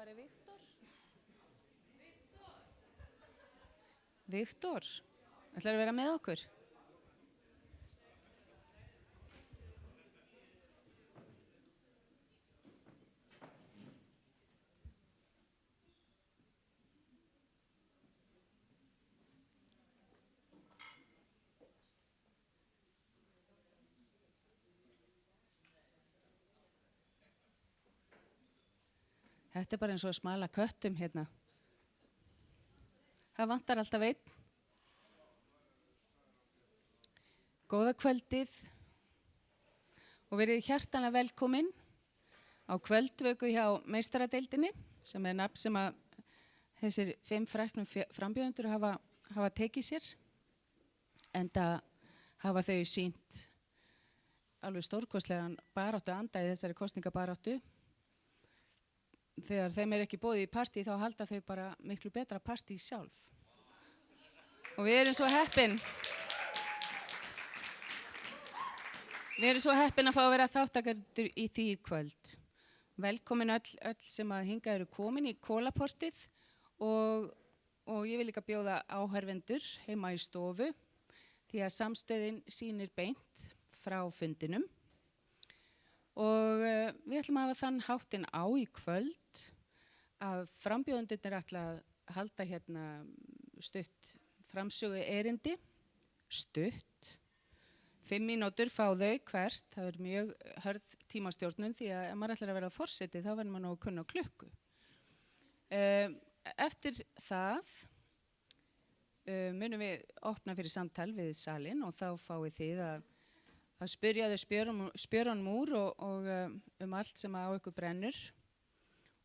Hvar Viktor? Viktor, ætlar að vera með okkur? Þetta bara eins og að smala köttum hérna. Það vantar alltaf einn. Góða kvöldið og verið hjartanlega velkomin á kvöldvöku hjá meistaradeildinni sem nafn sem að þessir 5 fræknum frambjóðendur hafa tekið sér. Enda hafa þau sýnt alveg stórkostlegan baráttu anda í þessari kosningabaráttu. Þegar þeim ekki boðið í partí þá halda þau bara miklu betra partí sjálf. Og við erum svo heppin. Við erum svo heppin að fá að vera þáttakendur í því kvöld. Velkomin öll sem að hingað eru komin í Kolaportið og ég vil líka bjóða áhorfendur heima í stofu því að samstöðin sýnir beint frá fundinum. Og við ætlum að hafa þann háttinn á í kvöld að frambjóðendurnir ætla að halda hérna stutt framsögu erindi, stutt, 5 mínútur fá þau hvert, það er mjög hörð tímastjórnun því að ef maður ætlar að vera forseti þá verður maður nú að kunna á klukku. Eftir það munum við opna fyrir samtal við salinn og þá fáið þið að spyrja þau spjörunum úr og allt sem á ykkur brennur.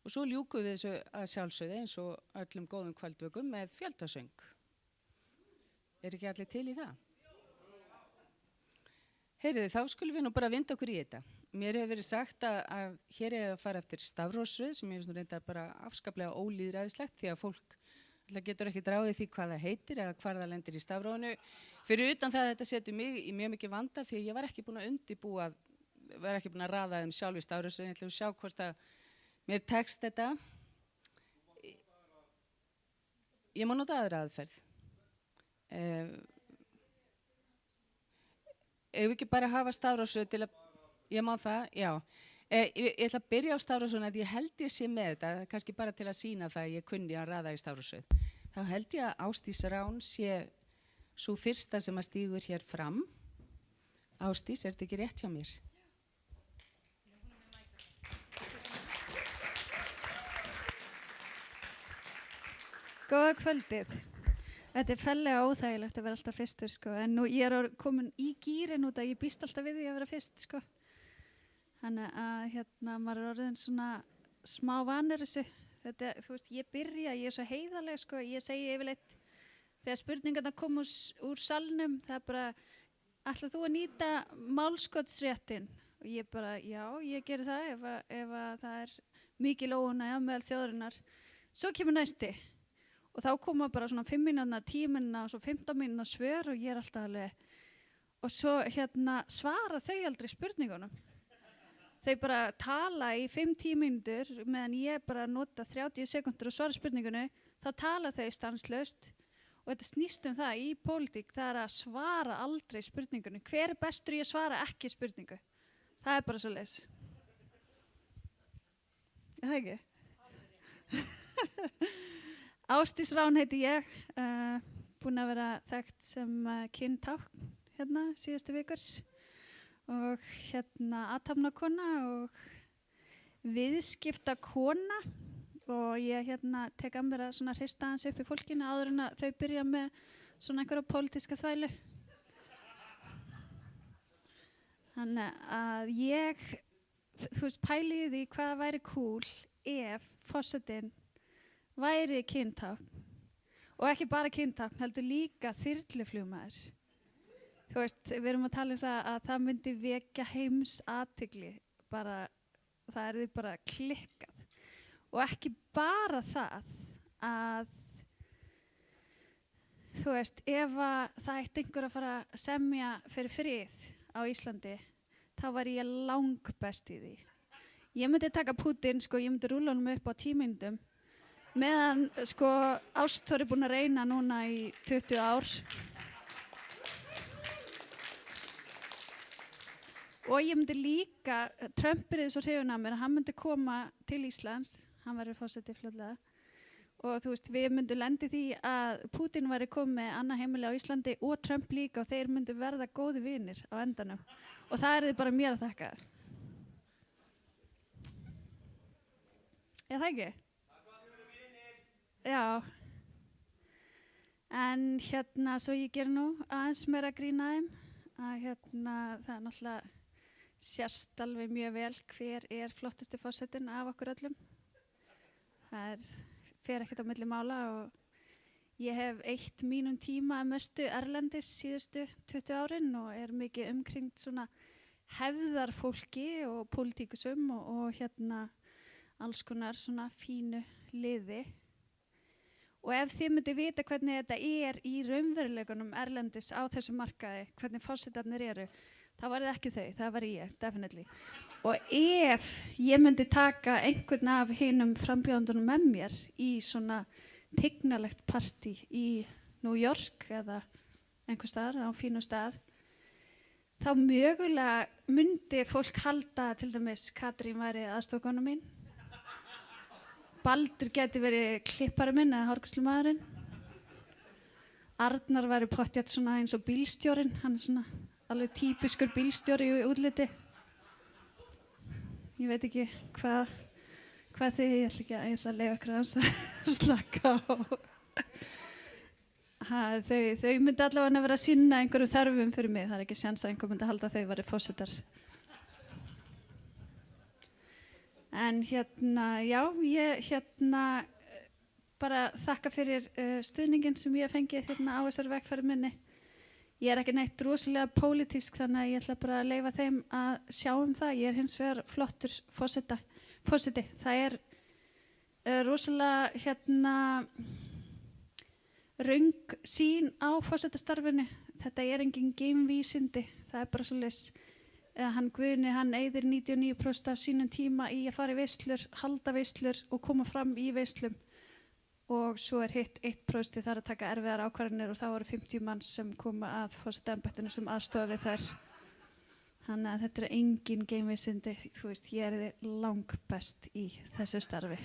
Og svo ljúkum við þessu að sjálfsögðu eins og öllum góðum kvöldvökum með fjöldasöng. Ekki allir til í það? Heyriði, þá skulum við nú bara vinda okkur í þetta. Mér hefur verið sagt að hér að fara eftir stafrófsröð sem ég finnst nú reyndar bara afskaplega ólýðræðislegt því að fólk getur ekki dráðið því hvað það heitir eða hvar það lendir í stafrófinu. Fyrir utan það að þetta setur mig í mjög mikið vanda því ég var ekki búin að raða þeim sjálf í stafrófsröðin. Ég ætla að sjá hvort að mér tekst þetta. Ég má nota aðra aðferð. Ef við ekki bara hafa stafrófsröð til að... Ég má það, já. Ég ætla að byrja á stafrófsröðina því ég held ég sé með þetta, kannski bara til að sýna það að ég kunni að raða í stafrófsröð. Þá held ég að Ásdís Rán sé sú fyrsta sem að stígur hér fram. Ásdís, er þetta ekki rétt hjá mér? Góða kvöldið. Þetta er fellega óþægilegt að vera alltaf fyrstur, sko. En nú ég komin í gírinn út að ég býst alltaf við því að vera fyrst, sko. Þannig að maður er orðin svona smá vanur þessu. Þetta, þú veist, ég er svo heiðarleg, sko. Ég segi yfirleitt, þegar spurningarna koma úr salnum, það er bara, ætlar þú að nýta málskotsréttin? Og ég bara, já, ég geri það ef að það er mikil óánægja meðal þjóðarinnar. Svo kemur næsti. Og þá koma bara svona 5 mínútna, 10 mínútna og svo 15 mínútna svör og ég er alltaf alveg. Og svo svara þau aldrei spurningunum. Þau bara tala í 5-10 mínútur meðan ég bara nota 30 sekúndur og svara spurningunni, þá tala þau stanslaust og þetta snýst það í pólitík, það er að svara aldrei spurningunni. Hver er bestur í að svara ekki spurningu? Það er bara svoleiðis. Er það ekki? Ásdís Rán heiti ég, búin að vera þekkt sem kyntákn hérna síðustu vikur. Og athafnakona og viðskiptakona og ég tek að mér að svona hrista hans upp í fólkinu áður en að þau byrja með svona einhverja pólitíska þvælu. Þannig að ég, þú veist, pæli í því hvað væri cool ef forsetinn væri kyntákn og ekki bara kyntákn, heldur líka þyrluflugmaður. Þú veist, við erum að tala það að það myndi vekja heims athygli, bara, það er því bara klikkað. Og ekki bara það að, þú veist, ef það ætti einhver að fara að semja fyrir frið á Íslandi, þá var ég langbest í því. Ég myndi taka Putin, sko, ég myndi rúlla honum upp á 10 mínútum meðan, sko, Ástþór er búin að reyna núna í 20 ár. Og ég myndi líka, Trump er svo hrifinn af mér, hann myndi koma til Íslands, hann verður forseti fljótlega. Og þú veist, við myndum lendi því að Putin væri komið með annað heimili á Íslandi og Trump líka og þeir myndu verða góði vinir á endanum. Og það er þið bara mér að þakka. Er það ekki? Já. En hérna, svo ég ger nú aðeins meira að grína þeim, að hérna, það er náttúrulega sérst alveg mjög vel hver er flottusti forsetinn af okkur öllum. Það fer ekkert á milli mála og ég hef eytt mínum tíma að mestu erlendis síðustu 20 árin og er mikið umkringt svona hefðarfólki og pólitíkusum og hérna alls konar svona fínu liði. Og ef þið myndi vita hvernig þetta er í raunveruleikunum erlendis á þessu markaði, hvernig forsetarnir eru, það var ekki þau, það var ég, definitely. Og ef ég myndi taka einhvern af hinum frambjóðandunum með mér í svona tignalegt partí í New York eða einhver staðar á fínu stað, þá mögulega myndi fólk halda til dæmis Katrín væri aðstofkona mín. Baldur geti verið klippari minn eða hárgreiðslumaðurinn. Arnar væri pottþétt svona eins og bílstjórinn, hann er svona alveg típiskur bílstjóri í útliti. Ég veit ekki hvað þið, ég ætla að leyfa ykkur að slaka á. Þau myndi allavega vera að sinna einhverju þörfum fyrir mig, það er ekki séns að einhver myndi halda að þau væri forsetar. En hérna, já, ég hérna bara þakka fyrir stuðningin sem ég fengið hérna á þessari vegferð minni. Ég er ekki neitt rosalega pólitísk þannig að ég ætla bara að leyfa þeim að sjá það. Ég er hins vegar flottur forseti. Það er rosalega hérna röng sýn á forsetastarfinu. Þetta er engin geimvísindi. Það er bara svoleiðis. Hann Guðni, hann eyðir 99% af sínum tíma í að fara í veislur, halda veislur og koma fram í veislum. Og svo er hitt 1% þar að taka erfiðar ákvarðanir og þá eru 50 manns sem koma að forsetaembættinu sem aðstoða við þær. Þannig að þetta er engin geimvísindi, þú veist, ég er þið langbest í þessu starfi.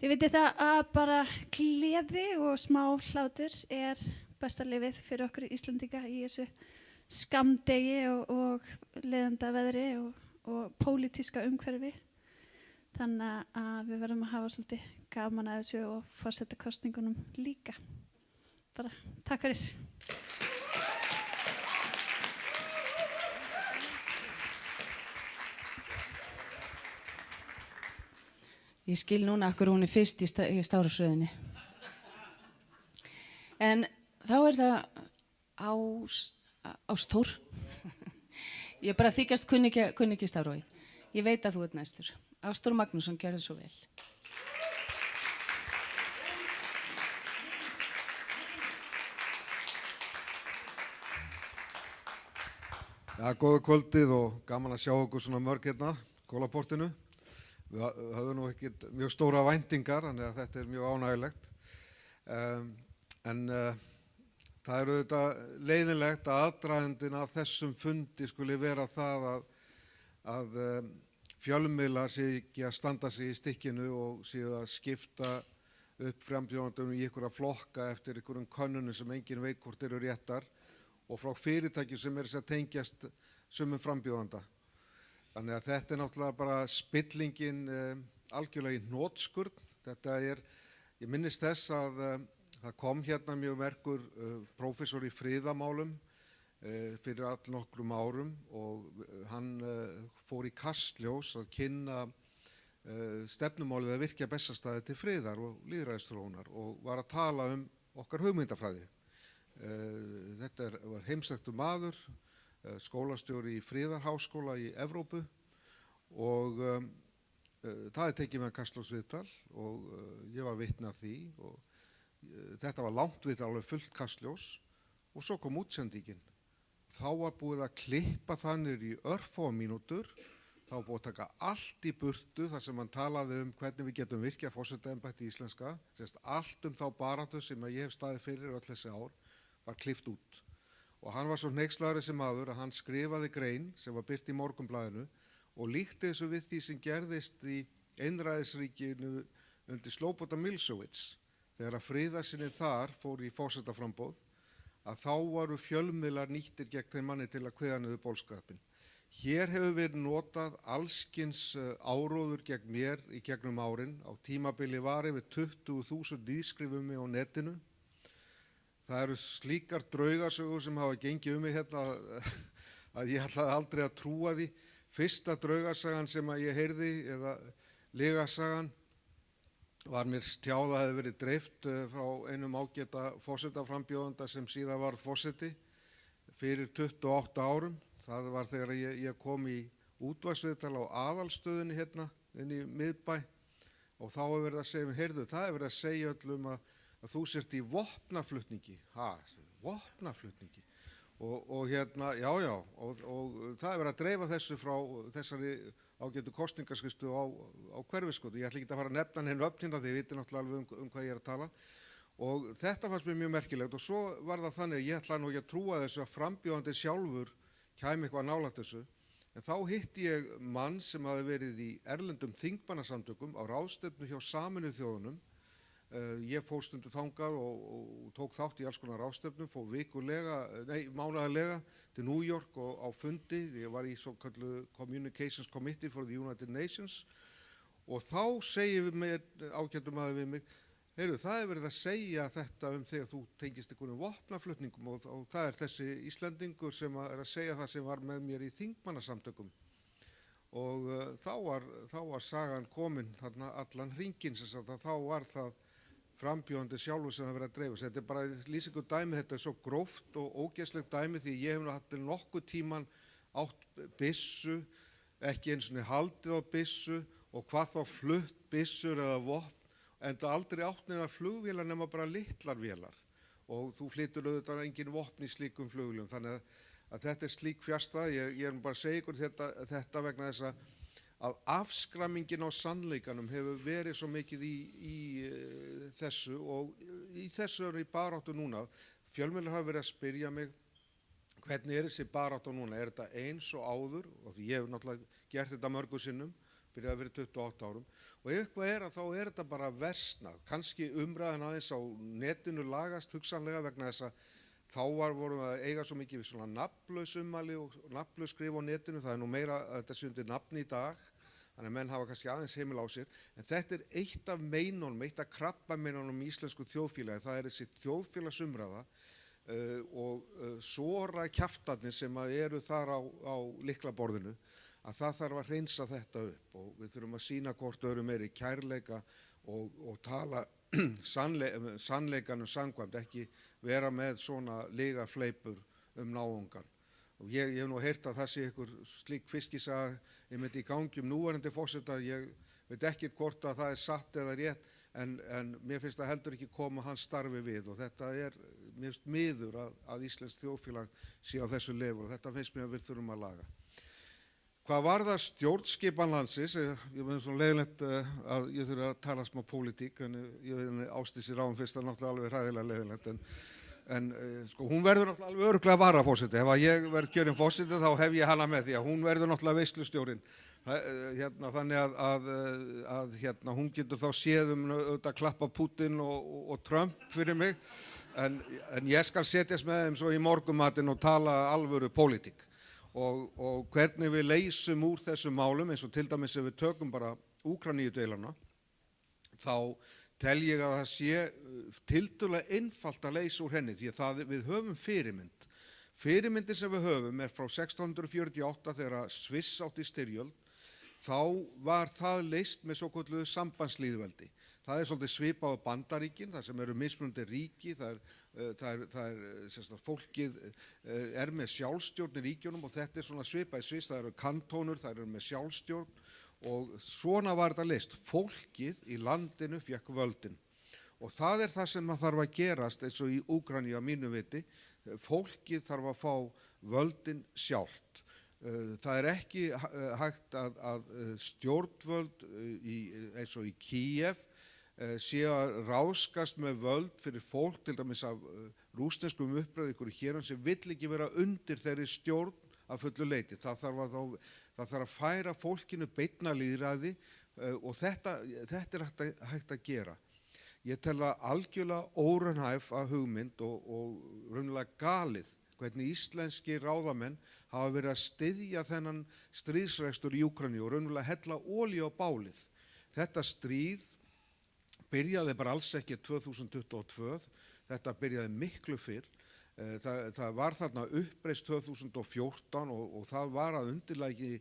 Þið vitið það að bara gleði og smá hlátur er besta lyfið fyrir okkur Íslendinga í þessu skammdegi og leiðanda veðri og pólitíska umhverfi. Þannig að við verðum að hafa svolítið gaman að þessu og forsetakosningunum líka. Bara takk fyrir. Ég skil núna akkur hún er fyrst í stafrófsröðinni. En þá er það Ástþór. Ég bara þykjast kunni ekki stafrófið. Ég veit að þú ert næstur. Ástþór Magnússon gerði svo vel. Ja, góða kvöldið og gaman að sjá okkur svona mörg hérna, Kólaportinu. Við höfum nú ekki mjög stóra væntingar, þannig að þetta er mjög ánægilegt. En það er auðvitað leiðinlegt að aðdragandinn að þessum fundi skuli vera það að fjölmiðlar séu ekki að standa sig í stykkinu og séu að skipta upp frambjóðendum í einhverja flokka eftir einhverjum könnunum sem enginn veit hvort eru réttar og frá fyrirtækjum sem er að tengjast sumum frambjóðenda. Þannig að þetta er náttúrulega bara spillingin algjörlega í hnotskurn. Ég minnist þess að það kom hérna mjög merkur prófessor í friðamálum fyrir allnokkrum árum og hann fór í Kastljós að kynna stefnumálið að virkja Bessastaði til friðar og lýðræðisþróunar og var að tala okkar hugmyndafræði. Þetta var heimsþekktur maður, skólastjóri í Friðarháskóla í Evrópu og það er tekið með Kastljós viðtal og ég var vitni að því og þetta var langt viðtal, alveg fullt Kastljós og svo kom útsendingin. Þá var búið að klippa þannig í örfáa mínútur Það var búið að taka allt í burtu þar sem hann talaði hvernig við getum virkjað forsetaembætti íslenska. Allt þá baráttu sem ég hef staðið fyrir öll þessi ár var klippt út. Og hann var svo hneykslaður þessi maður að hann skrifaði grein sem var birt í Morgunblaðinu og líkti þessu við því sem gerðist í einræðisríkinu undir Slobodan Milošević. Þegar að friðarsinnir þar fór í forsetaframboð að þá voru fjölmiðlar nýttir gegn þeim manni til að kveða niður boðskapinn. Hér hefur verið notað allskyns áróður gegn mér í gegnum árin. Á tímabili var yfir 20.000 nýskrifum mig á netinu. Það eru slíkar draugasögur sem hafa gengið mig hérna að ég ætlaði aldrei að trúa því. Fyrsta draugasagan sem að ég heyrði, eða lygasagan, var mér tjáð að hefði verið dreift frá einum ágæta forsetaframbjóðanda sem síðan var forseti fyrir 28 árum. Það var þegar ég kom í útvarpsviðtal á aðalstöðinni hérna inn í miðbæ og þá hefur verið að segja mér, heyrðu, það hefur verið að segja öllum að þú sért í vopnaflutningi. Vopnaflutningi. Og hérna, já, og það hefur verið að dreifa þessu frá þessari ágætu kosningaskristu á Hverfisgötu. Ég ætla ekki að fara að nefna henni upp hérna því ég viti náttúrulega alveg hvað ég er að tala. Og þetta fannst mér mjög merkilegt og svo var það þannig að ég ætlaði nú ekki að trúa þessu að frambjóðandi sjálfur kæmi eitthvað nálægt þessu, en þá hitti ég mann sem hafi verið í erlendum þingmannasamtökum á ráðstefnu hjá Sameinuðu þjóðunum. Ég fór stundu þangað og tók þátt í alls konar ráðstefnum, fór mánaðarlega til New York og á fundi. Ég var í svokölluðu Communications Committee for the United Nations og þá segir ágætur maður við mig, heyrðu, það er verið að segja þetta þegar þú tengist einhvern vopnaflutningum og það er þessi Íslendingur sem er að segja það sem var með mér í þingmannasamtökum. Og þá var sagan komin þarna allan hringinn, þá var það frambjóðandi sjálfur sem það verið að dreifa. Þetta er bara lýsingu dæmi, þetta er svo gróft og ógeðslegt dæmi því ég hef haft nokkuð tíman átt byssu, ekki eins og haldið á byssu og hvað þá flutt byssur eða vopn. En það aldrei átt neina flugvélar nema bara litlar vélar og þú flytur auðvitað engin vopn í slíkum flugvélum. Þannig að þetta er slík fjarstæða. Ég er bara að segja ykkur þetta vegna þess að afskrammingin á sannleikanum hefur verið svo mikið í þessu og í þessu er í baráttu núna. Fjölmiðlar hafa verið að spyrja mig hvernig er þessi baráttu núna? Er þetta eins og áður? Og því ég hef náttúrulega gert þetta mörgum sinnum, byrjaði fyrir 28 árum. Og ef eitthvað er þá er þetta bara versnað. Kannski umræðan aðeins á netinu lagast hugsanlega vegna þess að þá vorum við að eiga svo mikið við svona nafnlaus ummæli og nafnlaus skrif á netinu. Það er nú meira að þetta sé undir nafni í dag. Þannig að menn hafa kannski aðeins heimil á sér. En þetta er eitt af meinunum, eitt af krabbameinunum í íslensku þjóðfélagi. Það er þessi þjóðfélagsumræða og sora kjaftarnir sem eru þar á lyklaborðinu. Að það þarf að hreinsa þetta upp og við þurfum að sýna hvort öðrum meiri kærleika og tala sannleikanum samkvæmt, ekki vera með svona lygafleipur náungan. Og ég hef nú heyrt að það sé einhver slík fiskisaga einmitt í gangi núverandi forseta. Ég veit ekki hvort að það er satt eða rétt en mér finnst það heldur ekki koma hans starfi við og þetta er mér finnst miður að íslenskt þjóðfélag sé á þessu lefur og þetta finnst mér að við þurfum að laga. Hvað varðar stjórnskipan landsins, ég finnst svo leiðilegt að ég þurfi að tala smá pólitík, en ég Ásdísi Rán fyrst að náttúrulega alveg hræðilega leiðilegt, en sko hún verður náttúrulega alveg örugglega varaforseti. Ef að ég verð kjörinn forseti þá hef ég hana með því að hún verður náttúrulega veislustjórinn. Þannig að hún getur þá séð auðvitað klappa Putin og Trump fyrir mig, en ég skal setjast með þeim svo í morgunmatinn og tala alvöru pólitík. Og hvernig við leysum úr þessum málum, eins og til dæmis ef við tökum bara Úkraínudeiluna, þá tel ég að það sé tiltölulega einfalt að leysa úr henni, því að við höfum fyrirmynd. Fyrirmyndin sem við höfum er frá 1648 þegar Sviss átti styrjöld, þá var það leyst með svokölluðu sambandslýðveldi. Það er svolítið svipað á Bandaríkin, þar sem eru mismunandi ríki, fólkið er með sjálfstjórn í ríkjunum og þetta er svona svipað í Sviss, það eru kantónur, það eru með sjálfstjórn og svona var þetta leyst. Fólkið í landinu fékk völdin og það er það sem þarf að gerast eins og í Úkraínu að mínu viti. Fólkið þarf að fá völdin sjálft. Það ekki hægt að stjórnvöld eins og í Kíev sé að ráðskast með völd fyrir fólk, til dæmis af rússneskum uppröðu ykkur hér sem vill ekki vera undir þeirri stjórn að fullu leyti. Það þarf að færa fólkinu beinna lýðræði og þetta er hægt að gera. Ég tel það algjörlega óraunhæf að hugmynd og raunverulega galið hvernig íslenski ráðamenn hafa verið að styðja þennan stríðsrekstur í Úkraínu og raunverulega hella olíu á bálið. Þetta stríð byrjaði bara alls ekki 2022, þetta byrjaði miklu fyrr. Það var þarna uppreist 2014 og það var að undirlagi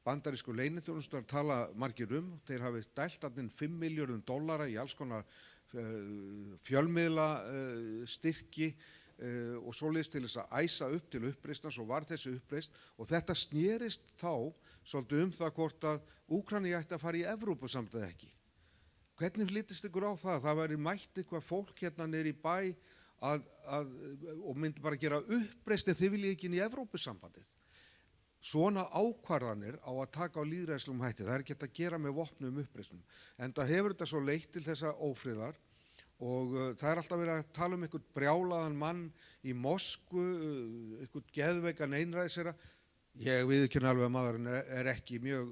bandarísku leyniþjónustunnar tala margir Þeir hafi dælt þarna $5 milljörðum í alls konar fjölmiðla styrki og svoleiðis til þess að æsa upp til uppreisnar, svo var þessi uppreist og þetta snerist þá svolítið það hvort að Úkraína ætti að fara í Evrópusambandið eða ekki. Hvernig flytist ykkur á það? Það væri mætt eitthvað fólk hérna niður í bæ og myndi bara gera uppreist ef þið viljið ekki inn í Evrópusambandið. Svona ákvarðanir á að taka á lýðræðislegum hætti, það er ekki hægt að gera með vopnum uppreisnum. Enda hefur þetta svo leitt til þessa ófriðar og það er alltaf verið að tala einhvern brjálaðan mann í Moskvu, einhvern geðveikan einræðisherra. Ég viðurkenni alveg að maðurinn er ekki mjög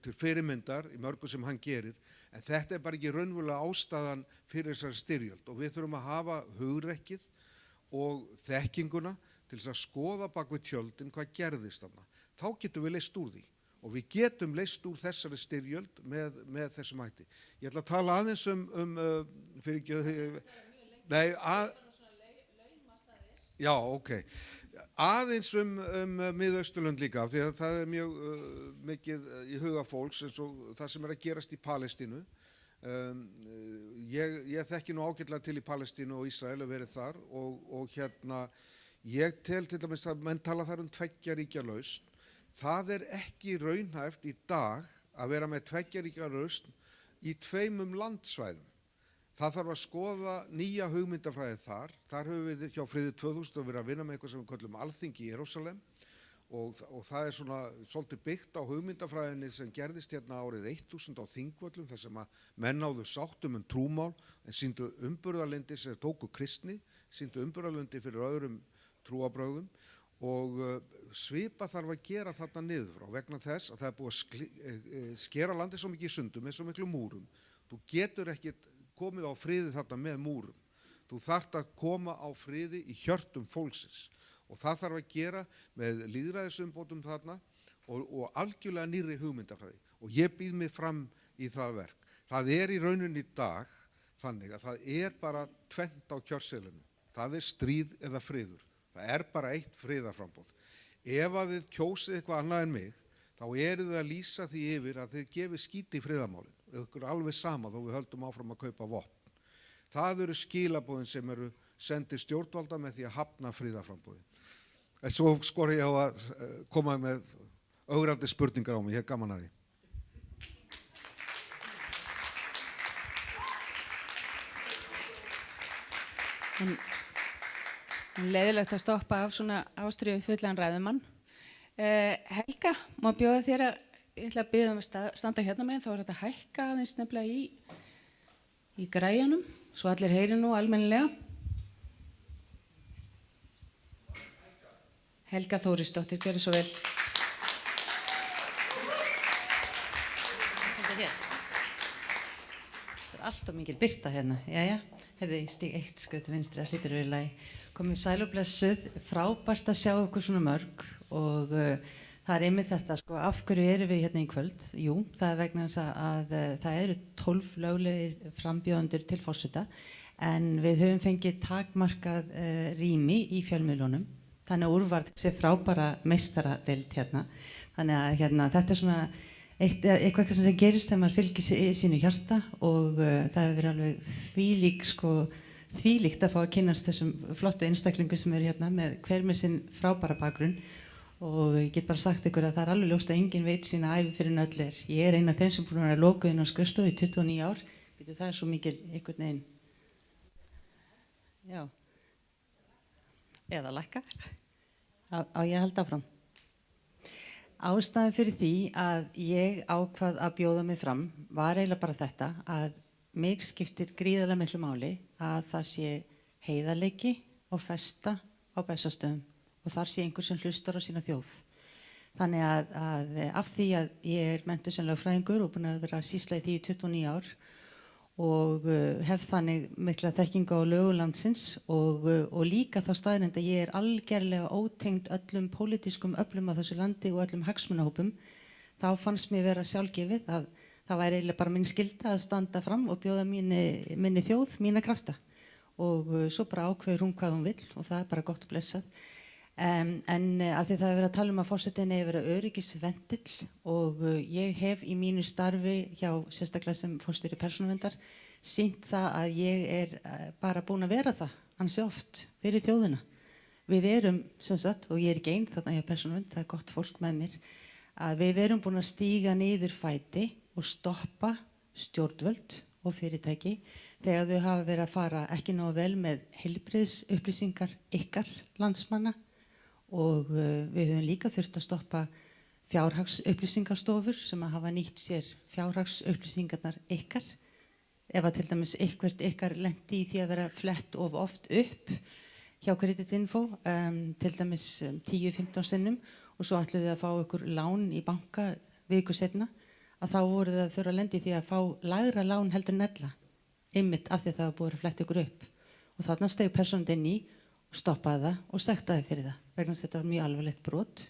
til fyrirmyndar í mörgu sem hann gerir, en þetta er bara ekki raunverulega ástæðan fyrir þessari styrjöld og við þurfum að hafa hugrekkið og þekkinguna til þess að skoða bak við tjöldin hvað gerðist þarna. Þá getum við leyst úr því og við getum leyst úr þessari styrjöld með þessum hætti. Ég ætla að tala aðeins aðeins Miðausturlönd líka, því að það er mjög mikið í huga fólks eins og það sem er að gerast í Palestínu. Ég þekki nú ágætlega til í Palestínu og Ísrael og verið þar og hérna ég tel til dæmis að menn tala þar 2 ríkja lausn. Það er ekki raunhæft í dag að vera með 2 ríkja lausn í 2 landsvæðum. Það þarf að skoða nýja hugmyndafræði þar. Þar höfum við hjá Friði 2000 verið að vinna með eitthvað sem við köllum Alþingi í Jerúsalem og það er svolítið byggt á hugmyndafræðinni sem gerðist hérna árið 1000 á Þingvöllum þar sem að menn náðu sáttum trúmál en sýndu umburðarlyndi sem tóku kristni, sýndu umburðarlyndi fyrir öðrum trúarbrögðum og svipa þarf að gera þarna niður frá vegna þess að það er búið að skera landið svo mikið í sundum með svo miklu múrum. Þú getur ekkert komið á friði þarna með múrum. Þú þarft að koma á friði í hjörtum fólksins og það þarf að gera með lýðræðisumbótum þarna og algjörlega nýrri hugmyndafræði og ég býð mig fram í það verk. Það er í rauninni í dag þannig að það er bara 2 á kjörseðlinum. Það er stríð eða friður. Það er bara 1 friðarframboð. Ef að þið kjósið eitthvað annað en mig, þá þið að lýsa því yfir að þið gefið skíti í friðarmálin. Ykkur er alveg sama þó við höldum áfram að kaupa vopn. Það eru skilaboðin sem eru sendið stjórnvalda með því að hafna friðarframboði. En svo skora ég á að koma með ögrandi spurningar á mig, ég hef gaman að því. Leiðilegt að stoppa af svona ástríðu fullan ræðumann. Helga, má bjóða þér ég ætla að biðja að standa hérna með, þá er þetta að hækka aðeins nefnilega í græjanum, svo allir heyri nú almennilega. Helga Þórisdóttir, gjörðu svo vel. Það er alltaf mikil birta hérna, jæja. Herði, ég stíg 1 skref til vinstri, það hlýtur verið lagi. Komið sæl og blessuð, frábært að sjá okkur svona mörg og það er einmitt þetta, af hverju erum við hérna í kvöld? Jú, það er vegna þess að það eru 12 löglegir frambjóðendur til forseta en við höfum fengið takmarkað rými í fjölmiðlunum, þannig að úrvarð þessi frábæra meistaradeild hérna. Þannig að hérna, þetta er svona eitthvað sem gerist þegar maður fylgir sínu hjarta og það hefur verið alveg þvílíkt að fá að kynnast þessum flottu einstaklingu sem eru hérna með hver með sinn frábæra bakgrunn og ég get bara sagt ykkur að það er alveg ljóst að enginn veit sína ævi fyrir en öll er. Ég er ein af þeim sem búin að vera lokuð inn á skrifstofu í 29 ár. Það er svo mikil einhvern veginn. Já. Eða lækka. Á ég að halda áfram. Ástæðan fyrir því að ég ákvað að bjóða mig fram var eiginlega bara þetta að mig skiptir gríðarlega miklu máli að það sé heiðarleiki og festa á Bessastöðum og þar sé einhver sem hlustar á sína þjóð. Þannig að af því að ég menntuð sem lögfræðingur og búin að vera að sýsla í því í 29 ár og hef þannig mikla þekkingu á lögum landsins og líka þá staðreynd að ég algerlega ótengd öllum pólitískum öflum á þessu landi og öllum hagsmunahópum, þá fannst mér vera sjálfgefið að það væri eiginlega bara minn skylda að standa fram og bjóða minni þjóð, mína krafta og svo bara ákveður hún hvað hún vill og það er bara gott og blessað. En af því það hefur verið að tala að forsetinn hefur verið öryggisvendill og ég hef í mínu starfi hjá sérstaklega sem forstjóri persónuverndar sýnt það að ég bara búin að vera það ansi oft fyrir þjóðina. Við erum sem sagt, og ég ekki einn þarna hjá persónuvernd, það gott fólk með mér, að við erum búin að stíga niður fæti og stoppa stjórnvöld og fyrirtæki þegar þau hafa verið að fara ekki nógu vel með heilbrigðisupplýsingar ykkar landsmanna og við höfum líka þurft að stoppa fjárhagsupplýsingastofur sem að hafa nýtt sér fjárhagsupplýsingarnar ykkar. Ef að til dæmis ykkar lendi í því að vera flett of oft upp hjá Kreditinfo, til dæmis 10-15 sinnum og svo ætluðu þið að fá ykkur lán í banka viku seinna, að þá voru þið að þurfa að lendi í því að fá lægra lán heldur en ella, einmitt af því að það var búið að fletta ykkur upp. Og þarna steig persónan inn í og stoppaði það og sektaði fyrir það vegna þess að þetta var mjög alvarlegt brot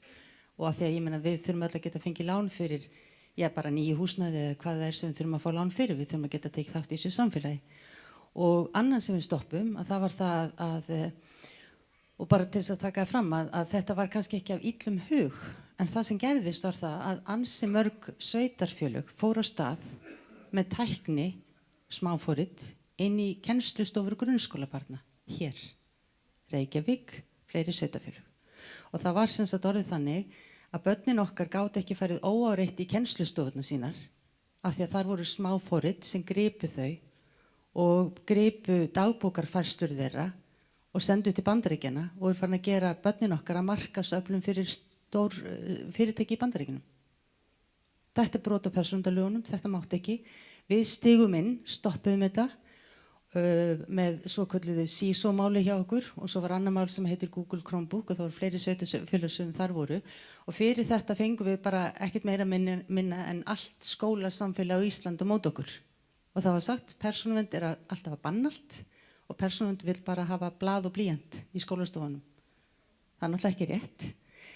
og af því að ég meina við þurfum öll að geta fengið lán fyrir bara nýju húsnæði eða hvað það er sem við þurfum að fá lán fyrir, við þurfum að geta tekið þátt í þessu samfélagi. Og annan sem við stoppum að það var það að og bara til þess að taka það fram að þetta var kannski ekki af illum hug en það sem gerðist var það að ansi mörg sveitarfélög fóru á stað með tækni smáforrit inn í kennslustofur grunnskólabarna hér Reykjavík, fleiri sveitarfélög. Og það var sem sagt orðið þannig að börnin okkar gátu ekki farið óáreitt í kennslustofurnar sínar af því að þar voru smáforrit sem gripu þau og gripu dagbókarfærslur þeirra og sendu til Bandaríkjanna og eru farin að gera börnin okkar að markaðsöflum fyrir stór fyrirtæki í Bandaríkjunum. Þetta er brot á persónuverndarlögunum, þetta mátti ekki. Við stigum inn, stoppuðum þetta með svo kölluðu CISO-máli hjá okkur og svo var annar mál sem heitir Google Chromebook og það voru fleiri sveitarfélög sem þar voru og fyrir þetta fengum við bara ekkert meira minna en allt skólasamfélag á Íslandi á móti okkur og það var sagt persónuvernd alltaf að banna allt og persónuvernd vil bara hafa blað og blýant í skólastofunum. Það er náttúrulega ekki rétt.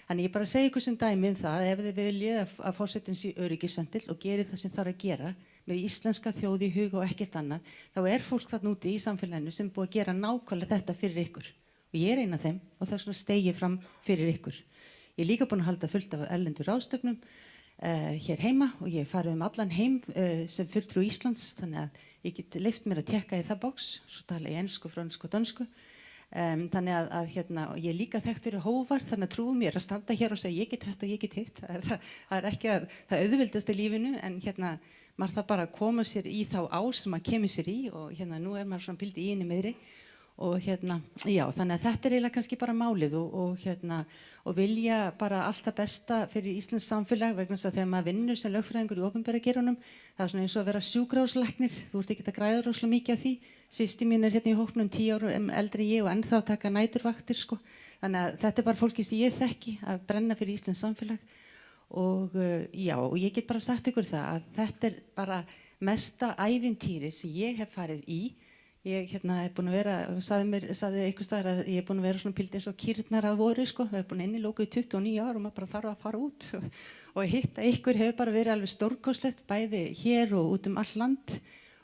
Þannig ég bara segi ykkur sem dæmi það ef þið viljið að forsetinn sé öryggisvendill og gerir það sem þarf að gera með íslenska þjóð í huga og ekkert annað, þá fólk þarna úti í samfélaginu sem búið að gera nákvæmlega þetta fyrir ykkur. Og ég ein af þeim og þess vegna steig ég fram fyrir ykkur. Ég líka búin að halda fullt af erlendur ráðstöfnum hér heima og ég farið allan heim sem fulltrúi Íslands, þannig að ég get leyft mér að tékka í það box, svo tala ég ensku, frönsku og dönsku. Þannig að ég er líka þekkt fyrir hóvar, þannig að trúum mér að standa hér og segja ég get þetta og ég get hitt. Það er ekki það auðveldast í lífinu en maður þarf bara að koma sér í þá ás sem maður kemur sér í og nú er maður svona pildi í henni meðri og já, þannig að þetta er eiginlega kannski bara málið og vilja bara allt það besta fyrir Íslands samfélag vegna þess að þegar maður vinnur sem lögfræðingur í opinbera geiranum, það er svona eins og að vera sjúkrahúslæknir, þú ert ekki að græða rosalega mikið af því. Systir mín er í hópnum 10 árum eldri en ég og ennþá að taka næturvaktir sko. Þannig að þetta er bara fólki sem ég þekki að brenna fyrir Íslands samfélag og já, og ég get bara sagt ykkur það að þetta er bara mesta ævintýri sem ég hef farið í. Ég er búin að vera, sagði einhvers staðar að ég er búin að vera svona pildi eins og kýrnar að voru sko, við erum búin innilokuð í 29 ár og maður bara þarf að fara út og hitta ykkur hefur bara verið alveg stórkostlegt bæði hér og út all land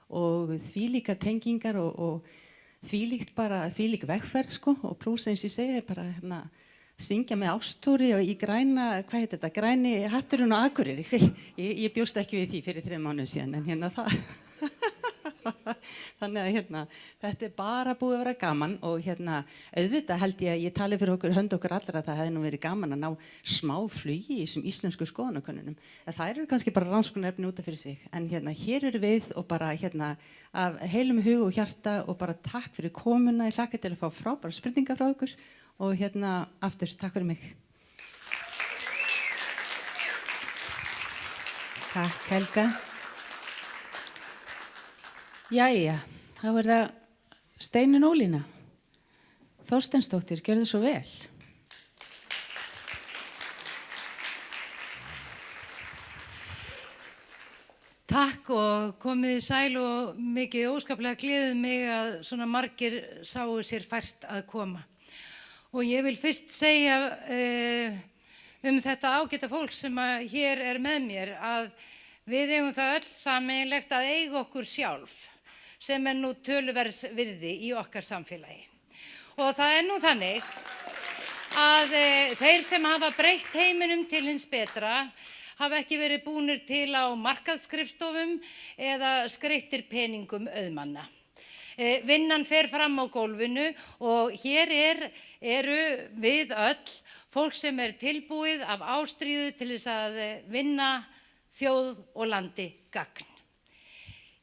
og þvílíkar tengingar og þvílík vegferð sko og pluss eins ég segi bara syngja með ástúri og í græna, hvað heitir þetta, græni hatturinn og Akureyri, ég bjóst ekki við því fyrir 3 mánuðum síðan en það þannig að þetta er bara búið að vera gaman og auðvitað held ég að ég tali fyrir hönd okkur allra að það hefði nú verið gaman að ná smá flugi í þessum íslensku skoðanakönnunum en það eru kannski bara rannsóknarefni út af fyrir sig en hér eru við og bara af heilum hug og hjarta og bara takk fyrir komuna, ég hlakka til að fá frábæra spurningar frá okkur og aftur takk fyrir mig. Takk, Helga. Jæja, þá það Steinunn Ólína. Þorsteinsdóttir, gjörðu svo vel. Takk og komið sæl og mikið óskaplega gleðið mig að svona margir sáu sér fært að koma. Og ég vil fyrst segja þetta ágæta fólk sem hér með mér að við eigum það öll sameiginlegt að eiga okkur sjálf sem nú töluverðs virði í okkar samfélagi. Og það nú þannig að þeir sem hafa breytt heiminum til hins betra hafa ekki verið búnir til á markaðsskrifstofum eða skreyttir peningum auðmanna. Vinnan fer fram á gólfinu og hér eru við öll fólk sem tilbúið af ástríðu til þess að vinna þjóð og landi gagn.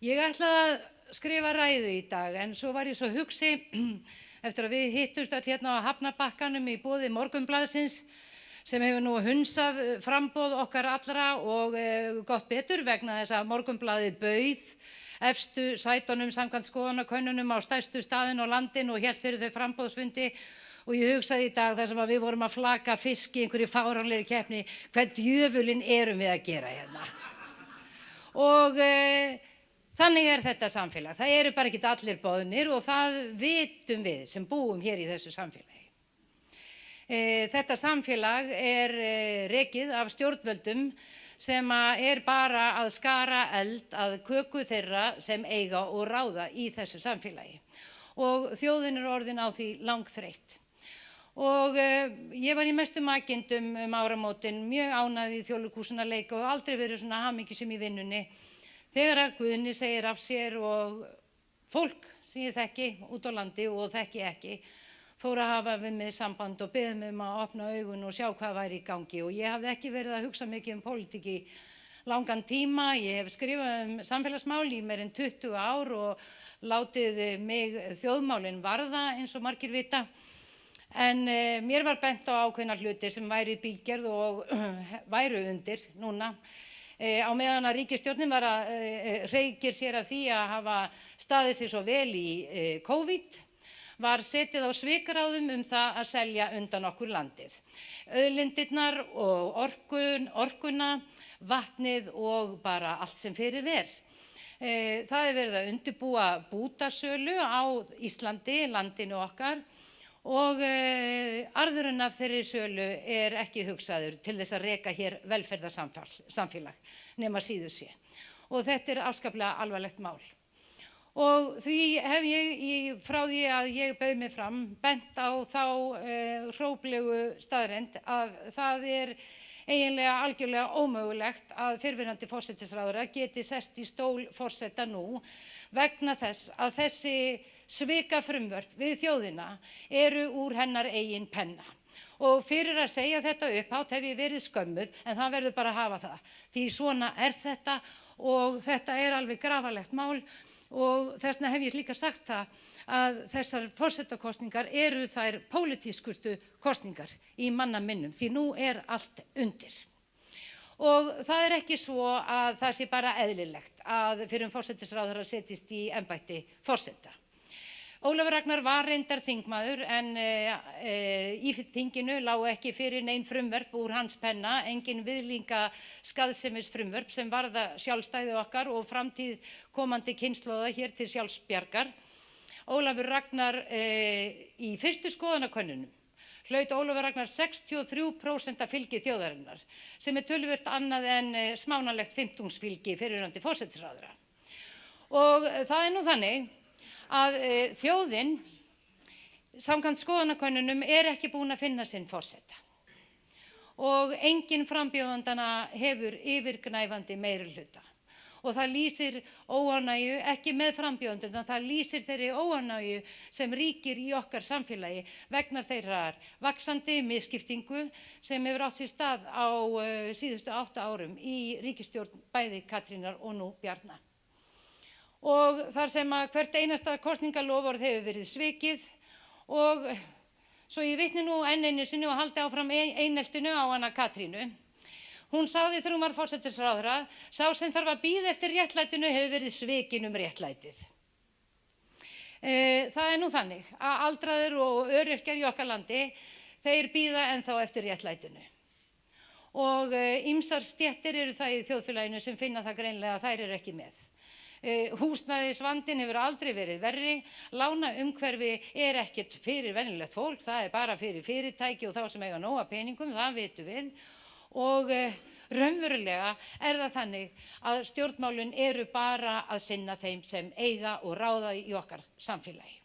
Ég ætlaði að skrifa ræðu í dag en svo var ég svo hugsi eftir að við hittumst öll hérna á Hafnarbakkanum í boði Morgunblaðsins sem hefur nú hunsað framboð okkar allra og gott betur vegna þess að Morgunblaðið bauð efstu sætunum samkvæmt skoðanakönnunum á stærstu staðinn á landin og hélt fyrir þau framboðsfundi og ég hugsaði í dag þar sem að við vorum að flaka fisk í einhverju fáránlegri keppni hvað djöfulinn erum við að gera hérna. Og þannig þetta samfélag. Það eru bara ekki allir boðnir og það vitum við sem búum hér í þessu samfélagi. Þetta samfélag rekið af stjórnvöldum sem bara að skara eld að köku þeirra sem eiga og ráða í þessu samfélagi. Og þjóðin orðin á því langþreytt. Og ég var í mestum akindum áramótin, mjög ánægð í Þjóðleikhúsinu að leika og aldrei verið svona hamingjusum í vinnunni. Þegar að Guðni segir af sér og fólk sem ég þekki út á landi og þekki ekki, fór að hafa við mig samband og beðið mig að opna augun og sjá hvað væri í gangi og ég hafði ekki verið að hugsa mikið pólitík í langan tíma. Ég hef skrifað samfélagsmál í meir en 20 ár og látið mig þjóðmálin varða eins og margir vita. En mér var bent á ákveðna hluti sem væri í bígerð og væru undir núna. Á meðan að ríkisstjórnin var að hreykir sér af því að hafa staðið sig svo vel í COVID, var setið á svikráðum það að selja undan okkur landið. Auðlindirnar og orkuna, vatnið og bara allt sem fyrir ver. Það verið að undirbúa bútarsölu á Íslandi, landinu okkar, og arðurinn af þeirri sölu ekki hugsaður til þess að reka hér velferðarsamfélag nema síður sé. Og þetta afskaplega alvarlegt mál. Og því hef ég frá því að ég bauð mig fram bent á þá hróplegu staðreynd að það eiginlega algjörlega ómögulegt að fyrrverandi forsætisráðherra geti sest í stól forseta nú vegna þess að þessi svikafrumvörp við þjóðina eru úr hennar eigin penna. Og fyrir að segja þetta upphátt hef ég verið skömmuð en það verður bara að hafa það. Því svona þetta og þetta alveg grafalegt mál og þess vegna hef ég líka sagt það að þessar forsetakosningar eru þær pólitískustu kosningar í manna minnum því nú allt undir. Og það ekki svo að það sé bara eðlilegt að fyrir forsætisráðherra setjist í embætti forseta. Ólafur Ragnar var reyndar þingmaður en í þinginu lá ekki fyrir nein frumvörp úr hans penna, engin viðlíka skaðsemis frumvörp sem varða sjálfstæði okkar og framtíð komandi kynslóða hér til sjálfsbjargar. Ólafur Ragnar í fyrstu skoðanakönnunum hlaut Ólafur Ragnar 63% af fylgi þjóðarinnar sem töluvert annað en smánalegt 15 fylgi fyrrverandi forsætisráðherra. Og það nú þannig að þjóðin samkvæmt skoðanakönnunum ekki búin að finna sinn forseta og engin frambjóðandana hefur yfirgnæfandi meirihluta og það lýsir óánægju ekki með frambjóðandana, það lýsir þeirri óánægju sem ríkir í okkar samfélagi vegna þeirrar vaxandi misskiptingu sem hefur átt sér stað á síðustu 8 árum í ríkisstjórn bæði Katrínar og nú Bjarna. Og þar sem að hvert einasta kosningaloforð hefur verið svikið og svo ég vitni nú enn einu sinni og haldi áfram eineltinu á hana Katrínu. Hún sagði þegar hún var forsætisráðherra, sá sem þarf að bíða eftir réttlætinu hefur verið svikin réttlætið. Það nú þannig að aldraðir og öryrkjar í okkar landi, þeir bíða ennþá eftir réttlætinu. Og ýmsar stéttir eru það í þjóðfélaginu sem finna það greinlega að þær eru ekki með. Húsnæðisvandinn hefur aldrei verið verri, lánaumhverfi ekkert fyrir venjulegt fólk, það bara fyrir fyrirtæki og þá sem eiga nóga peningum, það vitum við. Og raunverulega það þannig að stjórnmálin eru bara að sinna þeim sem eiga og ráða í okkar samfélagi.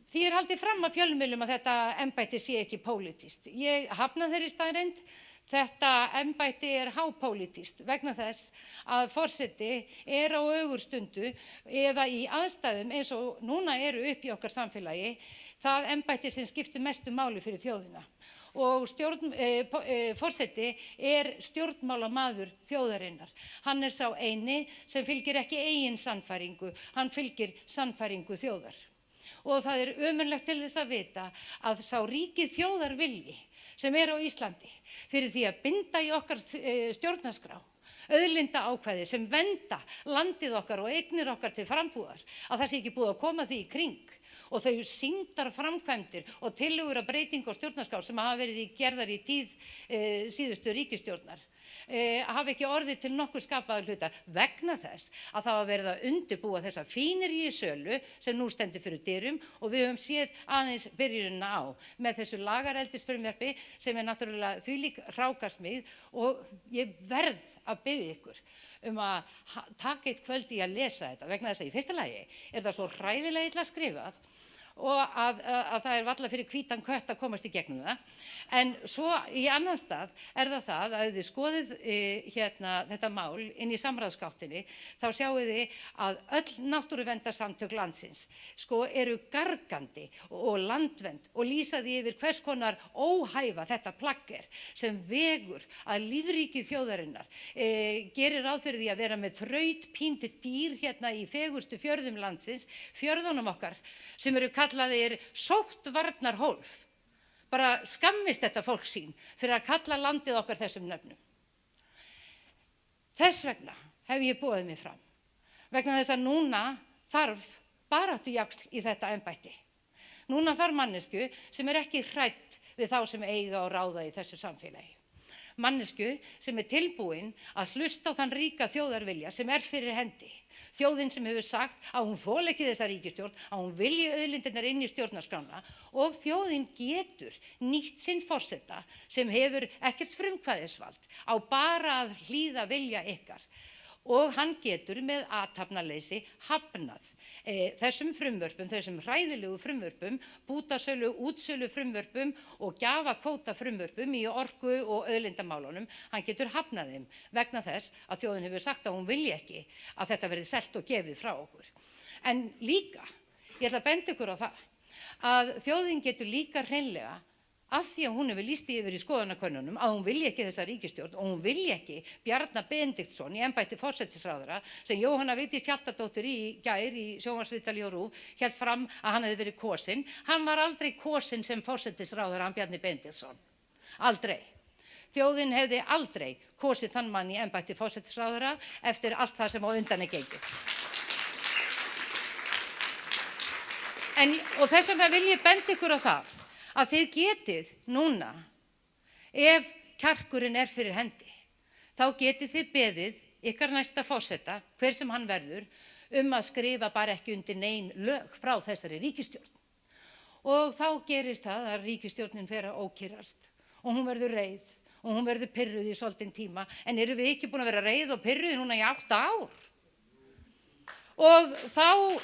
Því haldið fram af fjölmiðlum að þetta embætti sé ekki pólitískt. Ég hafna þeirri staðreynd. Þetta embætti hápólitískt vegna þess að forseti á ögurstundu eða í aðstæðum eins og núna eru upp í okkar samfélagi það embætti sem skiptir mestu máli fyrir þjóðina. Og forseti stjórnmálamaður þjóðarinnar. Hann sá eini sem fylgir ekki eigin sannfæringu, hann fylgir sannfæringu þjóðar. Og það ömurlegt til þess að vita að sá ríki þjóðarvilji sem á Íslandi fyrir því að binda í okkar stjórnarskrá auðlinda ákvæði sem vernda landið okkar og eignir okkar til frambúðar, að það sé ekki búið að koma því í kring og þau sýndar framkvæmdir og tillögur að breytingu á stjórnarskrá sem hafa verið gerðar í tíð síðustu ríkisstjórnar hafa ekki orðið til nokkur skapaðar hluta vegna þess að það var verið að undirbúa þessa fíneríi sölu sem nú stendur fyrir dyrum og við höfum séð aðeins byrjunina á með þessu lagareldisfrumvarpi sem náttúrulega þvílík hrákasmíð og ég verð að biðja ykkur að taka eitt kvöld í að lesa þetta vegna þess að í fyrsta lagi það svo hræðilega illa skrifað og að það varla fyrir hvítan kött að komast í gegnum það. En svo í annan stað það að þið skoðið þetta mál inn í samráðsgáttinni, þá sjáið þið að öll náttúruverndarsamtök landsins eru gargandi og landvernd og lýsa því yfir hvers konar óhæfa þetta plagg sem vegur að lífríki þjóðarinnar gerir ráð fyrir því að vera með þrautpínd dýr í fegurstu fjörðum landsins, fjörðunum okkar sem eru kallaðir sóttvarnarhólf. Bara skammist þetta fólk sín fyrir að kalla landið okkar þessum nöfnum. Þess vegna hef ég boðið mig fram. Vegna þess að núna þarf baráttujaxl í þetta embætti. Núna þarf mannesku sem ekki hrædd við þá sem eiga og ráða í þessu samfélagi. Mannesku sem tilbúin að hlusta á þann ríka þjóðarvilja sem fyrir hendi. Þjóðin sem hefur sagt að hún þoli ekki þessa ríkisstjórn, að hún vilji auðlindirnar inn í stjórnarskrána og þjóðin getur nýtt sinn forseta sem hefur ekkert frumkvæðisvald á bara að hlýða vilja ykkar. Og hann getur með athafnaleysi hafnað þessum frumvörpum, þessum hræðilegu frumvörpum, bútasölu, útsölu frumvörpum og gjafakvóta frumvörpum í orku og auðlindamálunum. Hann getur hafnað þeim vegna þess að þjóðin hefur sagt að hún vilji ekki að þetta verði selt og gefið frá okkur. En líka, ég ætla að benda ykkur á það, að þjóðin getur líka hreinlega af því að hún hefur lýst yfir í skoðanakönnunum að hún vilji ekki þessa ríkisstjórn og hún vilji ekki Bjarna Benediktsson í embætti forsætisráðherra sem Jóhanna Vigdís Hjaltadóttir í gær í sjónvarpsviðtali á RÚV hélt fram að hann hefði verið kosinn. Hann var aldrei kosinn sem forsætisráðherra, hann Bjarni Benediktsson. Aldrei. Þjóðin hefði aldrei kosið þann mann í embætti forsætisráðherra eftir allt það sem á undan gengið. Og þess vegna vil ég benda ykkur á það að þið getið núna, ef kjarkurinn fyrir hendi, þá getið þið beðið ykkar næsta forseta, hver sem hann verður, að skrifa bara ekki undir nein lög frá þessari ríkisstjórn. Og þá gerist það að ríkisstjórnin fer að ókyrrast og hún verður reið og hún verður pirruð í svolítinn tíma. En erum við ekki búin að vera reið og pirruð núna í 8 ár? Og þá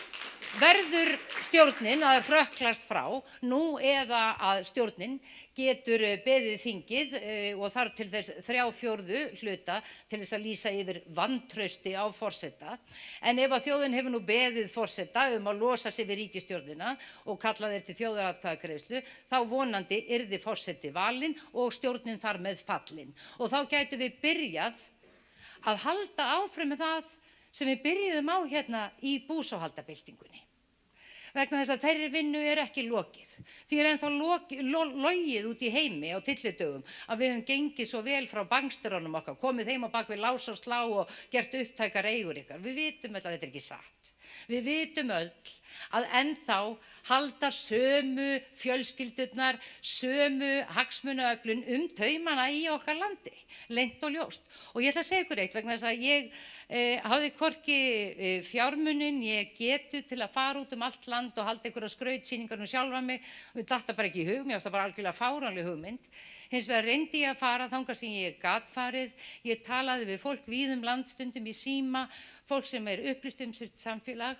verður stjórnin að hrökklast frá nú eða að stjórnin getur beðið þingið og þarf til þess 3/4 hluta til þess að lýsa yfir vantrausti á forseta. En ef að þjóðin hefur nú beðið forseta að losa sig við ríkisstjórnina og kalla þeir til þjóðaratkvæðagreiðslu, þá vonandi yrði forseti valinn og stjórnin þar með fallin. Og þá gætum við byrjað að halda áfram með það sem við byrjuðum á í búsáhaldabyltingunni. vegna þess að þeirri vinnu ekki lokið. Því ennþá logið út í heimi á tyllidögum að við höfum gengið svo vel frá bankstörunum okkar, komið þeim á bak við lás og slá og gert upptækar eigur ykkar. Við vitum öll að þetta ekki satt. Við vitum öll að ennþá halda sömu fjölskyldurnar, sömu hagsmunaöflun taumana í okkar landi, leynt og ljóst. Og ég ætla að segja ykkur eitt vegna þess að ég hafði hvorki fjármunin, ég getu til að fara út allt land og halda einhverja skrautsýningar sjálfa mig. Við datt það bara ekki í hug, mér varst það bara algjörlega fáránleg hugmynd. Hins vegar reyndi ég að fara þangað sem ég gat farið. Ég talaði við fólk víð landstundum í síma, fólk sem upplýst sitt samfélag.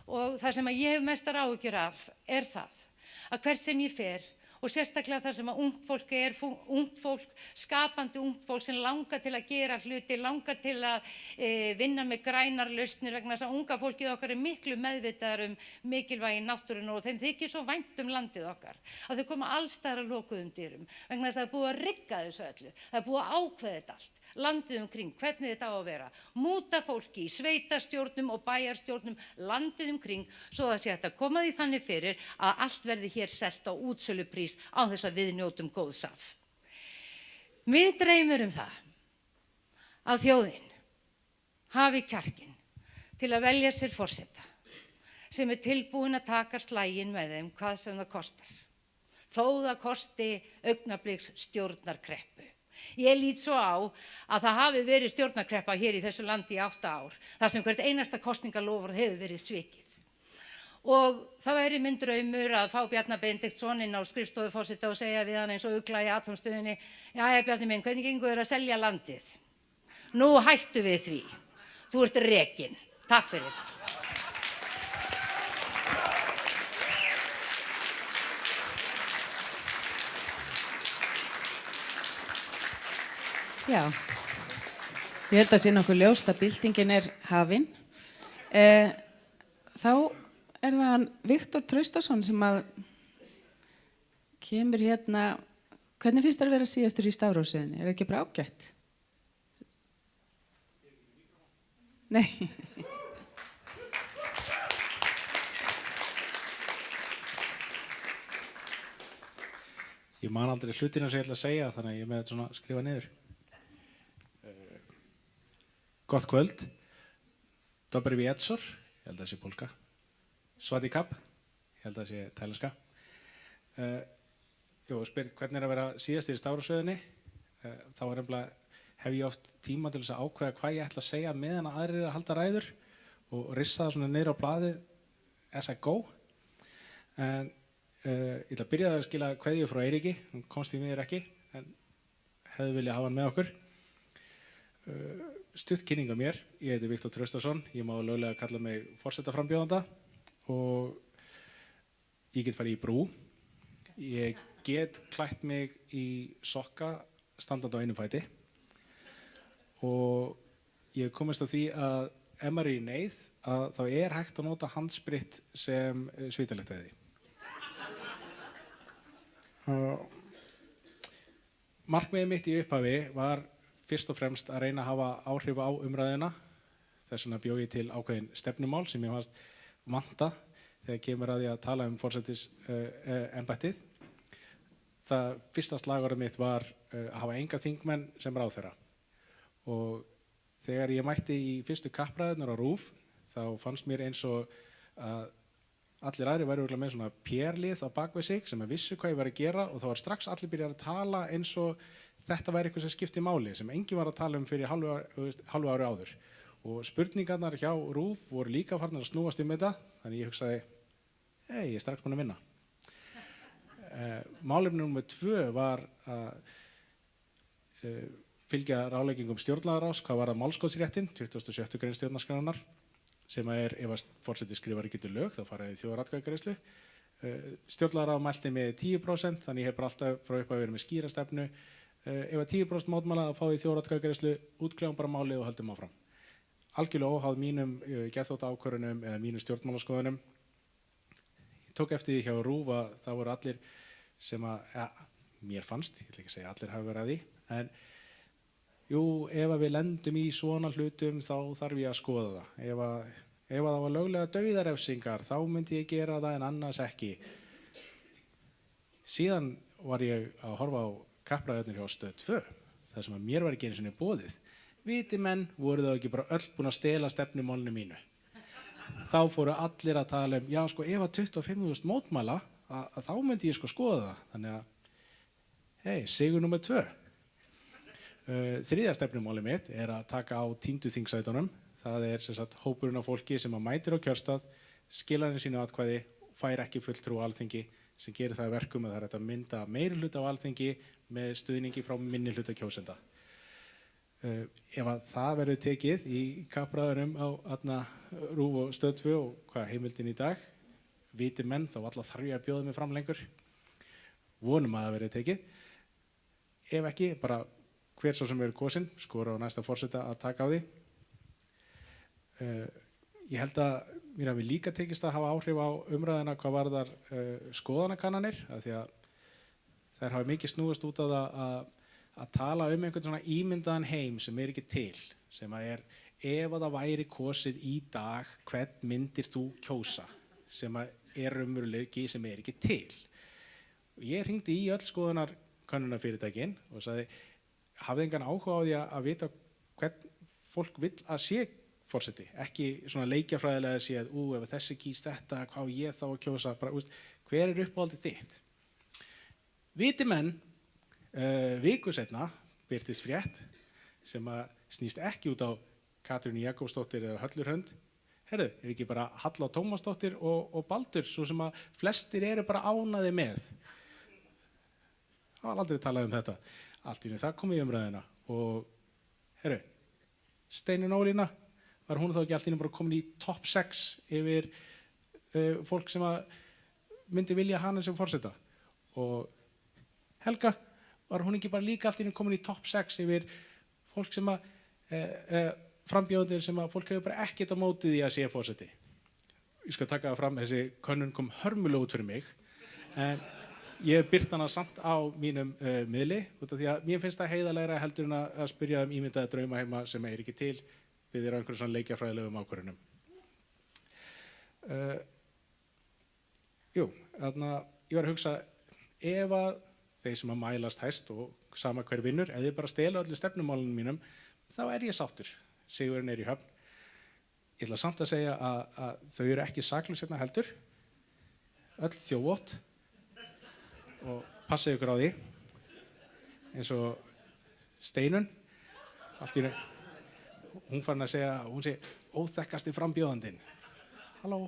Og það sem ég hef mestar áhyggjur af það að hvert sem ég fer og sérstaklega þar sem að ungt fólk, skapandi ungt fólk sem langar til að gera hluti, langar til að vinna með grænar lausnir vegna þess að unga fólkið okkar miklu meðvitaðar mikilvægi náttúrunnar og þeim þykir svo vænt landið okkar að þau koma alls staðar að lokuðum dyrum vegna þess að það búið að rigga þessu öllu, það búið að ákveða þetta allt. Landið kring, hvernig þetta á að vera. Múta fólki í sveitarstjórnum og bæjarstjórnum, landið kring, svo að sé hægt að koma því þannig fyrir að allt verði hér selt á útsöluprís án þess að við njótum góðs af. Mig dreymir það að þjóðin hafi kjarkinn til að velja sér forseta sem tilbúin að taka slaginn með þeim hvað sem það kostar. Þó það kosti augnabliks stjórnarkreppu. Ég lít svo á að það hafi verið stjórnarkreppa hér í þessu landi í 8 ár, þar sem hvert einasta kosningaloforð hefur verið svikið. Og það væri minn draumur að fá Bjarna Benediktsson inn á skrifstofu forseta og segja við hann eins og ugla í atómstöðinni: Jæja Bjarni minn, hvernig gengur þér að selja landið? Nú hættu við því. Þú ert rekinn. Takk fyrir. Já, ég held að sé nokkuð ljóst að byltingin hafin. Þá það hann Viktor Traustason sem að kemur hérna. Hvernig finnst þér að vera síðastur í stafrófsröðinni? Það ekki bara ágætt? Nei. Ég man aldrei hlutina sem ég ætla að segja, þannig að ég með þetta svona skrifa niður. Gott kvöld. Dobry wieczór, ég held að það sé pólska. Svati kap, ég held að það sé tælenska. Spyr hvernig að vera síðastur í stafrófsröðinni. Þá hef ég oft tíma til þess að ákveða hvað ég ætla að segja meðan að aðrir að halda ræður og rissa það svona niður á blaðið as I go. En ég ætla að byrja að skila kveðju frá Eiríki, hann komst því miður ekki, en hefði viljað hafa hann með okkur. Stutt kynning á mér, ég heiti Viktor Traustason, ég má löglega kalla mig forsetaframbjóðanda og ég get farið í brú. Ég get klætt mig í sokka standandi á einum fæti og ég komist á því að ef maður í neyð að þá hægt að nota handspritt sem svitalegt Markmiðið mitt í upphafi var fyrst og fremst að reyna að hafa áhrif á umræðuna. Þess vegna bjó ég til ákveðin stefnumál sem ég fannst vanta þegar kemur að því að tala forsætisembættið. Það fyrsta slagorðið mitt var að hafa enga þingmenn sem ráðherra. Og þegar ég mætti í fyrstu kappræðurnar á RÚV þá fannst mér eins og að allir aðrir væru með svona PR-lið á bakvið sig sem vissu hvað ég var að gera og þá var strax allir byrjað að tala eins og þetta væri eitthvað sem skipti máli sem enginn var að tala fyrir hálfu ári áður. Og spurningarnar hjá RÚV voru líka farnar að snúast þetta, þannig ég hugsaði, ég strax búinn að vinna. Málefni númer 2 var að fylgja ráðleggingum stjórnlagaráðs hvað var að málskotsréttin, 27. grein stjórnarskrárinnar, sem ef að forseti skrifar ekki til lög, þá faraði þjóðaratkvæðagreiðslu. Stjórnlagaráð mælti með 10%, þannig ég hef bara alltaf frá upp að vera með skýra stefnu. Ef að 10% mótmæla þá fáið þjóðaratkvæðagreiðslu, útkljáum bara málið og höldum áfram. Algjörlega óháð mínum geðþóttaákvörðunum eða mínum stjórnmálaskoðunum. Ég tók eftir því hjá RÚV að það voru allir sem að, mér fannst, ég ætla ekki að segja allir hafi verið að því, en jú, ef að við lendum í svona hlutum þá þarf ég að skoða það. Ef að Ef að það var löglega dauðarefsingar, þá myndi ég gera það en annars ekki. Síðan var ég að horfa á kappræðurnir hjá Stöð 2, þar sem að mér var ekki einu sinni boðið. Viti menn, voru þá ekki bara öll búin að stela stefnumálinu mínu. Þá fóru allir að tala já sko, ef að 25.000 mótmæla, að þá myndi ég sko skoða það. Þannig að, sigur númer 2. Þriðja stefnumáli mitt að taka á týndu þingsætunum. Það sem sagt hópurinn af fólki sem að mætir á kjörstað, skilar henni sínu atkvæði, fær ekki fulltrú á Alþingi, sem gerir það verkum að það hægt að mynda meiri hluta á Alþingi með stuðningi frá minni hluta kjósenda. Ef að það verður tekið í kappræðunum á RÚV og Stöð 2 og heimildin í dag, viti menn, þá alla þarf ég að bjóða mig fram lengur. Vonum að það verður tekið. Ef ekki, bara hver svo sem verður kosinn, skora á næsta forseta að taka á því. Ég held að mér hafi líka tekist að hafa áhrif á umræðina hvað varðar skoðanakannanir, af því að þær hafi mikið snúist út á það að tala um einhvern svona ímyndaðan heim sem ekki til, sem að ef að það væri kosið í dag, hvern myndir þú kjósa, sem að raunveruleiki sem ekki til. Og ég hringdi í öll skoðanakannunarfyrirtækin og sagði, hafið engan áhuga á því að vita hvern fólk vill að sé forseti, ekki svona leikjafræðilega að sé að ef þessi kýst þetta, hvað ég þá að kjósa, bara, hver uppáhaldið þitt? Viti menn, viku seinna birtist frétt sem að snýst ekki út á Katrínu Jakobsdóttir eða Höllurhönd. Herðu, ekki bara Halla Tómasdóttir og Baldur, svo sem að flestir eru bara ánaði með. Það var aldrei talað um þetta. Allt í einu það kom í umræðina og herðu, Steinunn Ólína, var hún þá ekki allt í einu bara komin í topp 6 yfir fólk sem að myndi vilja hana sem forseta. Og Helga, var hún ekki bara líka allt í einu komin í topp 6 yfir fólk sem að frambjóðendur sem að fólk hefur bara ekkert á móti því að sé forseti. Ég skal taka það fram, þessi könnun kom hörmulega út fyrir mig, en ég hef birt hana samt á mínum miðli, út af því að mér finnst það heiðarlegra heldur en að spyrja ímyndaða drauma heima sem ekki til, við á einhverjum svona leikjafræðilegum ákvörðunum. Ég var að hugsa, ef að þeir sem að mælast hæst og sama hver vinnur, ef þið bara stela öllu stefnumálunum mínum, þá ég sáttur. Sigurinn í höfn. Ég ætla samt að segja að þau eru ekki saklaus hérna heldur, öll þjófótt, og passið ykkur á því, eins og Steinunn, allt í raun. Hún farin að segja, hún sé óþekkasti frambjóðandinn. Halló.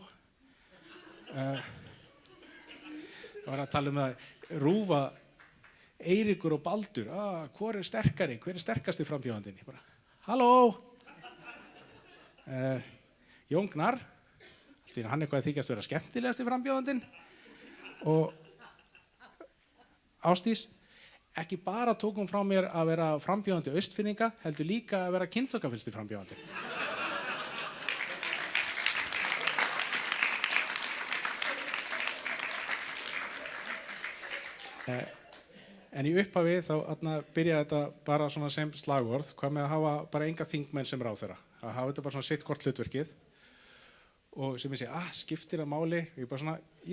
Það var að tala um það, rúfa Eiríkur og Baldur, hvor sterkari, hver sterkasti frambjóðandinn? Bara, halló. Jón Gnarr, allt í einu hann eitthvað að þykjast vera skemmtilegasti frambjóðandinn. Og Ásdís, ekki bara tók hún frá mér að vera frambjóðandi Austfirðinga, heldur líka að vera kynþokkafyllsti frambjóðandi. En í upphafi þá byrjaði þetta bara svona sem slagorð, hvað með að hafa bara enga þingmenn sem ráðherra, að hafa þetta bara svona sitt hvort hlutverkið. Og sem ég segi, skiptir það máli? Ég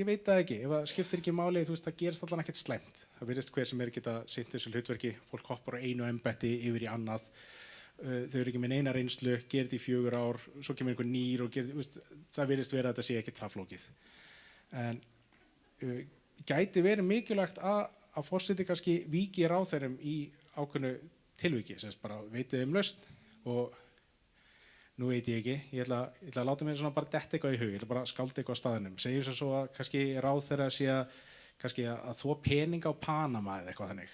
veit það ekki, ef það skiptir ekki máli, þú veist, það gerist allan ekkert slæmt. Það virðist hver sem geta sinnt þessu hlutverki, fólk hoppar á einu embætti yfir í annað, þau eru ekki með neina reynslu, gerir þetta í 4 ár, svo kemur einhver nýr og gerir, veist, það virðist vera að þetta sé ekkert það flókið. En gæti verið mikilvægt að forseti kannski víki ráðherrum í ákveðnu tilviki, sem bara veitið lausn og nú veit ég ekki, ég ætla að láta mér svona bara detta eitthvað í hug, ég ætla bara að skálda eitthvað á staðinum. Segjum svo að kannski ráðherra sé að þvo pening á Panama eða eitthvað þannig.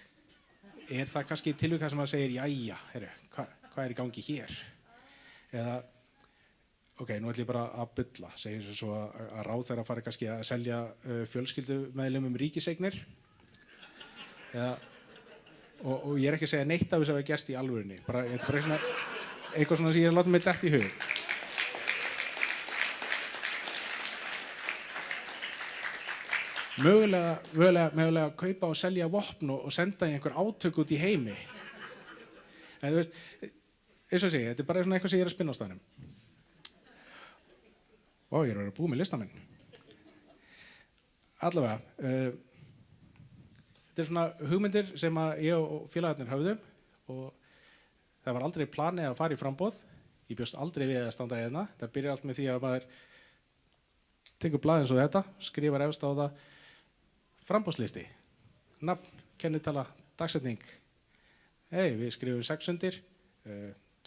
Það kannski tilvik það sem að segir, jæja, hvað í gangi hér? Eða, ok, nú ætla ég bara að bulla, segjum svo að ráðherra fari kannski að selja fjölskyldumeðlimum ríkiseignir. Og ég ekki að segja neitt af þess að hafa gerst í alvörinni, þetta er bara eitthvað svona sem ég láta mig detta í hug. Mögulega að kaupa og selja vopn og senda í einhver átök út í heimi. En þú veist, eins og sé, þetta er bara svona eitthvað sem ég að spinna á staðnum. Ó, ég er að vera búið með lista minn. Allavega, þetta svona hugmyndir sem að ég og félagarnir höfðum og það var aldrei planið að fara í framboð. Ég bjóst aldrei við að standa hérna. Það byrjar allt með því að maður tekur blað eins og þetta, skrifar efst á það framboðslisti, nafn, kennitala, dagsetning. Við skrifum 6 undir,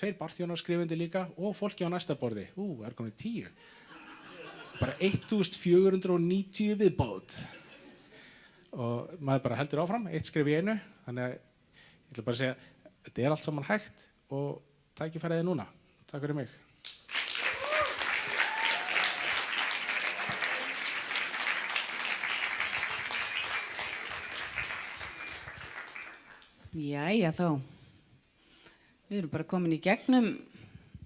2 barþjónar skrifundi líka og fólki á næsta borði. Er komin 10. Bara 1490 viðbót. Og maður bara heldur áfram, 1 skrif í einu. Þannig að ég ætla bara að segja, þetta er allt saman hægt og tækifærið núna. Takk fyrir mig. Jæja þá. Við erum bara komin í gegnum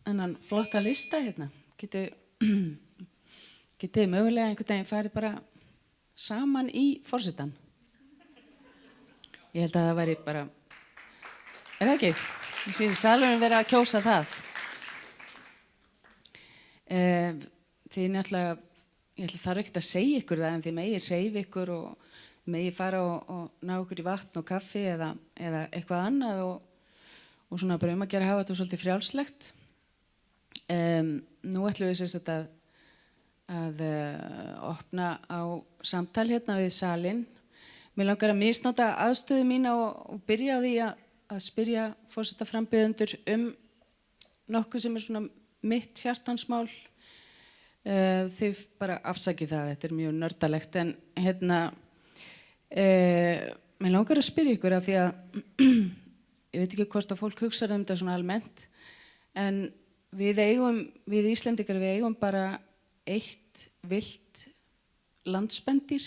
þennan flotta lista hérna. Getið mögulega einhvern veginn farið bara saman í forsetann. Ég held að það væri bara, það ekki? Ég sé salurinn vera að kjósa það. Þið náttúrulega, ég þarf ekkert að segja ykkur það en þið megið hreyfa ykkur og megið fara og ná ykkur í vatn og kaffi eða eitthvað annað og svona bara að gera hafa þetta svolítið frjálslegt. Nú ætlum við sérst að opna á samtal hérna við salinn. Mér langar að misnota aðstöðu mína og byrja á því að spyrja forsetaframbjóðendur nokkuð sem svona mitt hjartansmál. Þið bara afsakið það, þetta mjög nördalegt en hérna mér langar að spyrja ykkur af því að ég veit ekki hvort að fólk hugsa þetta svona almennt en við Íslendingar við eigum bara eitt villt landspendir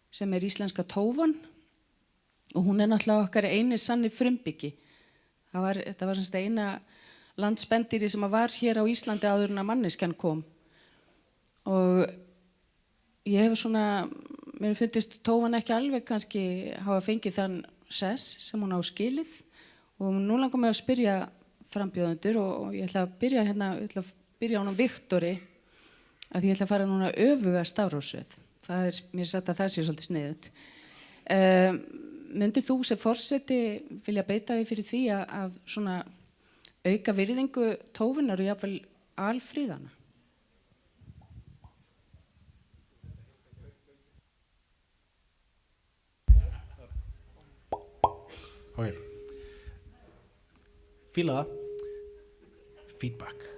sem er íslenska tófan og hún er náttúrulega okkar eini sanni frumbyggi. Þetta var semst eina landspendýri sem var hér á Íslandi áður en að manneskjan kom og ég hef svona, mér finnst tófan ekki alveg kannski hafa fengið þann sess sem hún á skilið og nú langar mig að spyrja frambjóðendur og ég ætla að byrja hérna, ég ætla að byrja á honum Viktori að ég ætla að fara núna öfuga stafrófsröð. Mér er sagt að það sé svolítið sniðugt. Myndir þú sem forseti vilja beita því fyrir því að svona auka virðingu tófunar og jafnvel alfríðana? Ok. Fíla það. Feedback.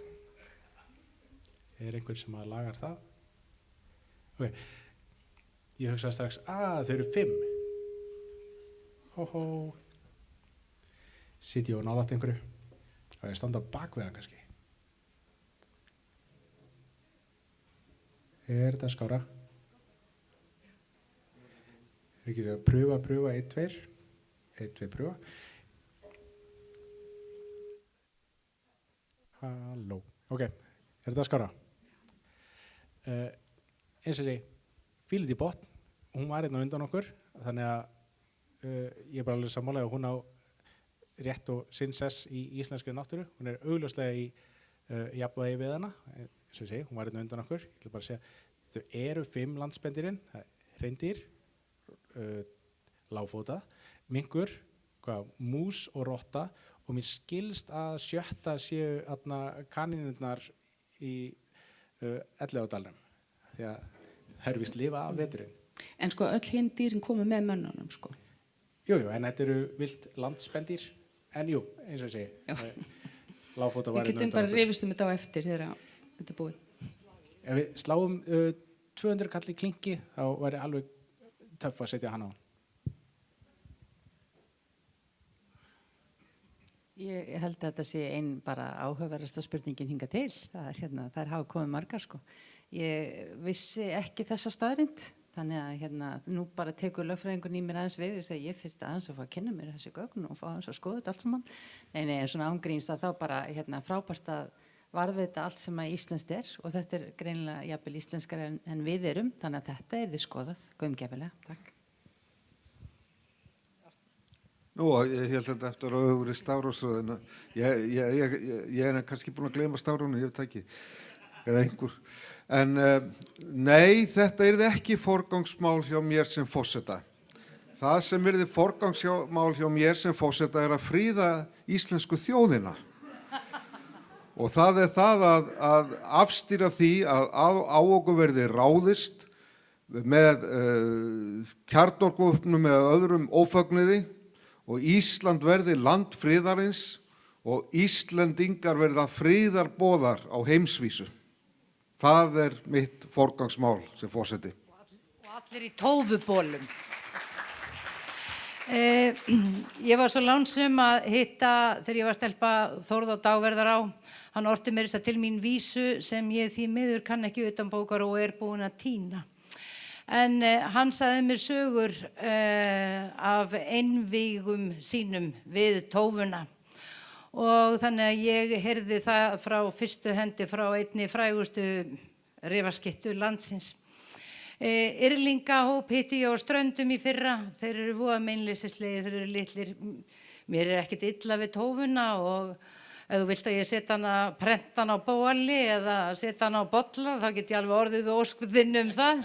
Er einhver sem að lagar það? Ok. Ég hugsaði strax, þau eru 5. Hóhó. Sitt ég og nálægt einhverju. Það er standa á bakveðan kannski. Er þetta skára? Er ekki að pröfa 1, 2. 1, 2, pröfa. Halló. Ok, er þetta skára? Eins og því, fílið í botn, hún var einn á undan okkur, þannig að ég er bara alveg sammála að hún á rétt og sinn sess í íslenskri náttúru. Hún er augljóslega í jafnvægi við hana, eins og ég segi, hún var einn á undan okkur. Ég ætla bara að segja, þau eru 5 landspendirinn, hreindýr, lágfóta, minkur, mús og rotta og mér skilst að 7. séu kanínurnar í Elliðaárdalnum því að það er víst lifa af veturinn. En sko öll hinn dýrin komu með mönnunum sko. Jújú, en þetta eru vilt landspendýr en jú, eins og ég segi lágfóta var Við getum bara rifist þetta á eftir þegar þetta er búið. Ef við sláum 200 kall í klinki þá væri alveg töff að setja hann á. Ég held að þetta sé ein bara áhugaverðasta spurningin hingað til. Þær hafa komið margar sko. Ég vissi ekki þessa staðrind, þannig að nú bara tekur lögfræðingur í mér aðeins við og segja ég þyrfti aðeins að fá að kynna mér þessi gögn og fá aðeins að skoða þetta allt saman. Nei, en svona ángríns að þá bara frábært að varðveita allt sem að íslenskt er og þetta er greinilega jafnvel íslenskar en við erum, þannig að þetta er þið skoðað, gaumgæfilega. Takk. Nú, ég held þetta eftir að öfri stafrófsröðina. Ég er kannski búin að gleyma stafrófinu, ég veit ekki, eða einhver. En nei, þetta yrði ekki forgangsmál hjá mér sem forseta. Það sem yrði forgangsmál hjá mér sem forseta er að fríða íslensku þjóðina. Og það er það að afstýra því að á okkur verði ráðist með kjarnorkuvopnum eða öðrum ófögnuði og Ísland verði land friðarins og Íslendingar verða friðarboðar á heimsvísu. Það er mitt forgangsmál sem forseti. Og allir í tófubólum. Ég var svo lánsum að hitta, þegar ég var stelpa, Þórð á Dagverðará. Hann orti mér þess að til mín vísu sem ég því miður kann ekki utanbókar og er búin að týna. En hann sagði mér sögur af einvígum sínum við tófuna. Og þannig að ég heyrði það frá fyrstu hendi frá einni frægustu rifaskittu landsins. Yrlingahóp hitti ég á Ströndum í fyrra. Þeir eru voða meinleysislegir, þeir eru litlir. Mér er ekkert illa við tófuna og ef þú vilt að ég setja hana, prenta hana á bóli eða setja hana á bolla, þá get ég alveg orðið við óskvinn það.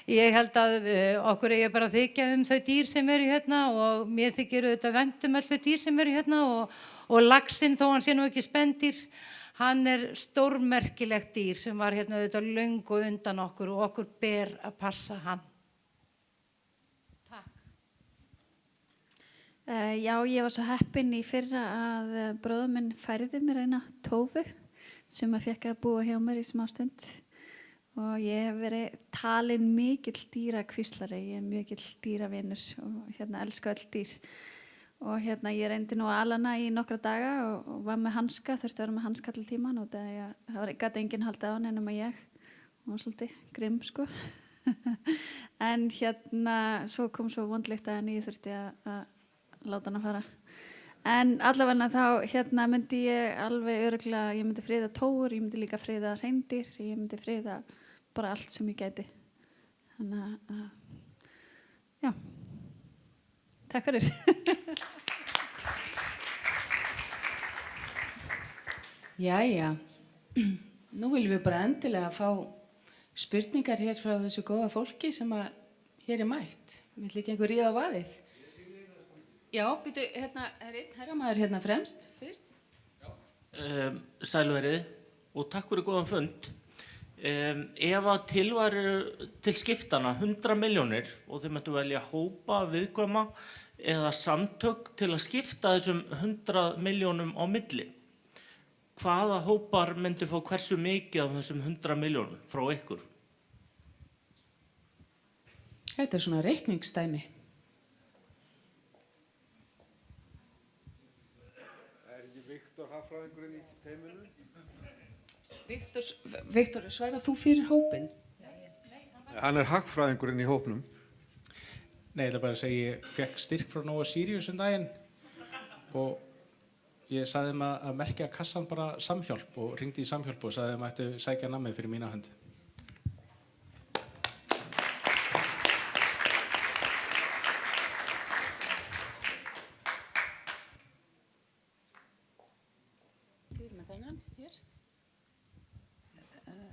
Ég held að okkur eigi bara að þykja þau dýr sem eru hérna og mér þykir auðvitað vænt öll þau dýr sem eru hérna og laxinn, þó hann sé nú ekki spendýr, hann er stórmerkilegt dýr sem var hérna auðvitað löngu undan okkur og okkur ber að passa hann. Takk. Já, ég var svo heppin í fyrra að bróðir minn færði mér eina tófu sem að fekk að búa hjá mér í smástund. Og ég hef verið talin mikill dýrakvíslari, ég er mikill dýravinur og elska öll dýr. Og ég reyndi nú að ala hana í nokkra daga og var með hanska, þurfti að vera með hanska allir tíman og það var gæti enginn haldið á hann nema ég. Hún var svolítið grimm sko. En svo kom svo vondlíkt að ég þurfti að láta hana fara. En allavega þá myndi ég alveg örugglega, ég myndi friða tófur, ég myndi líka friða hreindýr, ég myndi friða bara allt sem ég gæti. Þannig að, já, takk fyrir. Jæja, nú viljum við bara endilega fá spurningar hér frá þessu góða fólki sem að hér er mætt. Vill ekki einhver ríða á vaðið? Já, býtu, er einn herramaður hérna fremst, fyrst. Sælverið og takk fyrir góðan fund. Ef að til væru til skiptana 100 milljónir og þið mættu velja hópa, viðkvæma eða samtök til að skipta þessum 100 milljónum á milli, hvaða hópar myndu fá hversu mikið af þessum 100 milljónum frá ykkur? Þetta er svona reikningsdæmi. Viktor hagfræðingurinn í teiminu? Viktor, svarar þú fyrir hópinn? Hann er hagfræðingurinn í hópnum. Nei, ég ætla bara að segja, ég fekk styrk frá Nova Sirius daginn og ég sagði þeim að merkja kassan bara samhjálp og hringdi í samhjálp og sagði þeim að ættu sækja nammið fyrir mína hönd.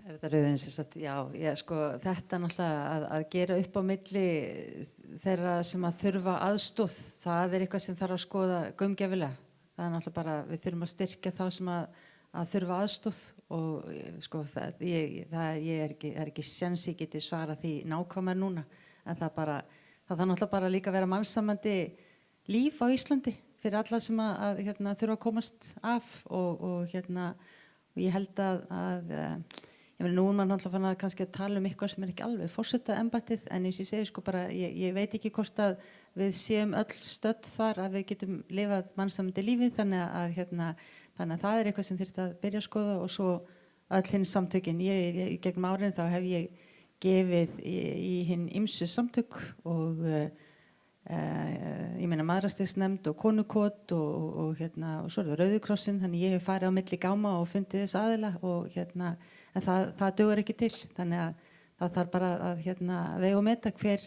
Þetta rauðin sem sagt, já, þetta náttúrulega að gera upp á milli þeirra sem að þurfa aðstoð, það er eitthvað sem þarf að skoða gaumgæfilega. Það er náttúrulega bara, við þurfum að styrkja þá sem að þurfa aðstoð og það er ekki séns ég geti svarað því nákvæmlega núna, en það þarf náttúrulega bara líka að vera mannsamandi líf á Íslandi fyrir alla sem að þurfa að komast af og ég held að ég meina, nú er maður náttúrulega fann að kannski að tala eitthvað sem ekki alveg forsetaembættið, en eins og ég segi bara, ég veit ekki hvort að við séum öll stödd þar að við getum lifað mannsamandi lífi, þannig að það er eitthvað sem þyrfti að byrja að skoða og svo öll hinn samtökin. Ég gegnum árin þá hef ég gefið í hinn ýmsu samtök og ég meina Mæðrastyrksnefnd og Konukot og svo er það Rauði krossinn, þannig ég hef farið á milli gáma og fundið þess aðila og en það dugar ekki til, þannig að það þarf bara að vega og meta hver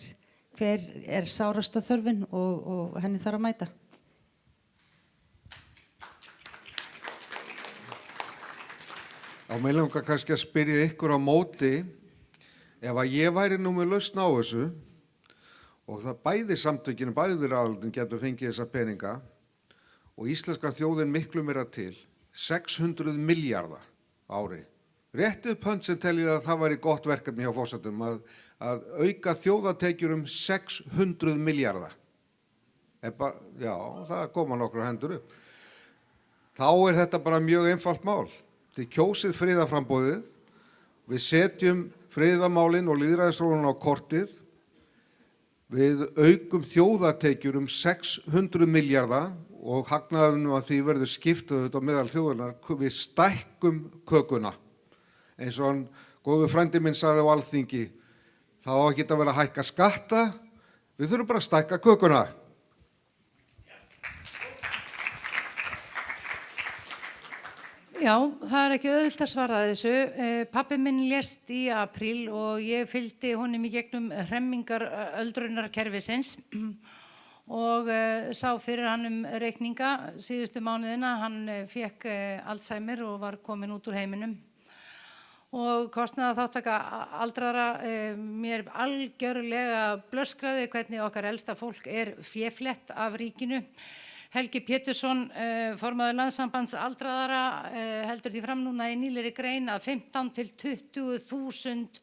er sárasta þörfin og henni þarf að mæta. Á mig langar kannski að spyrja ykkur á móti, ef að ég væri nú með lausn á þessu og það bæði samtökinu, bæði aðildin getur fengið þessa peninga og íslenska þjóðin miklu meira til, 600 milljarða ári. Réttið upp hönd sem teljið að það væri gott verkefni hjá forsetum að auka þjóðatekjur 600 milljarða. Já, það koma nokkra hendur upp. Þá er þetta bara mjög einfalt mál. Þið kjósið friðarframboðið, við setjum friðarmálin og lýðræðisþróun á kortið, við aukum þjóðatekjur 600 milljarða og hagnaðurinn af því verður skiptuð á meðal þjóðarinnar, við stækkum kökuna. Eins og hann, góður frændi minn sagði á Alþingi, þá á ekki að vera að hækka skatta, við þurfum bara að stækka kökuna. Já, það er ekki auðvelt að svara þessu. Pabbi minn lést í apríl og ég fylgdi honum í gegnum hremmingar öldrunarkerfisins og sá fyrir hann reikninga síðustu mánuðina. Hann fékk Alzheimer og var komin út úr heiminum. Og kostnaðarþátttaka aldraðra mér algjörlega blöskraði hvernig okkar elsta fólk er féflett af ríkinu. Helgi Pétursson, formaður Landssambands aldraðara, heldur því fram núna í nýlegri grein að 15 til 20.000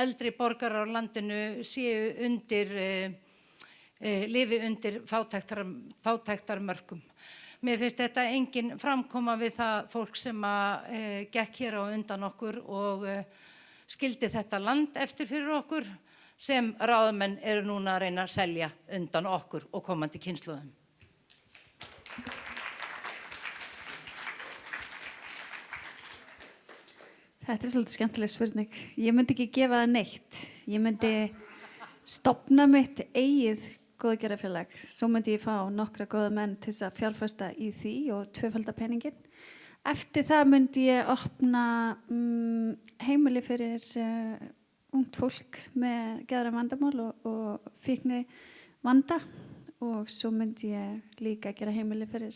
eldri borgarar á landinu séu undir, lifi undir fátæktarmörkum. Mér finnst þetta engin framkoma við það fólk sem gekk hér á undan okkur og skildi þetta land eftir fyrir okkur sem ráðamenn eru núna að reyna að selja undan okkur og komandi kynslóðum. Þetta er svolítið skemmtileg spurning. Ég myndi ekki gefa það neitt. Ég myndi stofna mitt eigið góðgerðarfélag. Svo myndi ég fá nokkra góða menn til þess að fjárfesta í því og tvöfalda peningin. Eftir það myndi ég opna heimili fyrir ungt fólk með geðræn vandamál og fíkni vanda. Og svo myndi ég líka gera heimili fyrir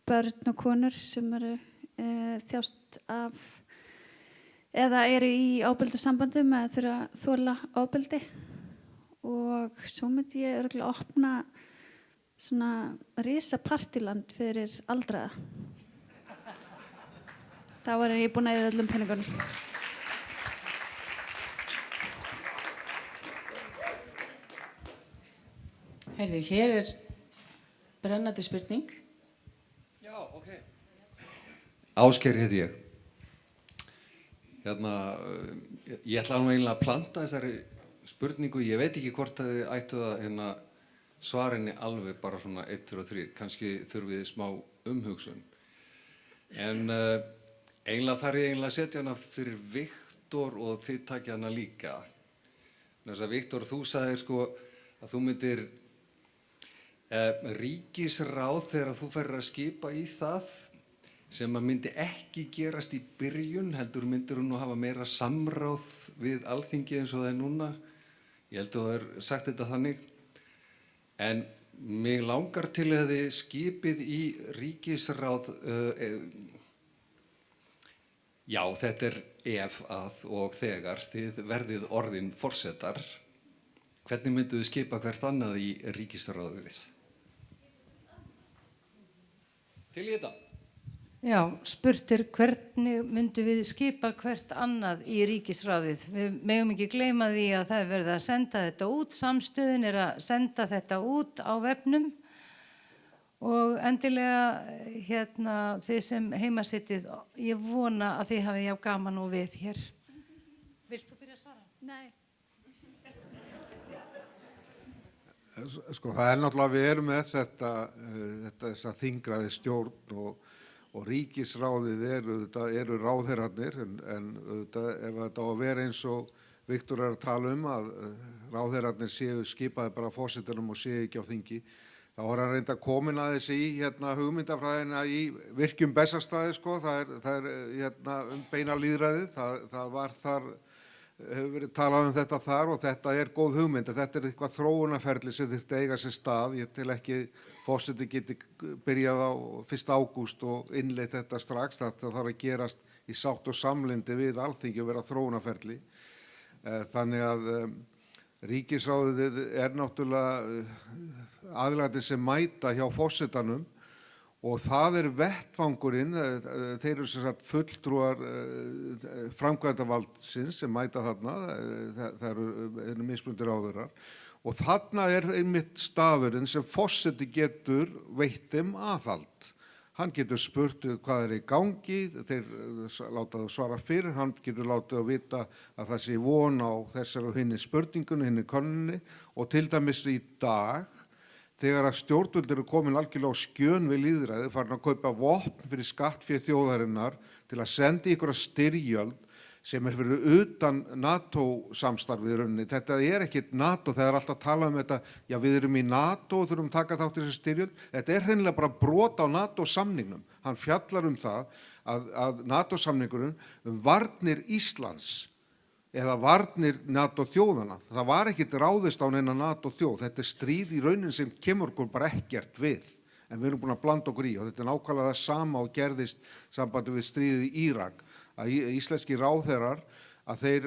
börn og konur sem eru þjást af eða eru í ábeldissambandum eða þurfa að þola ábeldi og svo myndi ég örugglega opna svona risa partiland fyrir aldraða. Þá var ég búin að eyða öllum peningunum. Heyrðu, hér er brennandi spurning. Já, ok. Ásgeir heiti ég. Ég ætla nú eiginlega að planta þessari spurningu. Ég veit ekki hvort að þið ættu að svara henni alveg bara svona 1, 2 og 3. Kannski þurfið þið smá umhugsun. En eiginlega þarf ég eiginlega að setja hana fyrir Viktor og þið takja hana líka. Þess að Viktor, þú sagðir sko að þú myndir ríkisráð þegar þú ferð að skipa í það sem að myndi ekki gerast í byrjun, heldur myndir hún nú hafa meira samráð við Alþingi eins og það er núna. Ég held að þú hefur sagt þetta þannig. En mig langar til að þið skipið í ríkisráð, já, þetta er ef að og þegar þið verðið orðin forsetar. Hvernig myndu þið skipa hvert annað í ríkisráðið? Til í þetta? Já, spurtur hvernig myndum við skipa hvert annað í ríkisráðið. Við megum ekki gleyma því að það er verið að senda þetta út, samstöðin er að senda þetta út á vefnum og endilega þið sem heimasittið, ég vona að þið hafið jafn gaman og við hér. Vilt þú byrja að svara? Nei. Sko, það er náttúrulega, við erum með þessa þingraði stjórn og ríkisráðið eru ráðherrarnir en ef þetta á að vera eins og Viktor er að tala að ráðherrarnir séu skipaði bara forsetanum og séu ekki á þingi, þá er hann reynda komin aðeins í hugmyndafræðina í virkjum Bessastaði, sko, það er beina lýðræðið, það var þar, hefur verið talað þetta þar og þetta er góð hugmynd, þetta er eitthvað þróunarferli sem þurfti að eiga sér stað, ég tel ekki forseti geti byrjað á 1. ágúst og innleitt þetta strax. Þetta þarf að gerast í sátt og samlyndi við Alþingi og vera þróunarferli. Þannig að ríkisráðið náttúrulega aðilarnir sem mæta hjá forsetanum og það vettvangurinn, þeir eru sem sagt fulltrúar framkvæmdarvaldsins sem mæta þarna, það eru mismunandi ráðherrar og þarna einmitt staðurinn sem forseti getur veitt þeim aðhald. Hann getur spurt hvað í gangi, þeir láta það svara fyrir, hann getur látið að vita að það sé von á þessar og hinni spurningunni, hinni könnunni og til dæmis í dag þegar að stjórnvöld eru komin algjörlega á skjön við lýðræði, farin að kaupa vopn fyrir skattfé þjóðarinnar til að senda í einhverja styrjöld sem fyrir utan NATO-samstarfið í rauninni. Þetta ekkert NATO, þegar alltaf tala þetta, já við erum í NATO og þurfum taka þátt í þessi styrjöld. Þetta hreinlega bara brot á NATO-samningnum. Hann fjallar það að NATO-samningurinn varnir Íslands eða varnir NATO-þjóðana. Það var ekkert ráðist á neina NATO-þjóð. Þetta stríð í rauninni sem kemur okkur bara ekkert við. En við erum búin að blanda okkur í og þetta nákvæmlega það sama og gerðist sambandi við stríðið í Írak. Að íslenski ráðherrar að þeir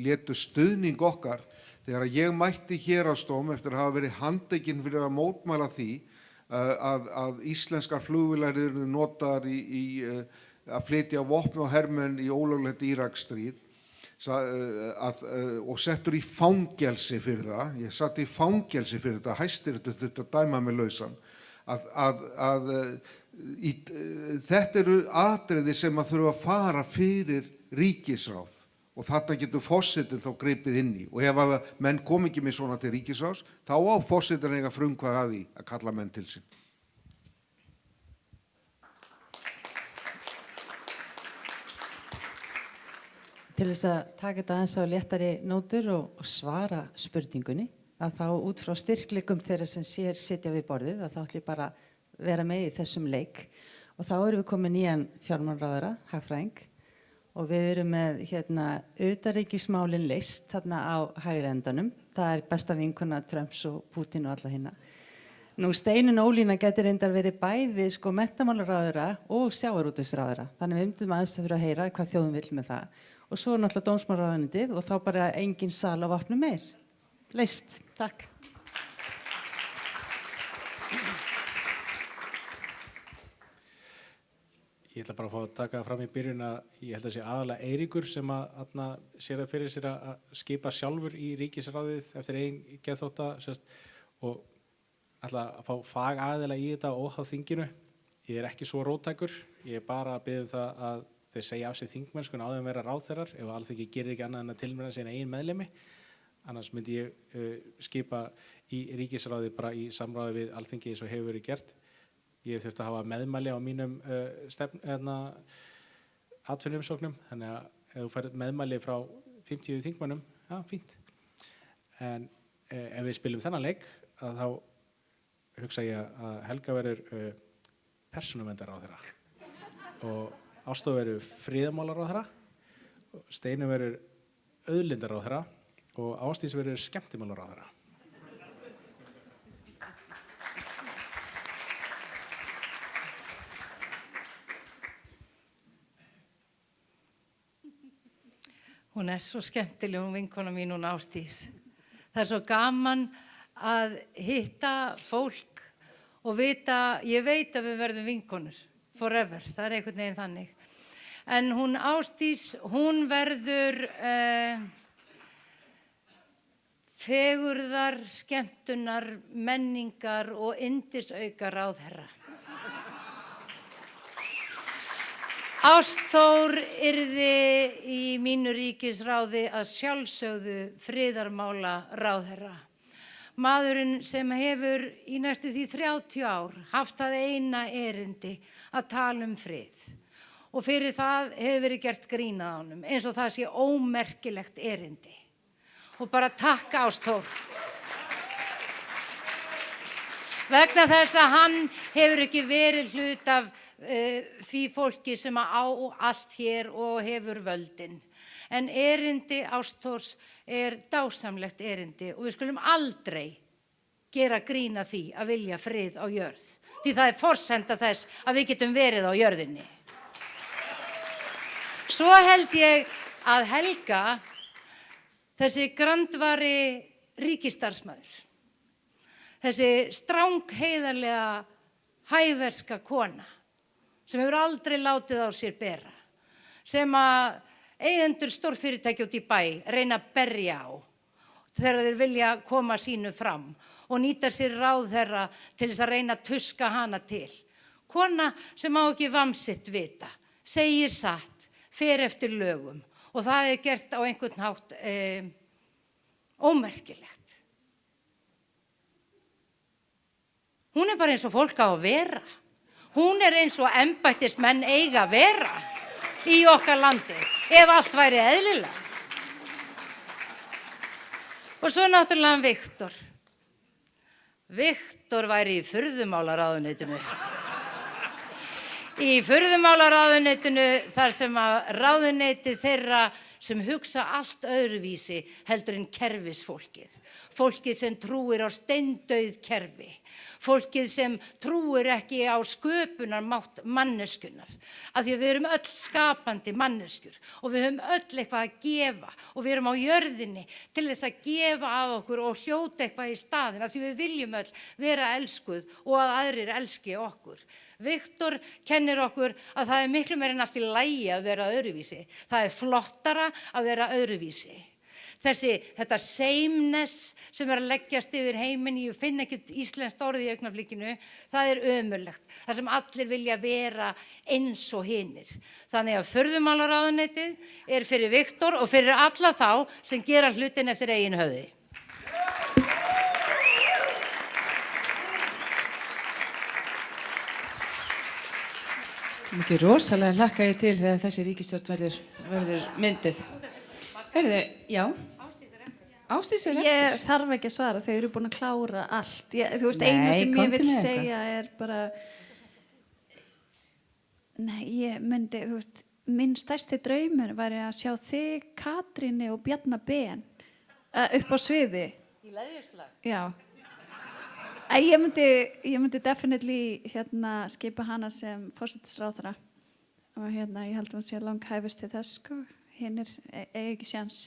létu stuðning okkar þegar ég mætti héraðsdóm eftir að hafa verið handtekinn fyrir að mótmæla því að íslenskar flugvélar eru notaðar í að flytja vopn og hermenn í ólöglegt Íraksstríð og settur í fangelsi fyrir það. Ég satt í fangelsi fyrir þetta, Hæstiréttur þurfti að dæma mig lausan. Þetta eru atriði sem að þurfa að fara fyrir ríkisráð og þarna getur forsetinn þá gripið inn í og ef að menn kom ekki með svona til ríkisráðs þá á forsetinn eiga frumkvæði að því að kalla menn til sín. Til þess að taka þetta aðeins á léttari nótur og svara spurningunni að þá út frá styrkleikum þeirra sem sitja við borðið að þá ætlum ég bara vera með í þessum leik og þá erum við komið nýjan fjármálaráðherra, hagfræðing og við erum með utanríkismálin leyst þarna á hægri endanum. Það besta vinkona Trumps og Putin og alla hinna. Nú Steinunn Ólína gæti reyndar verið bæði menntamálaráðherra og sjávarútvegsráðherra. Þannig við myndum aðeins að þurfa að heyra hvað þjóðin vill með það. Og svo náttúrulega dómsmálaráðuneytið og þá bara engin sal á vopnum meir. Leyst. Takk. Ég ætla bara að fá að taka fram í byrjun að ég held að sé aðalega Eiríkur sem að sér það fyrir sér að skipa sjálfur í ríkisráðið eftir eigin geðþótta og ætla að fá fagaðila í þetta óháð þinginu. Ég ekki svo róttækur, ég bara að biðja það að þeir segja af sig þingmennskun áður en vera ráðherrar ef Alþingi gerir ekki annað en að tilmæla sína eigin meðlimi. Annars myndi ég skipa í ríkisráði bara í samráði við Alþingi eins og hefur verið gert. Ég þurfti að hafa meðmæli á mínum atvinnuumsóknum, þannig að ef þú færð meðmæli frá 50 þingmönnum, já, fínt. En ef við spilum þennan leik, að þá hugsa ég að Helga verður persónuverndar og Ástof verður friðarmálaráðherra, Steinunn verður auðlindaráðherra og Ásdís verður skemmtimálaráðherra. Hún svo skemmtileg, hún vinkona mín, hún Ásdís. Það svo gaman að hitta fólk og vita, ég veit að við verðum vinkonur, forever, það einhvern veginn þannig. En hún Ásdís, hún verður fegurðar, skemmtunar, menningar og yndisauka ráðherra. Ástþór yrði í mínu ríkisráði að sjálfsögðu friðarmála ráðherra. Maðurinn sem hefur í næstu því 30 ár haft það eina erindi að tala frið. Og fyrir það hefur verið gert grín að honum, eins og það sé ómerkilegt erindi. Og bara takk Ástþór. Vegna þess að hann hefur ekki verið hlut af því fólki sem á allt hér og hefur völdin. En erindi Ástþórs dásamlegt erindi og við skulum aldrei gera grín að því að vilja frið á jörð. Því það er forsenda þess að við getum verið á jörðinni. Svo held ég að Helga, þessi grandvari ríkisstarfsmaður, þessi strangheiðarlega hæverska kona sem hefur aldrei látið á sér bera, sem að eigendur stórfyrirtæki út í bæ reyna að berja á þegar þeir vilja koma sínu fram og nýta sér ráð þeirra til þess að reyna að tuska hana til. Kona sem á ekki vamsitt vita, segir satt, fer eftir lögum og það er gert á einhvern hátt ómerkilegt. Hún er bara eins og fólk á að vera. Hún er eins og embættismenn eiga að vera í okkar landi, ef allt væri eðlilega. Og svo náttúrulega Viktor. Viktor væri í furðumálaráðuneytinu. Í furðumálaráðuneytinu þar sem að ráðuneytið þeirra sem hugsa allt öðruvísi heldur en kerfisfólkið. Fólkið sem trúir á steindauð kerfi. Fólkið sem trúir ekki á sköpunarmátt manneskunnar. Af því að við erum öll skapandi manneskjur og við höfum öll eitthvað að gefa og við erum á jörðinni til þess að gefa af okkur og hljóta eitthvað í staðinn. Af því við viljum öll vera elskuð og að aðrir elski okkur. Viktor kennir okkur að það er miklu meira en allt í lagi að vera öðruvísi. Það er flottara að vera öðruvísi. Þetta sameness sem er að leggjast yfir heiminn, ég finn ekkert íslenskt orð í augnablikinu, það er ömurlegt. Það sem allir vilja vera eins og hinir. Þannig að furðumálaráðuneytið er fyrir Viktor og fyrir alla þá sem gera hlutin eftir eigin höfði. Mikið rosalega hlakka ég til þegar þessi ríkisstjórn verður myndið. Heyrðu, já. Ásdís er eftir. Ég þarf ekki að svara, þau eru búin að klára allt. Þú veist, eina sem ég vil segja er bara... Nei, ég myndi, þú veist, minn stærsti draumur væri að sjá þig, Katrínu og Bjarna Ben upp á sviði. Í leðjurslag? Já. Ég myndi definitely skipa hana sem forsætisráðherra og ég held að hún sé langhæfust til þess, sko. Hinnir eigi ekki sjans.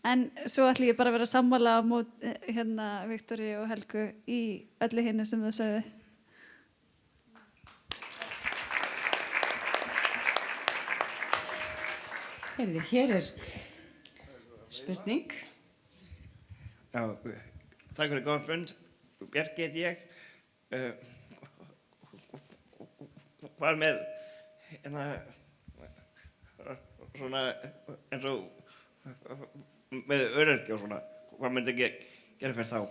En svo ætlum ég bara að vera sammála á mót Viktori og Helgu í öllu hinnu sem þau sögðu. Heyrðu, hér er spurning. Já, takk fyrir góðan fund. Bjarki heiti ég. Var með svona eins og með öryrkja og svona, hvað myndi ég gera fyrir þá?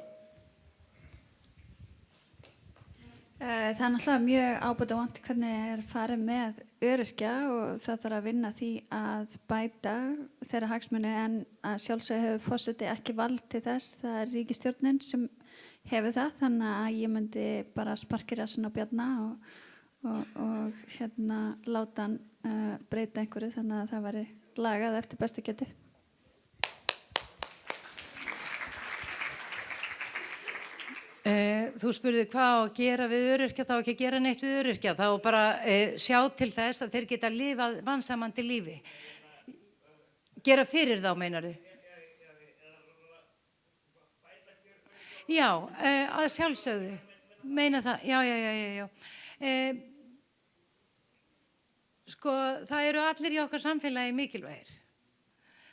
Það er náttúrulega mjög ábótavant hvernig er farið með öryrkja og það þarf að vinna því að bæta þeirra hagsmuni en að sjálfsögðu hefur forseti ekki vald til þess, það er ríkisstjórnin sem hefur það, þannig að ég myndi bara sparka rassinn á Bjarna og láta hann breyta einhverju þannig að það væri lagað eftir bestu getu. Þú spurðir hvað á að gera við öryrkja, þá ekki að gera neitt við öryrkja, þá bara sjá til þess að þeir geta lifað vansamandi lífi. Gera fyrir þá, meinarðu? Já, að sjálfsögðu, meina það, já. Sko, það eru allir í okkar samfélagi mikilvægir.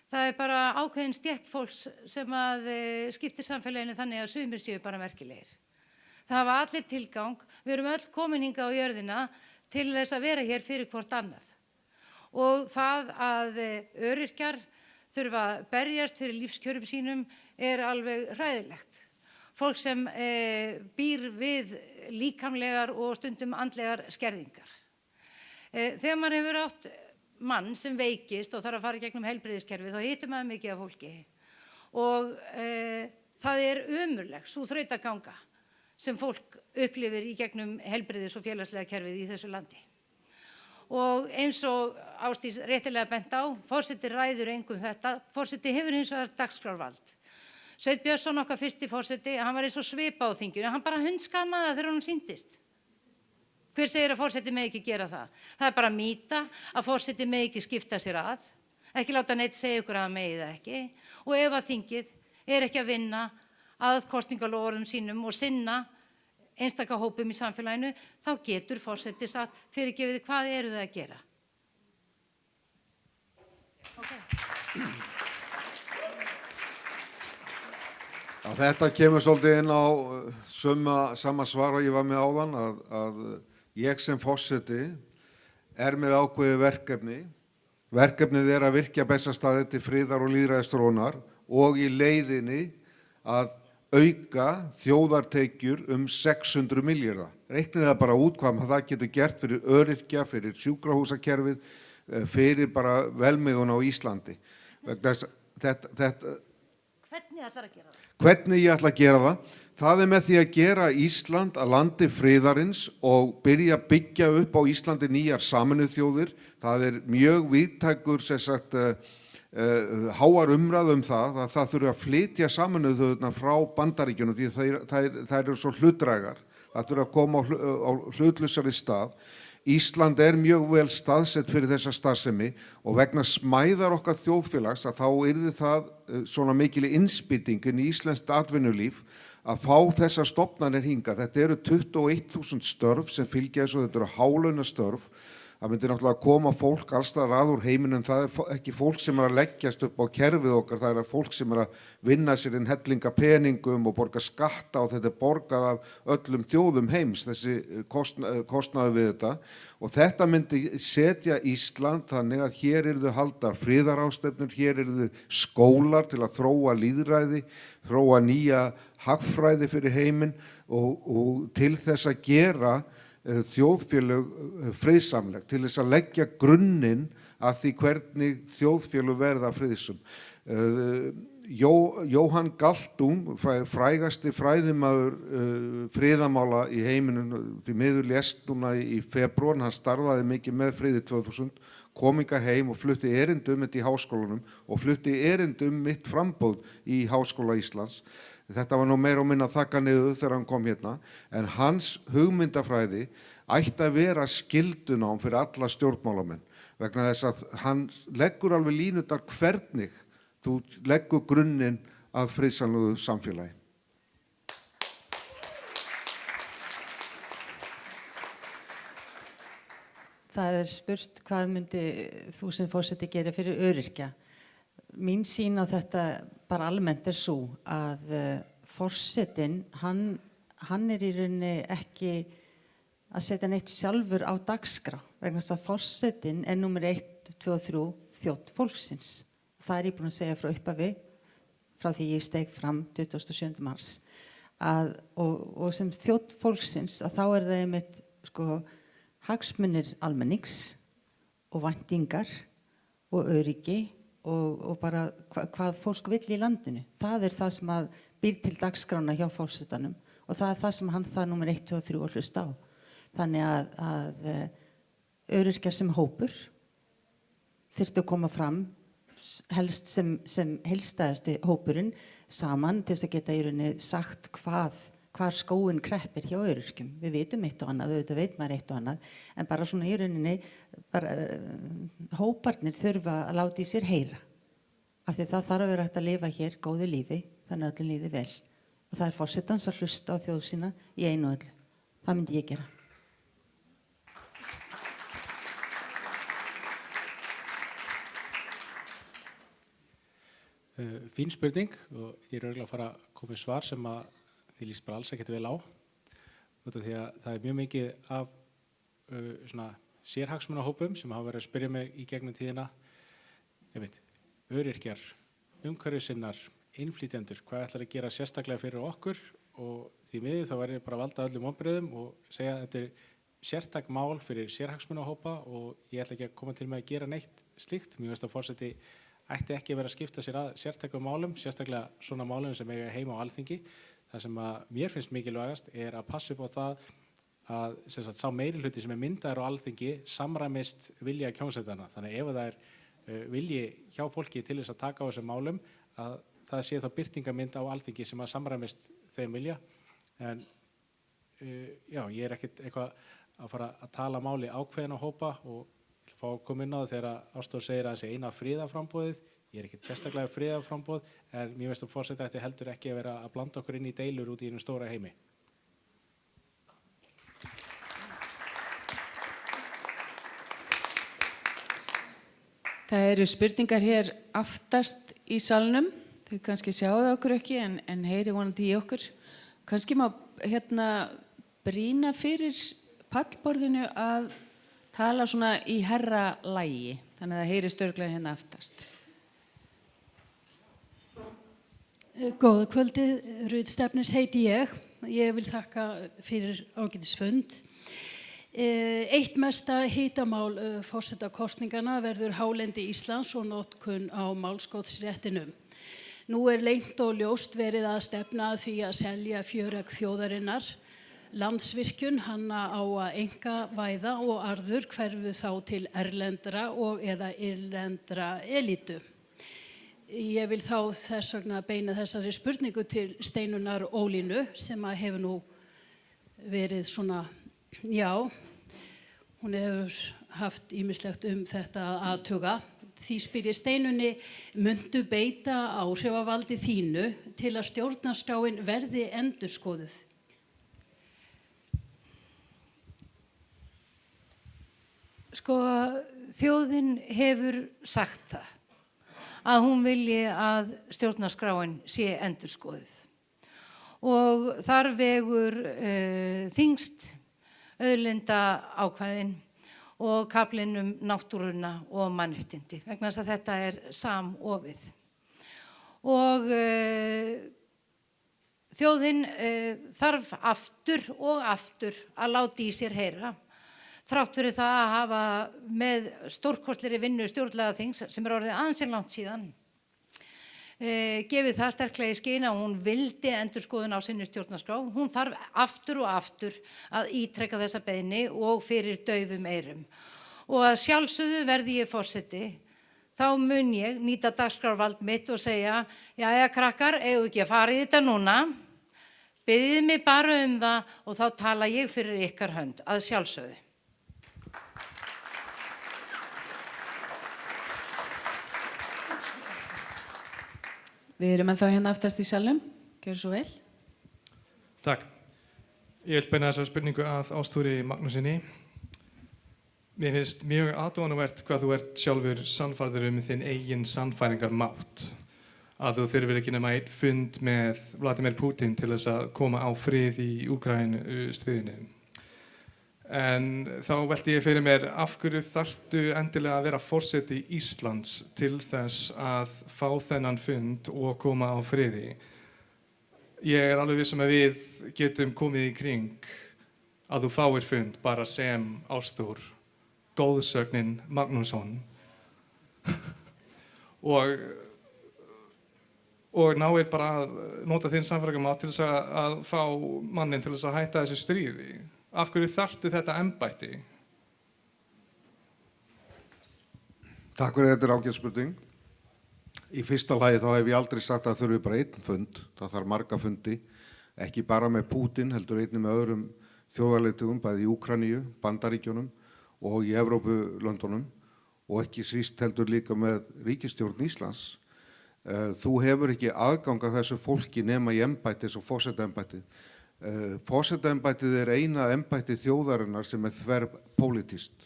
Það er bara ákveðin stétt fólks sem að skiptir samfélaginu þannig að sumir séu bara merkilegir. Það hafa allir tilgang, við erum öll komin hingað á jörðina til þess að vera hér fyrir hvort annað. Og það að öryrkjar þurfa að berjast fyrir lífskjörum sínum er alveg hræðilegt. Fólk sem býr við líkamlegar og stundum andlegar skerðingar. Þegar maður hefur átt mann sem veikist og þarf að fara gegnum heilbrigðiskerfið, þá hittir maður mikið af fólki. Og það er ömurleg, sú þrautaganga sem fólk upplifir í gegnum heilbrigðis- og félagslega kerfið í þessu landi. Og eins og Ásdís réttilega bent á, forseti ræður engum þetta, forseti hefur hins vegar dagskrárvald. Sveinn Björnsson, okkar fyrsti forseti, hann var eins og svipa á þinginu, hann bara hundskammaði það þegar hann sýndist. Hver segir að forseti með ekki gera það? Það bara mýta að forseti með ekki skipta sér að, ekki láta neitt segja ykkur að það megi það ekki, og ef að þingið ekki að vinna að kosningaloforðum sínum og sinna einstaka hópum í samfélaginu, þá getur forseti sagt, fyrirgefið, hvað eru þið að gera? Já, þetta kemur svolítið inn á sama svar og ég var með áðan að ég sem forseti með ákveðið verkefni. Verkefnið að virkja Bessastaði til friðar og lýðræðisþróunar og í leiðinni að auka þjóðartekjur 600 milljarða. Reiknið það bara út hvað það getur gert fyrir öryrkja, fyrir sjúkrahúsakerfið, fyrir bara velmegun á Íslandi. Hvernig ætlar að gera það? Hvernig ég ætla að gera það? Það með því að gera Ísland að landi friðarins og byrja að byggja upp á Íslandi nýjar Sameinuðu þjóðir. Það mjög víðtækur háar umræðu það að það þurfi að flytja Sameinuðu þjóðirnar frá Bandaríkjunum því þær eru svo hlutdrægar. Það þurfi að koma á hlutlausari stað. Ísland mjög vel staðsett fyrir þessa starfsemi og vegna smæðar okkar þjóðfélags að þá yrði það svona mikil innspýting inn í íslenskt atvinnulíf að fá þessar stofnanir hingað. Þetta eru 21.000 störf sem fylgja þessu, þetta eru hálaunastörf. Það myndi náttúrulega koma fólk allstaðar að úr heiminum, það ekki fólk sem að leggjast upp á kerfið okkar, það fólk sem að vinna sér inn hellinga peningum og borga skatta og þetta borgað af öllum þjóðum heims, þessi kostnaði við þetta. Og þetta myndi setja Ísland þannig að hér yrðu haldar friðarástefnur, hér yrðu skólar til að þróa lýðræði, þróa nýja hagfræði fyrir heiminn og til þess að gera þjóðfélög friðsamleg, til þess að leggja grunninn að því hvernig þjóðfélög verða friðsum. Jóhann Galtung, frægasti fræðimaður friðamála í heiminum, því miður lést núna í febrúar, hann starfaði mikið með friði 2000, kom hingað heim og flutti erindi mitt í háskólanum og flutti erindi mitt framboð í Háskóla Íslands. Þetta var nú meira og minna þakka niður þegar hann kom hérna, en hans hugmyndafræði ætti að vera skyldunám fyrir alla stjórnmálamenn, vegna þess að hann leggur alveg línurnar hvernig þú leggur grunninn að friðsamlegu samfélagi. Það spurt hvað myndi þú sem forseti gera fyrir öryrkja. Mín sýn á þetta bara almennt svo að forsetinn, hann í rauninni ekki að setja neitt sjálfur á dagskrá, vegna þess að forsetinn númer 1, 2 og 3 þjónn fólksins. Það ég búin að segja frá upphafi, frá því ég steig fram 27. mars. Og sem þjónn fólksins, að þá það einmitt hagsmunir almennings og væntingar og öryggi og bara hvað fólk vill í landinu. Það það sem að býr til dagskrána hjá forsetanum og það það sem hann það númer 1, 2 og 3 að hlusta á. Þannig að öryrkjar sem hópur þyrftu að koma fram helst sem heilstæðasti hópurinn saman til þess að geta í rauninni sagt hvar skóinn kreppir hjá öryrkjum. Við vitum eitt og annað, auðvitað veit maður eitt og annað, en bara svona í rauninni, hóparnir þurfa að láta í sér heyra. Af því það þarf að vera hægt að lifa hér góðu lífi, þannig að öllum líði vel. Og það forsetans að hlusta á þjóð sína í einu og öllu. Það myndi ég gera. Fín spurning og ég örugglega að fara að koma í svar sem að því líst bara alls ekkert vel á. Út af því að það mjög mikið af svona sérhagsmunahópum sem hafa verið að spyrja mig í gegnum tíðina. Öryrkjar, umhverfissinnar, innflytjendur, hvað ætlar að gera sérstaklega fyrir okkur og því miður þá verður bara að valda öllum vonbrigðum og segja að þetta sértæk mál fyrir sérhagsmunahópa og ég ætla ekki að koma til með að gera neitt slíkt. Mér finnst að forseti ætti ekki að vera að skipta sér að sértækum málum, sérstaklega svona málum sem eiga heima á Alþingi. Það sem að mér finnst mikilvægast að passa upp á það að sá meirihluti sem myndaður á Alþingi samræmist vilja kjósendana. Þannig ef það vilji hjá fólki til þess að taka á þessum málum, að það sé þá birtingarmynd á Alþingi sem að samræmist þeim vilja. En já, ég er ekkert eitthvað að fara að tala máli ákveðina hópa og ég ætla að fá að koma inn á það þegar Ástþór segir að það sé eina friðarframboðið. Ég er ekkert sérstaklega friðarframboð, en mér finnst að forseti ætti heldur ekki að vera að blanda okkur inn í deilur út í einum stóra heimi. Það eru spurningar hér aftast í salnum. Þau kannski sjá það okkur ekki en heyri vonandi í okkur. Kannski má brýna fyrir pallborðinu að tala svona í herra lagi, þannig að það heyrist örugglega hérna aftast. Góða kvöldið, Rut Stefnis heiti ég. Ég vil þakka fyrir ágætisfund. Eitt mesta hitamál forsetakosninganna verður hálendi Íslands og notkun á málskotsréttinum. Nú er lengt og ljóst verið að stefna að því að selja fjöregg þjóðarinnar. Landsvirkjun hanna á að einkavæða og arður hverfu þá til erlendra og eða innlendra elítu. Ég vil þá þess vegna beina þessari spurningu til Steinunnar Ólínu sem að hefur nú verið svona, já, hún hefur haft ýmislegt þetta að athuga. Því spyr ég Steinunni, muntu beita áhrifavaldi þínu til að stjórnarskráin verði endurskoðuð? Sko, þjóðin hefur sagt það að hún vilji að stjórnarskráin sé endurskoðuð. Og þar vegur þyngst auðlinda ákvæðin og kaflinn náttúruna og mannréttindi, vegna þess að þetta er samofið. Og þjóðin þarf aftur og aftur að láta í sér heyra, þrátt fyrir það að hafa með stórkostlegri vinnu stjórnlagaþings sem er orðið ansi langt síðan, gefið það sterklega í skyn að hún vildi endurskoðun á sinni stjórnarskrá. Hún þarf aftur og aftur að ítreka þessa beiðni og fyrir daufum eyrum. Og að sjálfsögðu verði ég forseti, þá mun ég nýta dagskrárvald mitt og segja, jæja krakkar, eigum við ekki að fara í þetta núna, biðið mig bara um það og þá tala ég fyrir ykkar hönd, að sjálfsögðu. Við erum ennþá hérna aftast í salnum. Gjörðu svo vel. Takk. Ég vil beina þessa spurningu að Ástþóri Magnússyni. Mér finnst mjög aðdáunarvert hvað þú ert sjálfur sannfærður þinn eigin sannfæringarmátt. Að þú þurfir ekki nema einn fund með Vladimir Putin til þess að koma á frið í Úkraínustríðinu. En þá velti ég fyrir mér, af hverju þarftu endilega að vera forseti Íslands til þess að fá þennan fund og koma á friði? Ég er alveg viss að við getum komið í kring að þú fáir fund bara sem Ástþór, góðsögnin Magnússon og náir bara að nota þinn sannfæringarmátt til þess að fá mannin til þess að hætta þessu stríði. Af hverju þarftu þetta embætti? Takk fyrir þetta ágæt spurning. Í fyrsta lagi þá hef ég aldrei sagt að þurfi bara einn fund. Það þarf marga fundi, ekki bara með Putin, heldur einnig með öðrum þjóðarleiðtogum, bæði í Úkraínu, Bandaríkjunum og í Evrópulöndunum og ekki síst heldur líka með ríkisstjórn Íslands. Þú hefur ekki aðgang að þessu fólki nema í embætti eins og forsetaembætti. Forsetaembættið er eina embætti þjóðarinnar sem er þverpólitískt,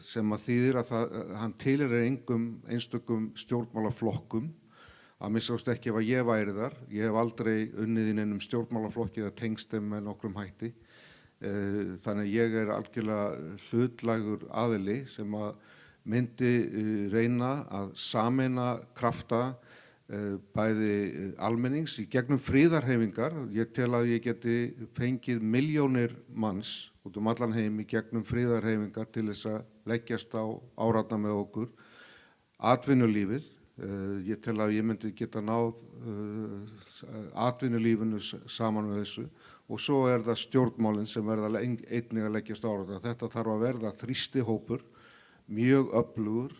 sem að þýðir að hann tilheyrir engum einstökum stjórnmálaflokkum, að minnst ekki ef að ég væri þar. Ég hef aldrei unnið í neinum stjórnmálaflokki eða tengst þeim með nokkrum hætti. Þannig að ég er algjörlega hlutlægur aðili sem að myndi reyna að sameina krafta bæði almennings í gegnum friðarhreyfingar. Ég tel að ég geti fengið milljónir manns út allan heim í gegnum friðarhreyfingar til þess að leggjast á árarnar með okkur. Atvinnulífið, ég tel að ég myndi geta náð atvinnulífinu saman með þessu og svo er það stjórnmálin sem verða einnig að leggjast á árarnar. Þetta þarf að verða þrýstihópur, mjög öflugur,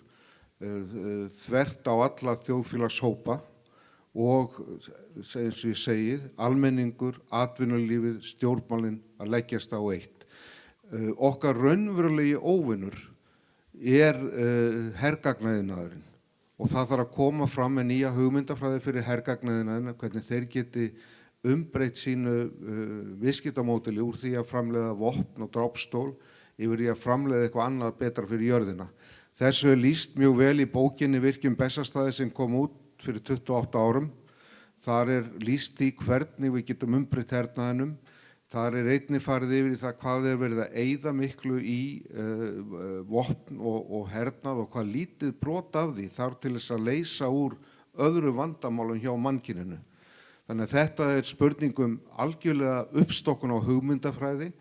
þvert á alla þjóðfélagshópa og eins og ég segi, almenningur, atvinnulífið, stjórnmálin að leggjast á eitt. Okkar raunverulegi óvinur hergagnaðinaðurinn og það þarf að koma fram með nýja hugmyndafræði fyrir hergagnaðinaðurinn, hvernig þeir geti umbreytt sínu viðskiptamódeli úr því að framleiða vopn og drápstól yfir í að framleiða eitthvað annað betra fyrir jörðina. Þessu er lýst mjög vel í bókinni Virkjun Bessastaði sem kom út fyrir 28 árum. Þar er lýst í hvernig við getum umbreytt hernaðinum. Þar er einnig farið yfir í það hvað er verið að eyða miklu í vopn og hernað og hvað lítið brot af því þarf til þess að leysa úr öðru vandamálum hjá mannkyninu. Þannig að þetta er spurningum algjörlega uppstokkun á hugmyndafræði.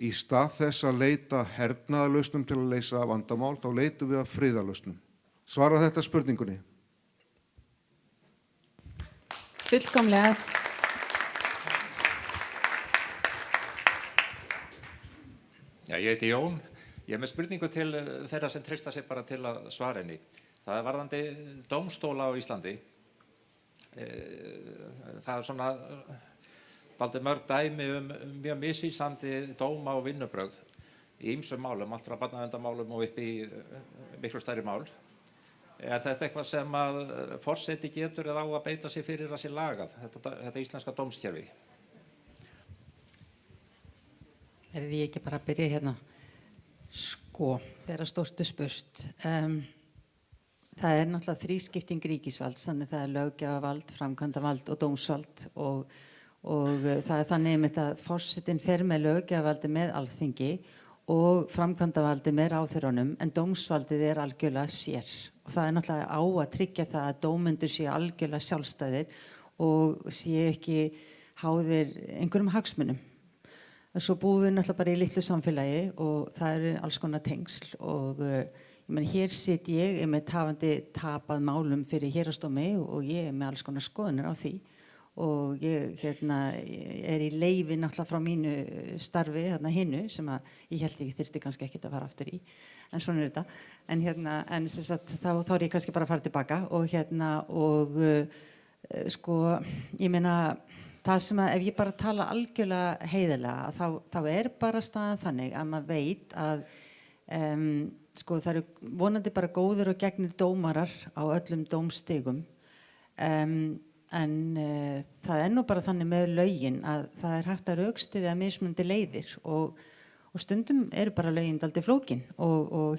Í stað þess að leita hernaðarlausnum til að leysa vandamál, þá leitum við að friðarlausnum. Svarar þetta spurningunni? Fullkomlega. Já, ég heiti Jón. Ég er með spurningu til þeirra sem treysta sig bara til að svara henni. Það er varðandi dómstóla á Íslandi. Það er svona dálítið mörg dæmi mjög misvísandi dóma og vinnubrögð í ýmsum málum, allt frá barnaverndarmálum og upp í miklu stærri mál. Er þetta eitthvað sem að forseti getur eða á að beita sig fyrir að sé lagað, þetta íslenska dómskerfi? Verði ég ekki bara að byrja hérna? Sko, þeirra stórt spurt. Það er náttúrulega þrískipting ríkisvalds, þannig það er löggjafavald, framkvæmdavald og dómsvald og það er þannig einmitt að forsetinn fer með löggjafarvaldi með Alþingi og framkvæmdavaldi með ráðherrunum en dómsvaldið er algjörlega sér og það er náttúrulega á að tryggja það að dómendur séu algjörlega sjálfstæðir og séu ekki háðir einhverjum hagsmunum. Svo búum við náttúrulega bara í litlu samfélagi og það eru alls konar tengsl og ég meina hér sit ég einmitt hafandi tapað málum fyrir héraðsdómi og ég er með alls konar skoðanir á því og ég er í leyfi náttúrulega frá mínu starfi hinnu sem að ég held ég þyrfti kannski ekkert að fara aftur í en svona er þetta en þá er ég kannski bara að fara tilbaka og sko ég meina það sem að ef ég bara tala algjörlega heiðarlega þá er bara staðan þannig að maður veit að sko það eru vonandi bara góður og gegnir dómarar á öllum dómstigum en það er nú bara þannig með lögin að það er hægt að rökstyðja mismunandi leiðir og stundum eru bara lögin dálítið flókin og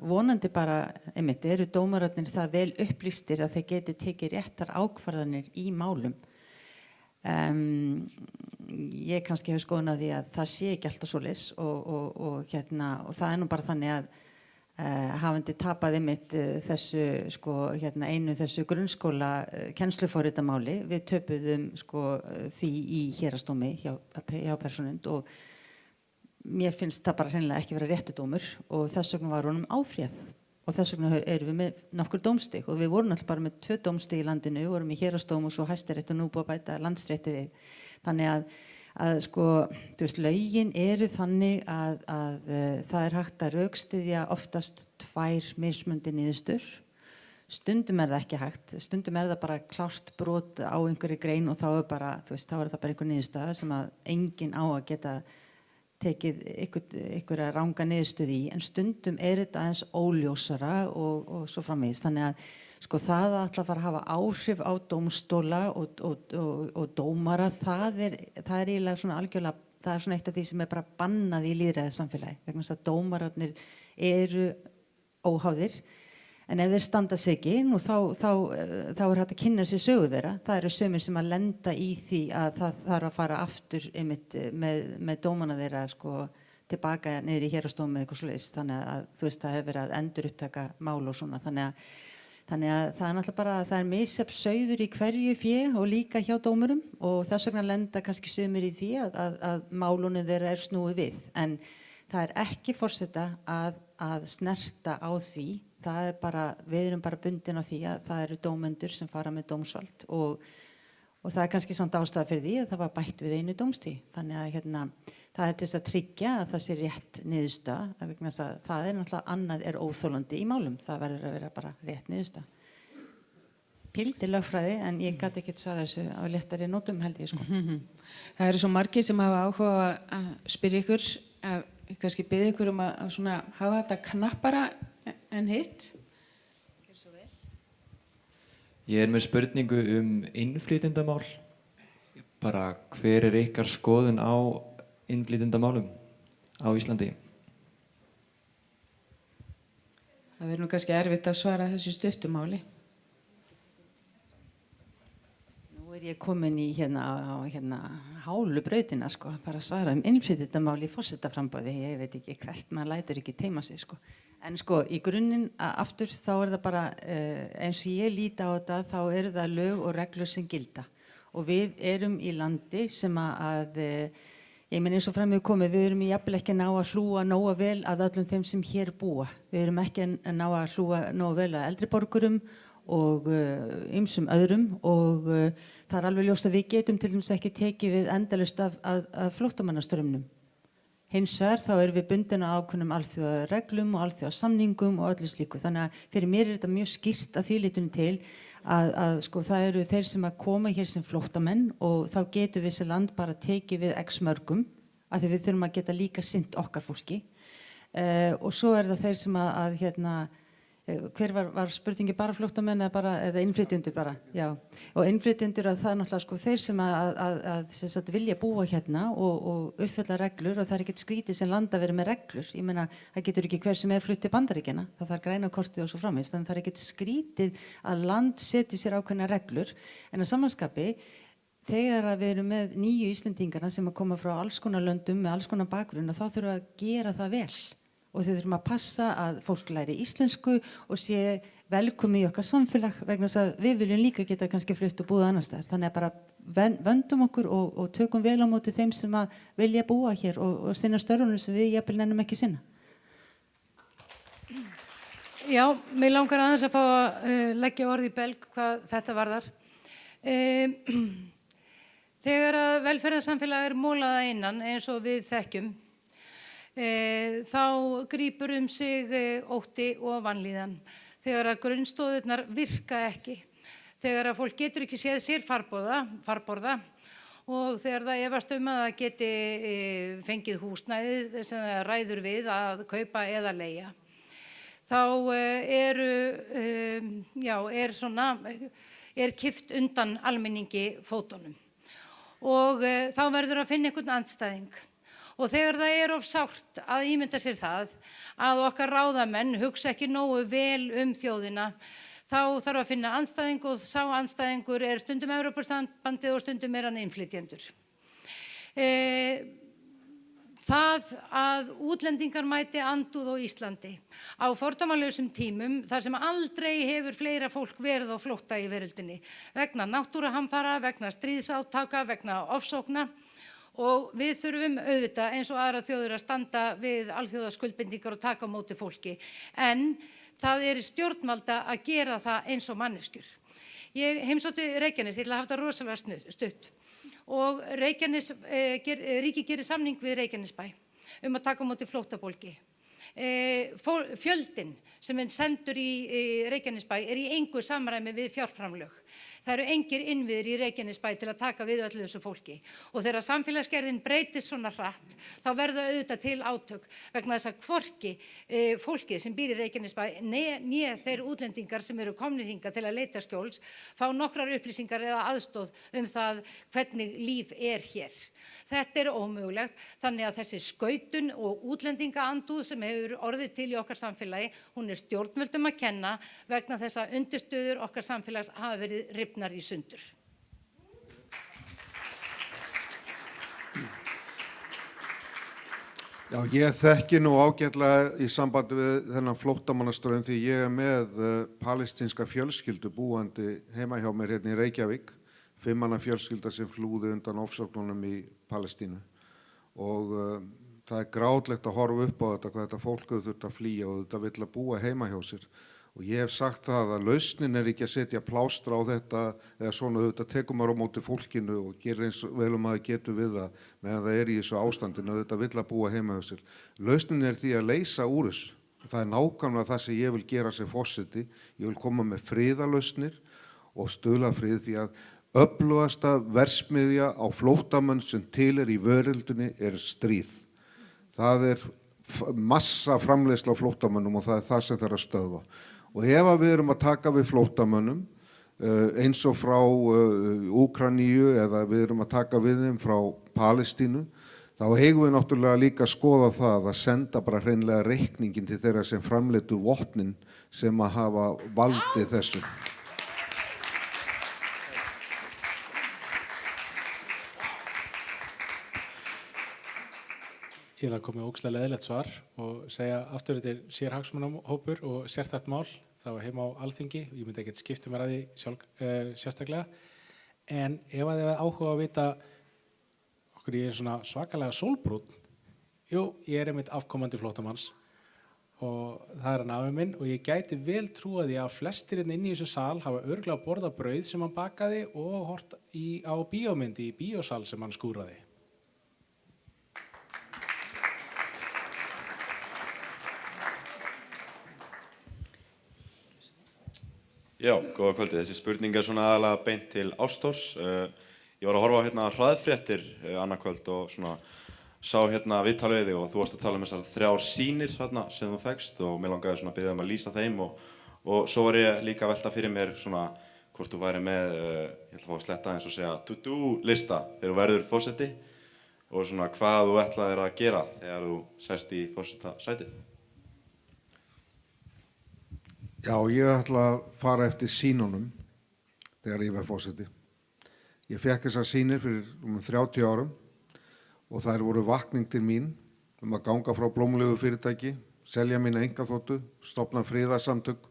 vonandi bara einmitt eru dómararnir það vel upplýstir að þeir geti tekið réttar ákvarðanir í málum. Ég kannski hef skoðun á því að það sé ekki alltaf svoleiðis og það er nú bara þannig að hafandi tapað einmitt þessu einu þessu grunnskóla kennsluforritamáli við töpuðum því í héraðsdómi hjá Persónuvernd og mér finnst það bara hreinlega ekki vera réttur dómur og þess vegna var honum áfrýjað og þess vegna erum við með nokkur dómstig og við vorum alltaf bara með 2 dómstig í landinu, við vorum í héraðsdóm og svo Hæstarétt og nú búið að bæta landsrétti við. Þannig að þú veist, lögin eru þannig að það er hægt að rökstyðja oftast 2 mismunandi niðurstöður. Stundum er það ekki hægt, stundum er það bara klárt brot á einhverju grein og þá er bara, þú veist, þá er það bara einhver niðurstaða sem að enginn á að geta tekið einhverja ranga niðurstöðu í, en stundum er þetta aðeins óljósara og svo framvegis. Þannig að það að ætla að fara að hafa áhrif á dómstóla og dómara, það er eiginlega svona algjörlega, það er svona eitt af því sem er bara bannað í lýðræðissamfélagi, vegna þess að dómararnir eru óháðir. En ef þeir standa sig ekki, þá er hægt að kynna sér sögu þeirra. Það eru sumir sem að lenda í því að það þarf að fara aftur með dómana þeirra tilbaka niður í héraðsdómi eða eitthvað svoleiðis. Þannig að þú veist, það hefur verið að endurupptaka mál og svona. Þannig að það er náttúrulega bara, það er misjafn sauður í hverju fé og líka hjá dómurum og þess vegna lenda kannski sumir í því að málunum þeirra er snúið við. En það er ekki forseta að snerta á því. Það er bara, við erum bara bundin á því að það eru dómendur sem fara með dómsvald og það er kannski samt ástæða fyrir því að það var bætt við einu dómstig. Þannig að það er til þess að tryggja að það sé rétt niðurstaða, vegna þess að það er náttúrulega annað er óþolandi í málum. Það verður að vera bara rétt niðurstaða. píldi lögfræði en ég gæti ekki svara þessu á léttari nótum held ég sko. Það eru svo margir sem hafa áhuga að spyrja ykkur, að kannski biðja ykkur að svona hafa þetta knappara en hitt. Ég með spurningu innflytjendamál. Bara hver ykkar skoðun á innflytjendamálum á Íslandi? Það verður nú kannski erfitt að svara þessu stuttumáli. Nú ég komin í á hálu brautina sko, að fara að svara innflytjendamál í forsetaframboði. Ég veit ekki hvert, maður lætur ekki teima sig sko. En sko, í grunninn aftur þá það bara, eins og ég líti á þetta, þá eru það lög og reglur sem gilda. Og við erum í landi sem ég meina eins og fram hefur komið, við erum jafnvel ekki að ná að hlúa nóga vel að öllum þeim sem hér búa. Við erum ekki að ná að hlúa nóga vel að eldri borgurum og ýmsum öðrum og það alveg ljóst að við getum til dæmis ekki tekið við endalaust af flóttamannastraumnum. Hins vegar þá erum við bundin á ákveðnum alþjóðareglum og alþjóðasamningum og öllu slíku. Þannig að fyrir mér þetta mjög skýrt að því lítinu til að sko, það eru þeir sem að koma hér sem flóttamenn og þá getum við þessi land bara tekið við x mörgum af því við þurfum að geta líka sinnt okkar fólki. Og svo það þeir sem hver var spurningi bara flóttamenn eða innflytjendur bara? Já. Og innflytjendur það náttúrulega sko þeir sem vilja búa hérna og uppfylla reglur og það ekkert skrítið sem land að vera með reglur. Ég meina, það getur ekki hver sem flutt til Bandaríkjanna, það þarf græna kortið og svo framvegis, þannig það ekkert skrítið að land setji sér ákveðna reglur. En að samanskapi, þegar við erum með nýju Íslendingarna sem að koma frá alls konar löndum með alls konar bakgrunn og þá þurfum að gera það vel. Og þau þurfum að passa að fólk læri íslensku og sé velkomi í okkar samfélag vegna þess að við viljum líka geta kannski flutt og búið annars þar. Þannig að bara vöndum okkur og tökum vel á móti þeim sem að vilja búa hér og sinna störfunum sem við jafnvel nennum ekki sinna. Já, mig langar aðeins að fá að leggja orð í belg hvað þetta varðar. Þegar að velferðarsamfélag mólað að innan eins og við þekkjum, þá grípur sig ótti og vanlíðan. Þegar að grunnstoðirnar virka ekki, þegar að fólk getur ekki séð sér farborða og þegar það efast að það geti fengið húsnæðið sem það ræður við að kaupa eða leigja. Þá kippt undan almenningi fótunum og þá verður að finna einhvern andstæðing. Og þegar það of sárt að ímynda sér það að okkar ráðamenn hugsa ekki nógu vel þjóðina, þá þarf að finna andstæðing og sá andstæðingur stundum Evrópusambandið og stundum hann innflytjendur. Það að útlendingar mæti andúð á Íslandi á fordómalausum tímum þar sem aldrei hefur fleira fólk verið á flótta í veröldinni vegna náttúruhamfara, vegna stríðsátaka, vegna ofsókna. Og við þurfum auðvitað eins og aðrar þjóðir að standa við alþjóðaskuldbindingar og taka á móti fólki. En það stjórnvalda að gera það eins og manneskjur. Ég heimsótti Reykjanes, ég ætla að hafa þetta rosalega stutt. Og ríkið gerir samning við Reykjanesbæ að taka á móti flóttafólki. Fjöldinn sem sendur í Reykjanesbæ í engu samræmi við fjárframlög. Það eru engir innviðir í Reykjanesbæ til að taka við öllu þessu fólki. Og þegar samfélagsgerðin breytist svona hratt, þá verða auðvitað til átök vegna þess að hvorki fólkið sem býr í Reykjanesbæ né þeir útlendingar sem eru komnir hingað til að leita skjóls fá nokkrar upplýsingar eða aðstoð það hvernig líf hér. Þetta ómögulegt, þannig að þessi skautun og útlendingaandúð sem hefur orðið til í okkar samfélagi, hún stjórnvöldum að kenna vegna þess að undirstöður okkar samfélags hafa verið rifnar í sundur. Já, ég þekki nú ágætlega í sambandi við þennan flóttamannastraum því ég með palestínska fjölskyldu búandi heima hjá mér hérna í Reykjavík, 5 manna fjölskylda sem flúði undan ofsóknunum í Palestínu og það grátlegt að horfa upp á þetta hvað þetta fólk þurft að flýja og þetta vill að búa heima hjá sér. Og ég hef sagt það að lausnin ekki að setja plástra á þetta eða svona þetta tekum maður á móti fólkinu og gerir eins vel að það getur við það meðan það í þessu ástandinu og þetta vill að búa heima hjá sér. Lausnin því að leysa úr þessu. Það nákvæmlega það sem ég vil gera sem forseti. Ég vil koma með friðarlausnir og stuðla að friði, því að öflugasta versmiðja á flóttamenn sem til í veröldinni stríð. Það massa framleiðsla á flóttamönnum og það það sem þarf að stöðva. Og ef við erum að taka við flóttamönnum eins og frá Úkraínu eða við erum að taka við þeim frá Palestínu, þá eigum við náttúrulega líka að skoða það að senda bara hreinlega reikningin til þeirra sem framleiddu vopnin sem að hafa valdið þessu. Ég vil að koma með ógeðslega leiðilegt svar og segja aftur þetta sérhagsmunahópur og sérstætt mál. Það var heima á Alþingi, ég myndi ekkert skipta mér að því sérstaklega. En ef þið hefur áhuga að vita okkur ég svona svakalega sólbrúnn, ég einmitt afkomandi flóttamanns og það hann afi minn og ég gæti vel trúa því að flestir inn í þessu sal hafa örugglega borðað brauð sem hann bakaði og hort á bíómyndi í bíósal sem hann skúraði. Já, góða kvöldi. Þessi spurning svona aðalega beint til Ástórs. Ég var að horfa á hraðfréttir annað kvöld og svona sá viðtal við þig og þú varst að tala um þessar 3 sýnir sem þú fékkst og mér langaði svona að biðja að lýsa þeim og svo var ég líka að velta fyrir mér svona hvort þú væri með, ég ætla að fá að sletta eins og segja to-do lista þegar þú verður forseti og svona hvað þú ætlaðir að gera þegar þú sest í forsetasætið. Já, ég ætla að fara eftir sýnunum þegar ég verð forseti. Ég fékk þessar sýnir fyrir 30 árum og þær voru vakning til mín að ganga frá blómlegu fyrirtæki, selja mína einkaþotu, stofna friðarsamtök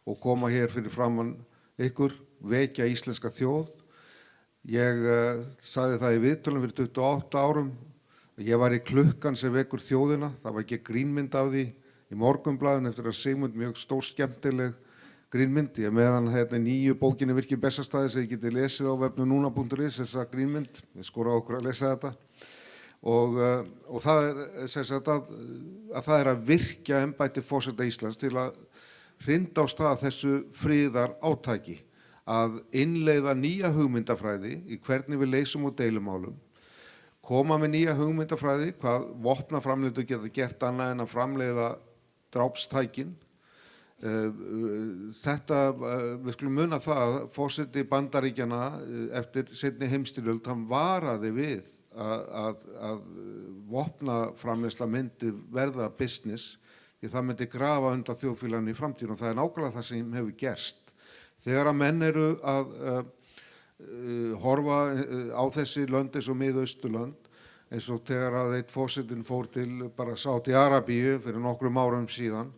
og koma hér fyrir framan ykkur, vekja íslenska þjóð. Ég sagði það í viðtölum fyrir 28 árum að ég var í klukkan sem vekur þjóðina, það var ekki grínmynd af því í Morgunblaðinu eftir að Sigmund mjög stór skemmtileg grínmynd. Ég meðan nýju bókinni Virkir Bessastaði sem ég geti lesið á vefnum núna.is þessa grínmynd, við skorum okkur að lesa þetta og það sagt, að það að virkja embætti forseta Íslands til að hrinda á stað þessu friðar átaki, að innleiða nýja hugmyndafræði í hvernig við leysum og deilumálum, koma með nýja hugmyndafræði, hvað vopnaframleiðendur geta gert annað en að framleiða drápstækin. Þetta, við skulum muna það að forseti Bandaríkjanna eftir seinni heimsstyrjöld, hann varaði við að vopnaframleiðsla myndi verða business því það myndi grafa undan þjóðfélaginu í framtíðinu og það nákvæmlega það sem hefur gerst. Þegar að menn eru að horfa á þessi lönd eins og Mið-Austurlönd, eins og þegar að eitt forsetinn fór til bara Sádi-Arabíu fyrir nokkrum árum síðan,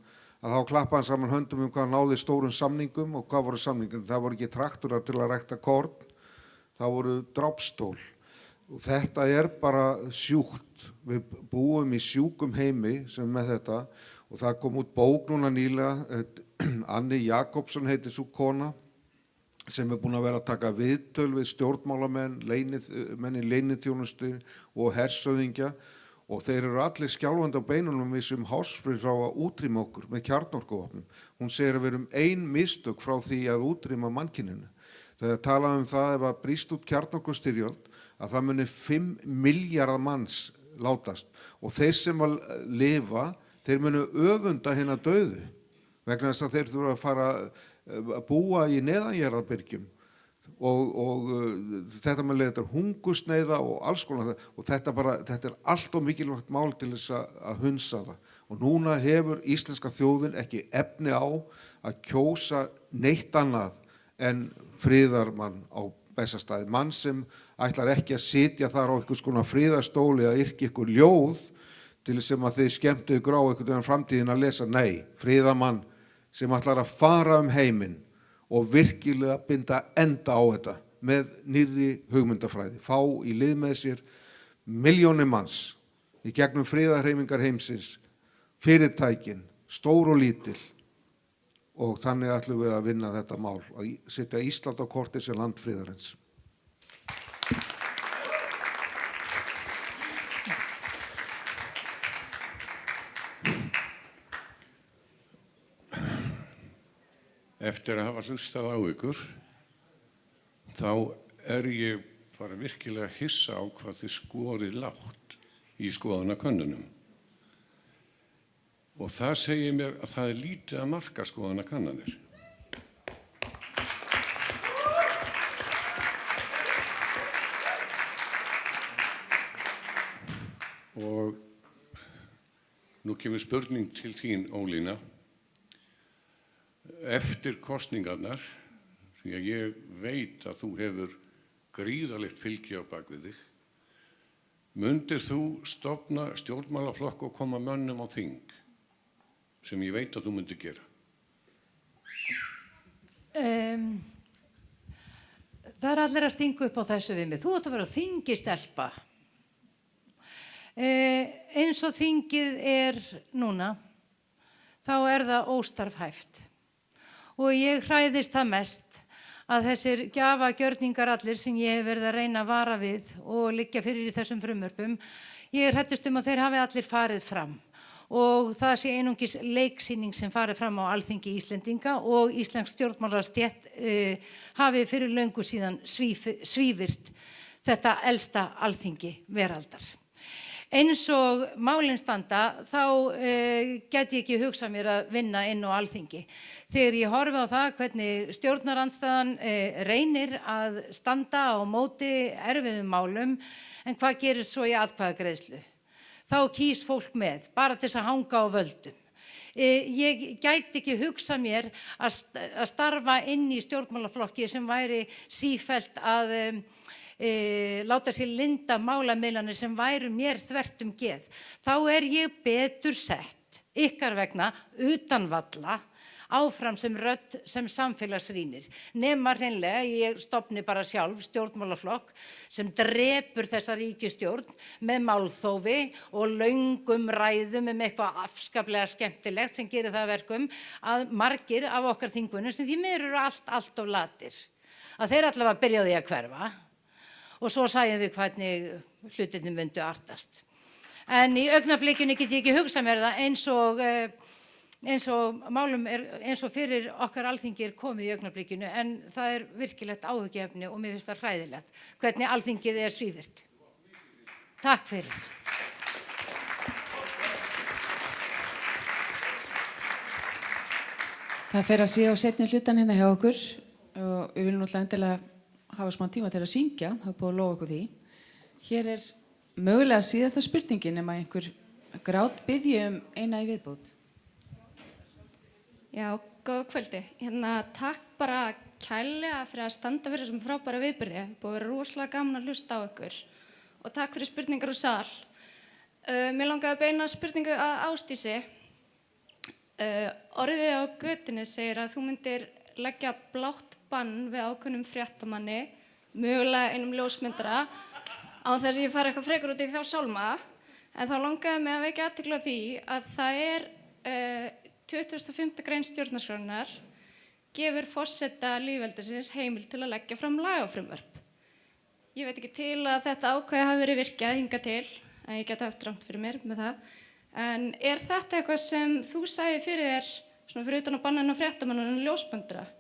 að þá klappa hann saman höndum hvað náði stórum samningum og hvað voru samningum. Það voru ekki traktorar til að rækta korn, það voru drápstól. Og þetta bara sjúkt. Við búum í sjúkum heimi sem með þetta og það kom út bók núna nýlega, Anni Jakobsson heitir sú kona, sem búin að vera að taka viðtöl við stjórnmálamenn, menn í leyniþjónustu og hershöfðingja og þeir eru allir skjálfandi á beinunum við sem Hársfrið frá að útrýma okkur með kjarnorkuvopnum. Hún segir að við erum ein mistök frá því að útrýma mannkyninu. Þegar talaði það ef að brýst út kjarnorkustyrjöld að það muni 5 milljarðar manns látast og þeir sem að lifa, þeir munu öfunda hina dauðu vegna þess að þeir þurfa að fara að búa í neðanjarðarbyrgjum og þetta með leiðir hungursneyða og alls konar og þetta allt of mikilvægt mál til þess að hunsa það og núna hefur íslenska þjóðin ekki efni á að kjósa neitt annað en friðarmann á Bessastaði, mann sem ætlar ekki að sitja þar á einhvers konar friðarstóli að yrkja ykkur ljóð til sem að þið skemmtu ykkur á einhvern veginn framtíðin að lesa, nei, friðarmann sem ætlar að fara heiminn og virkilega binda enda á þetta með nýrri hugmyndafræði, fá í lið með sér milljónir manns í gegnum friðarhreyfingar heimsins, fyrirtækin, stór og lítil og þannig ætlum við að vinna þetta mál, að setja Ísland á kortið sem land friðarins. Eftir að hafa hlustað á ykkur þá ég bara virkilega hissa á hvað þið skorið lágt í skoðanakönnunum. Og það segir mér að það lítið að marka skoðanakannanir. Og nú kemur spurning til þín, Ólína. Eftir kosningarnar, því að ég veit að þú hefur gríðarlegt fylgi á bak við þig, mundir þú stofna stjórnmálaflokk og koma mönnum á þing, sem ég veit að þú mundir gera? Það allir að stinga upp á þessu við mig. Þú átt að vera þingi stelpa. Eins og þingið núna, þá það óstarfhæft. Og ég hræðist það mest að þessir gjafagjörningar allir sem ég hef verið að reyna að vara við og liggja fyrir í þessum frumvörpum, ég hræddist að þeir hafi allir farið fram. Og það sé einungis leiksýning sem farið fram á Alþingi Íslendinga og íslensk stjórnmálastétt hafi fyrir löngu síðan svívirt þetta elsta Alþingi veraldar. Eins og málin standa, þá gæti ég ekki hugsað mér að vinna inn á Alþingi. Þegar ég horfi á það hvernig stjórnarandstaðan reynir að standa á móti erfiðum málum, en hvað gerir svo í atkvæðagreiðslu? Þá kýs fólk með, bara til þess að hanga á völdum. Ég gæti ekki hugsað mér að starfa inn í stjórnmálaflokki sem væri sífellt að láta sér linda málamiðlanir sem væru mér þvert geð. Þá ég betur sett, ykkar vegna, utan valla, áfram sem rödd sem samfélagsrýnir. Nema hreinlega, ég stofni bara sjálf stjórnmálaflokk sem drepur þessa ríkisstjórn með málþófi og löngum ræðum eitthvað afskaplega skemmtilegt sem gerir það verkum að margir af okkar þingmönnum sem því miður eru allt of latir. Að þeir allavega byrjaði að hverfa. Og svo sæjum við hvernig hlutirnir myndu artast. En í augnablikinu get ég ekki hugsað mér það eins og málum eins og fyrir okkar Alþingi komið í augnablikinu, en það virkilegt áhyggjuefni og mér finnst það hræðilegt hvernig Alþingið svívirt. Takk fyrir. Það fer að sé á seinni hlutan hérna hjá okkur og við viljum náttúrulega endilega hafa smá tíma til að syngja, það búið að lofa okkur því. Hér mögulega síðasta spurningin nema einhver grát biðji eina í viðbót. Já, góða kvöldi. Takk bara kærlega fyrir að standa fyrir þessum frábæra viðburði. Búið að vera rosalega gaman að hlusta á ykkur. Og takk fyrir spurningar úr sal. Mér langaði að beina spurningu að Ásdísi. Orðið á götunni segir að þú myndir leggja blátt bann við ákveðnum fréttamanni, mögulega einum ljósmyndara, án þess að ég fari eitthvað frekar út í þá sálma, en þá langaði mig að vekja athygli á því að það 25. grein stjórnarskrárinnar gefur forseta lýðveldisins heimild til að leggja fram lagafrumvörp. Ég veit ekki til að þetta ákvæði hafi verið virkjað hingað til, en ég geti haft rangt fyrir mér með það. En þetta eitthvað sem þú sæði fyrir þér, svona fyrir utan að banna hennar fréttamannunum ljósmyndara?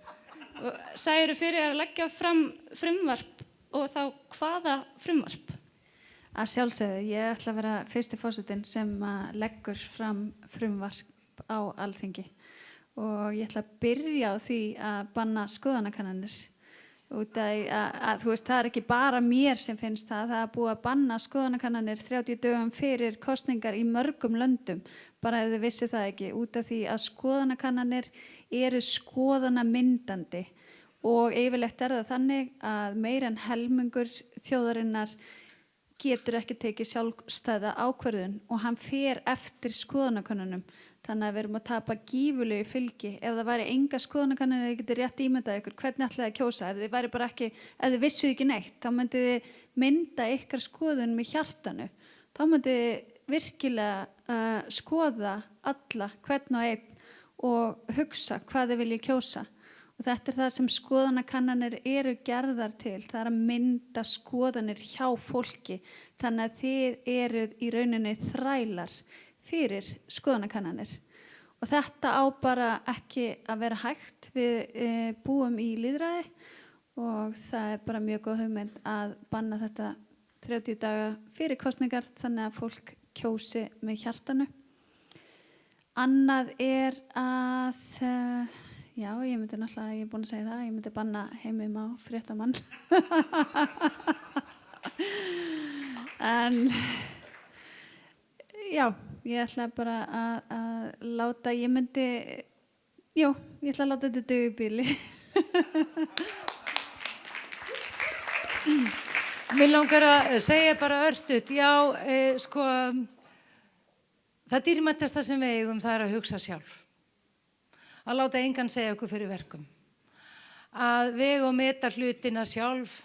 Sæðirðu fyrir að leggja fram frumvarp og þá hvaða frumvarp? Að sjálfsögðu, ég ætla að vera fyrsti forsetinn sem leggur fram frumvarp á Alþingi og ég ætla að byrja á því að banna skoðanakannanir. Út að þú veist, það ekki bara mér sem finnst það búið að banna skoðanakannanir 30 dögum fyrir kosningar í mörgum löndum, bara ef þið vissu það ekki, út af því að skoðanakannanir eru skoðanamyndandi og yfirleitt það þannig að meira en helmingur þjóðarinnar getur ekki tekið sjálfstæða ákvörðun og hann fer eftir skoðanakönnunum. Þannig að við erum að tapa gífurlegu fylgi. Ef það væri enga skoðanakannanir, þið getur rétt ímyndað ykkur hvernig ætlaði að kjósa. Ef þið vissuð ekki neitt, þá myndið þið mynda ykkar skoðun með hjartanu. Þá myndið þið virkilega skoða alla, hvern og einn og hugsa hvað þið viljið kjósa. Og þetta það sem skoðanakannanir eru gerðar til. Það að mynda skoðanir hjá fólki. Þannig að þið eruð í rauninni þrælar fyrir skoðanakannanir. Og þetta á bara ekki að vera hægt. Við búum í lýðræði og það bara mjög góð hugmynd að banna þetta 30 daga fyrir kosningar þannig að fólk kjósi með hjartanu. Annað að, já, ég myndi náttúrulega, ég er búin að segja það, ég myndi banna Heimim á fréttamann. En, já, ég ætla bara að láta, ég ætla að láta þetta duga í bíli. Mér langar að segja bara örstutt, já, sko, það dýrmættasta sem við eigum það að hugsa sjálf. Að láta engan segja okkur fyrir verkum. Að vega og meta hlutina sjálf,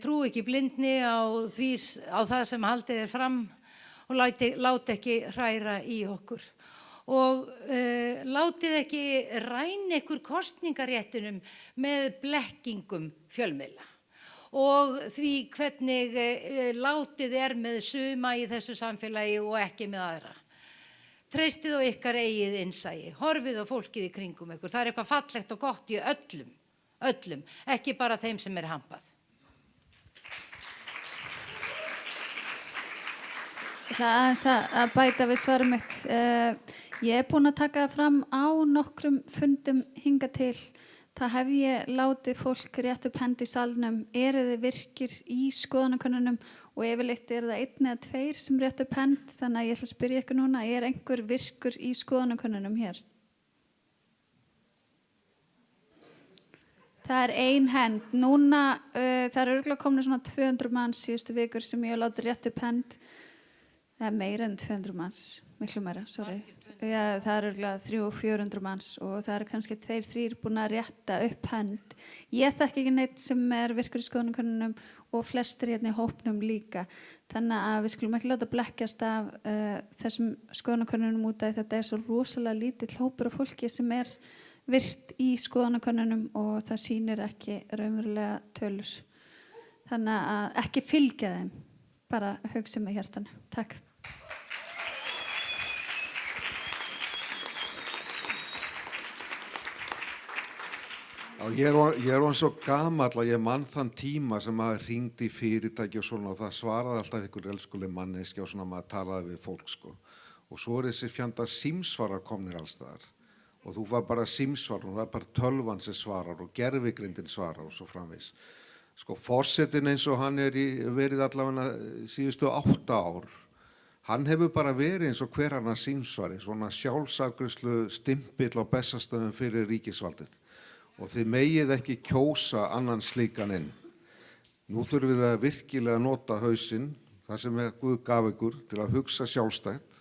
trú ekki blindni á það sem haldið fram og láti ekki hræra í okkur. Og látið ekki ræna ykkur kosningaréttinum með blekkingum fjölmiðla. Og því hvernig látið með suma í þessu samfélagi og ekki með aðra. Treystið á ykkar eigið innsæi, horfið á fólkið í kringum ykkur. Það eitthvað fallegt og gott í öllum, ekki bara þeim sem hampað. Ég ætla aðeins að bæta við svarið mitt. Ég búin að taka það fram á nokkrum fundum hinga til. Það hef ég látið fólk rétt upp hendi í salnum, þið virkir í skoðanakönnunum og yfirleitt það 1 eða 2 sem rétt upp hend, þannig að ég ætla að spyrja ykkur núna, einhver virkur í skoðanakönnunum hér? Það 1 hend. Núna, það örugglega komnir svona 200 manns síðustu vikur sem ég hef látið rétt upp hend. Það meira en 200 manns, miklu meira, sorry. Já, það örugglega 300-400 manns og það kannski 2-3 búin að rétta upp hend. Ég þekki ekki neitt sem virkur í skoðanakönnunum og flestir hérna í hópnum líka. Þannig að við skulum ekki láta blekkjast af þessum skoðanakönnunum út af þetta svo rosalega lítill hópur af fólki sem virt í skoðanakönnunum og það sýnir ekki raunverulega tölur. Þannig að ekki fylgja þeim, bara hugsa með hjartanu. Takk. Já, ég er svo gamall að ég mann þann tíma sem maður hringdi í fyrirtæki og svona og það svaraði alltaf ykkur elskuleg manneskja og svona maður talaði við fólk sko. Og svo þessi fjanda símsvarar komnir allstaðar og þú var bara símsvarar, það var bara tölvan sem svarar og gervigrindin svarar og svo framvegis. Sko, forsetinn eins og hann verið allavega síðustu 8 ár. Hann hefur bara verið eins og hver annar símsvari, svona sjálfsafgreiðslu stimpill á Bessastöðum fyrir ríkisvaldið. Og þið megið ekki kjósa annan slíkan inn. Nú þurfum við að virkilega nota hausinn, það sem Guð gaf ykkur, til að hugsa sjálfstætt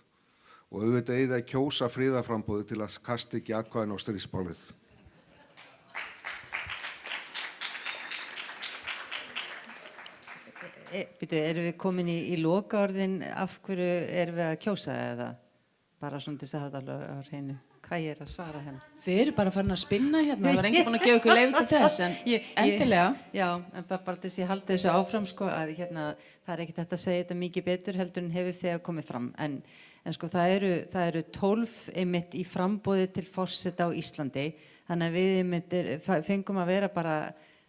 og auðvitað eigið að kjósa friðarframboði til að kasta ekki atkvæðin á stríðsbálið. Erum við komin í lokaorðin, af hverju erum við að kjósa eða bara svona til þess að hafa alveg á hreinu? Hvað ég að svara henni? Þið eru bara farin að spinna hérna, það var enginn búin að gefa ykkur leyfi til þess, en endilega. Já, en bara til þess að ég haldi þessu áfram, sko, að það ekkert hægt að segja þetta mikið betur heldur en hefur þegar komið fram. En sko, það eru 12 einmitt í framboði til forseta á Íslandi, þannig að við fengum að vera bara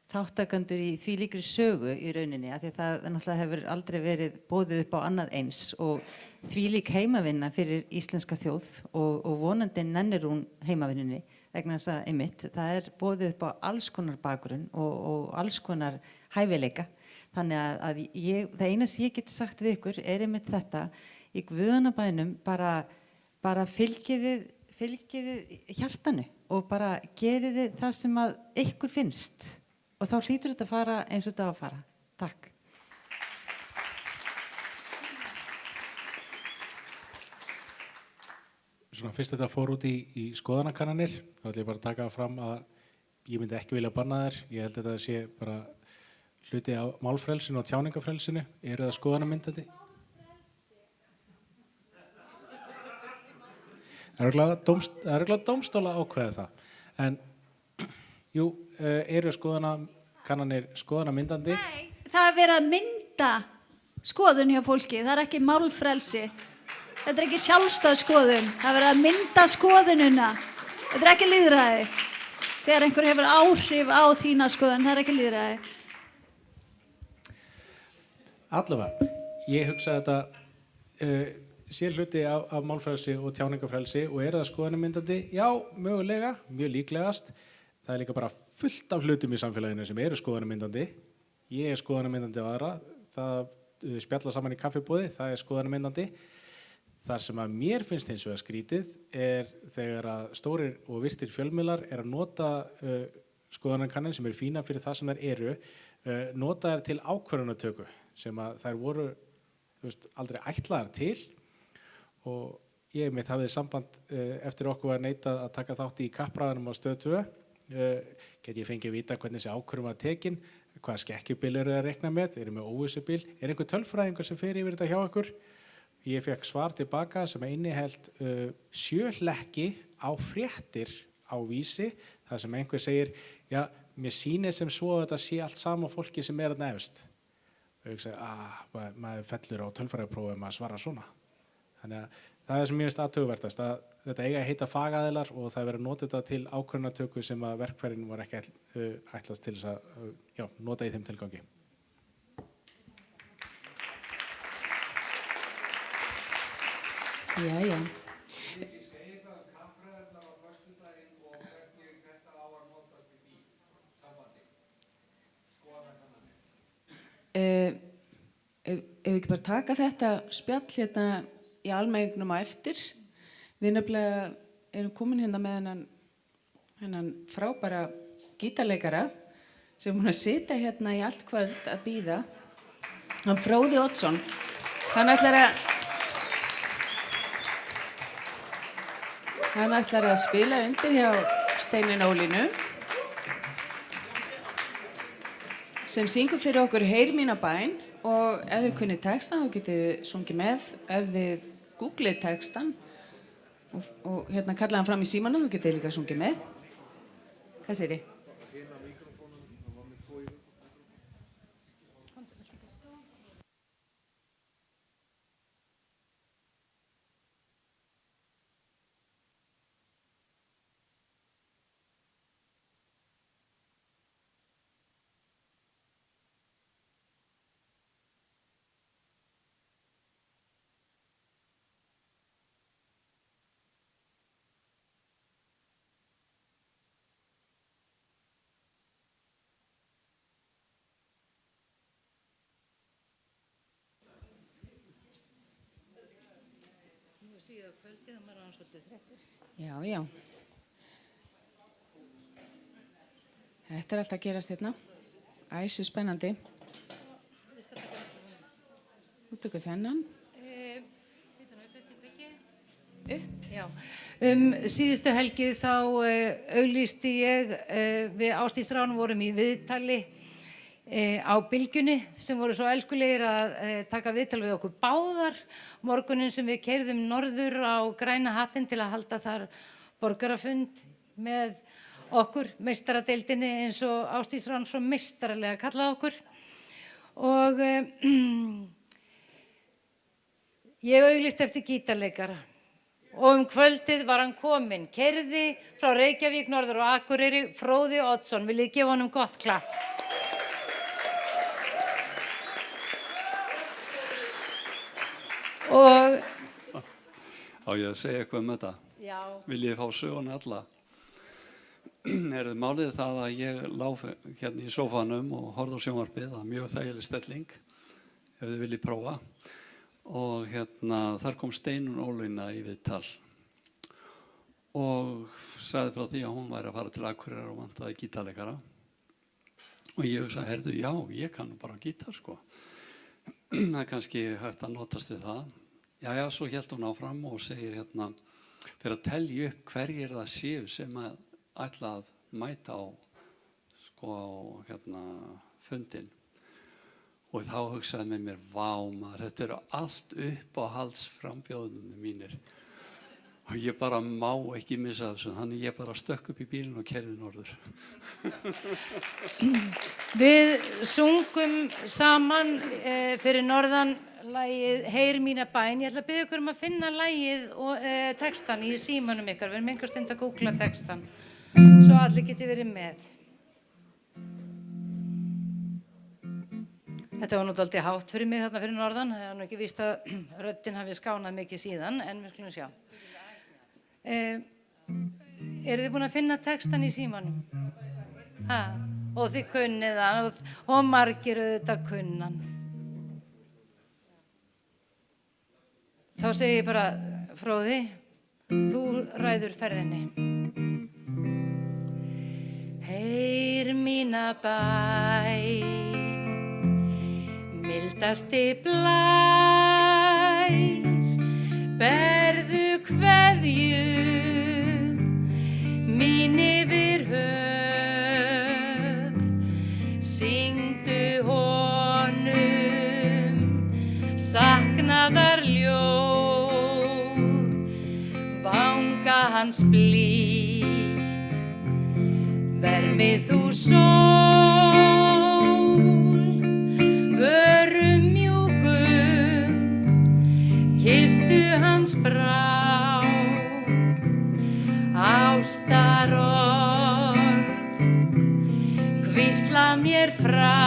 þáttakandur í því líkri sögu í rauninni, af því það náttúrulega hefur aldrei verið boðið upp á annað eins og því lík heimavinna fyrir íslenska þjóð og vonandi nennir hún heimavinnunni vegna þess að einmitt, það boðið upp á alls konar bakgrunn og alls konar hæfileika. Þannig að það eina sem ég get sagt við ykkur einmitt þetta, í guðanabænum bara fylgið hjartanu og bara gerið það sem að ykkur finnst. Og þá hlýtur þetta að fara eins og þetta á að fara. Takk. Svona fyrst þetta fór út í skoðanakannanir, þá ætlum ég bara að taka fram að ég myndi ekki vilja banna þær. Ég held að þetta sé bara hluti af málfrelsinu og tjáningafrelsinu. Eru það skoðanamyndandi? Það er örugglega dómstóla að ákveða það. En jú, eru skoðanakannanir skoðanamyndandi? Nei, það verið að mynda skoðun hjá fólki, það ekki málfrelsi. Þetta ekki sjálfstæð skoðun, það verið að mynda skoðununa. Þetta ekki lýðræði. þegar einhver hefur áhrif á þína skoðun, það ekki lýðræði. Allavega, ég hugsa að þetta sé hluti af málfrelsi og tjáningafrelsi og það skoðanamyndandi? Já, mögulega, mjög líklegast. Það líka bara fullt af hlutum í samfélaginu sem eru skoðanamyndandi. Ég skoðanamyndandi á aðra. Það spjalla saman í kaffibúði, það skoðanamyndandi. Þar sem að mér finnst hins vegar skrítið þegar að stórir og virtir fjölmiðlar að nota skoðanakannanir sem eru fína fyrir það sem þær eru, nota þær til ákvörðunartöku sem að þær voru aldrei ætlaðar til og ég mitt hafði samband eftir okkur var neitað að taka þátt í kappræðunum á Stöð 2. Get ég fengið að vita hvernig þessi ákvörðun var tekin, hvaða skekkjubil eru að reikna með, eru með óvissubil, einhver tölfræðingur sem fer yfir þetta hjá ykkur? Ég fekk svar tilbaka sem innihelt 7 hlekki á fréttir á Vísi, þar sem einhver segir, já, mér sýnir sem svo að þetta sé allt sama fólki sem þarna efst. Og ég segi, maður fellur á tölfræðiprófum að svara svona. Þannig að það sem mér finnst athugvertast, að þetta eiga að heita fagaðilar og það verið að nota þetta til ákvörðunartöku sem að verkfærin var ekki ætlast til þess að nota í þeim tilgangi. Jæja. Ef ekki bara taka þetta spjall hérna í almenningnum á eftir. Við nefnilega erum komin hérna með hennan frábæra gítarleikara sem er búinn að sitja hérna í allt kvöld að bíða. Hann Fróði Oddsson. Hann ætlar að spila undir hjá Steinunni Ólínu sem syngur fyrir okkur Heyr mína bæn og ef þið kunnið textan þá getið þið sungið með. Ef þið googlið textan og hérna kallaði hann fram í símanum þá getið þið líka sungið með. Hvað segir þið? Já, já. Þetta alltaf að gerast hérna. Æsi spennandi. Þú tökur þennan. Upp. Já. Síðustu helgi þá auglýsti ég við Ásdís Rán vorum í viðtali á Bylgjunni sem voru svo elskulegir að taka viðtal við okkur báðar morgunin sem við keyrðum norður á Græna hattinn til að halda þar borgarafund með okkur, meistaradeildinni eins og Ásdís Rán svo meistaralega kallaði okkur og ég auglýsti eftir gítarleikara og kvöldið var hann kominn, keyrði frá Reykjavík norður og Akureyri, Fróði Oddsson, viljið gefa honum gott klapp. Og Á ég að segja eitthvað um þetta? Já. Vil ég fá söguna alla? Málið það að ég lá hérna í sófanum og horfði á sjónvarpið, það var mjög þægileg stelling, ef þið viljið prófa. Og þar kom Steinunn Ólína í viðtal og sagði frá því að hún væri að fara til Akureyrar og vantaði gítarleikara. Og ég hugsaði, heyrðu, já, ég kann bara gítar, sko. Það kannski hægt að notast við það. Jæja, svo hélt hún áfram og segir fyrir að telja upp hverjir það séu sem að ætla að mæta á fundin. Og þá hugsaði með mér, vá maður, þetta eru allt uppáhaldsframbjóðunum mínir. Og ég bara má ekki missa þessu, þannig ég bara stökk upp í bílinn og keyrði norður. Við sungum saman fyrir norðan lagið Heyr mína bæn. Ég ætla að biðja ykkur að finna lagið og textan í símanum ykkar. Við erum einhver stund að googla textan. svo allir geti verið með. Þetta var nú dálítið hátt fyrir mig þarna fyrir norðan, það er nú ekki víst að röddin hafi skánað mikið síðan, en við skulum sjá. Eru þið búin að finna textan í símanum? Ha? Og þið kunnið hann og margir auðvitað kunnan. Þá segi ég bara, Fróði, þú ræður ferðinni. Heyr mína bæn, mildasti blær, berðu kveðju mín yfir höf, syngdu honum saknaðar ljóð, vanga hans blítt, vermið þú sól, vörum mjúkum, kistu hans brá, ástarorð, hvísla mér frá,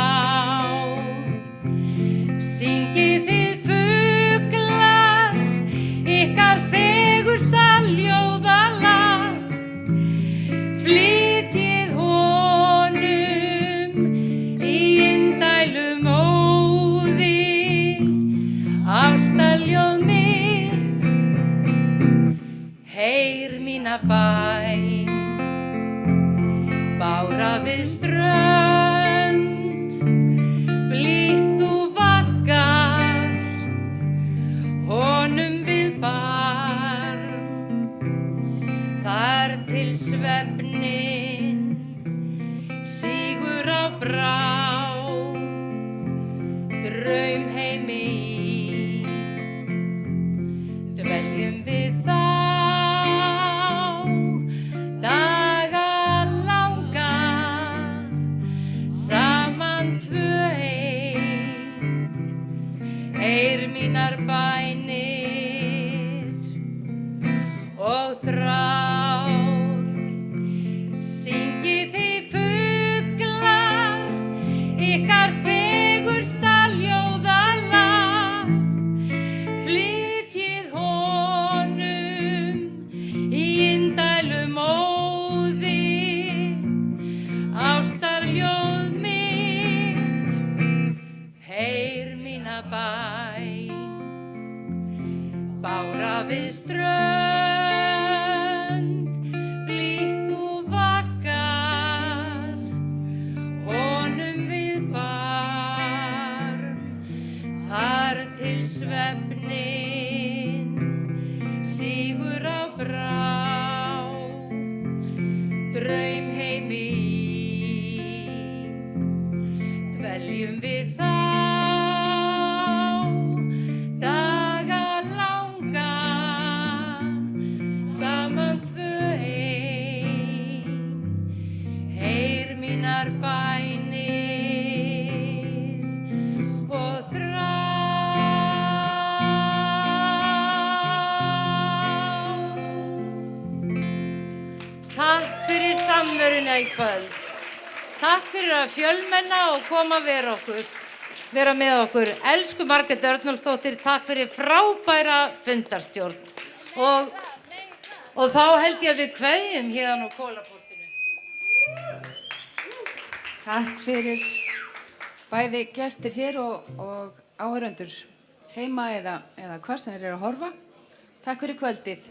syngið þið fuglar, ykkar fegursta ljóðalag, flytjið honum í indælum óði, ástarljóð mitt, heyr mína bæn, bára við strönd, blítt þú vaggar, honum við barm, þar til svefnin sígur á brá, draumheimi í, dveljum við þá, daga langa, saman tvö ein, heyr mínar bænir og þrár, syngið þið fuglar, ykkar fegursta ljóðalag, flytjið honum í indælum óði, ástarljóð mitt, heyr mína bæn, bára við strönd, blítt þú vaggar, honum við barm, þar til svefnin sígur á brá, draumheimi í, dveljum við þá, daga langa, saman tvö ein, heyr mínar bænir og þrár. Takk fyrir samveruna í kvöld. Takk fyrir að fjölmenna og koma vera með okkur. Elsku Margrét Örnólfsdóttir, takk fyrir frábæra fundarstjórn. Og þá held ég að við kveðjum hérna á Kólaportinu. Takk fyrir bæði gestir hér og áhorfendur heima eða hvar sem þeir eru að horfa. Takk fyrir kvöldið.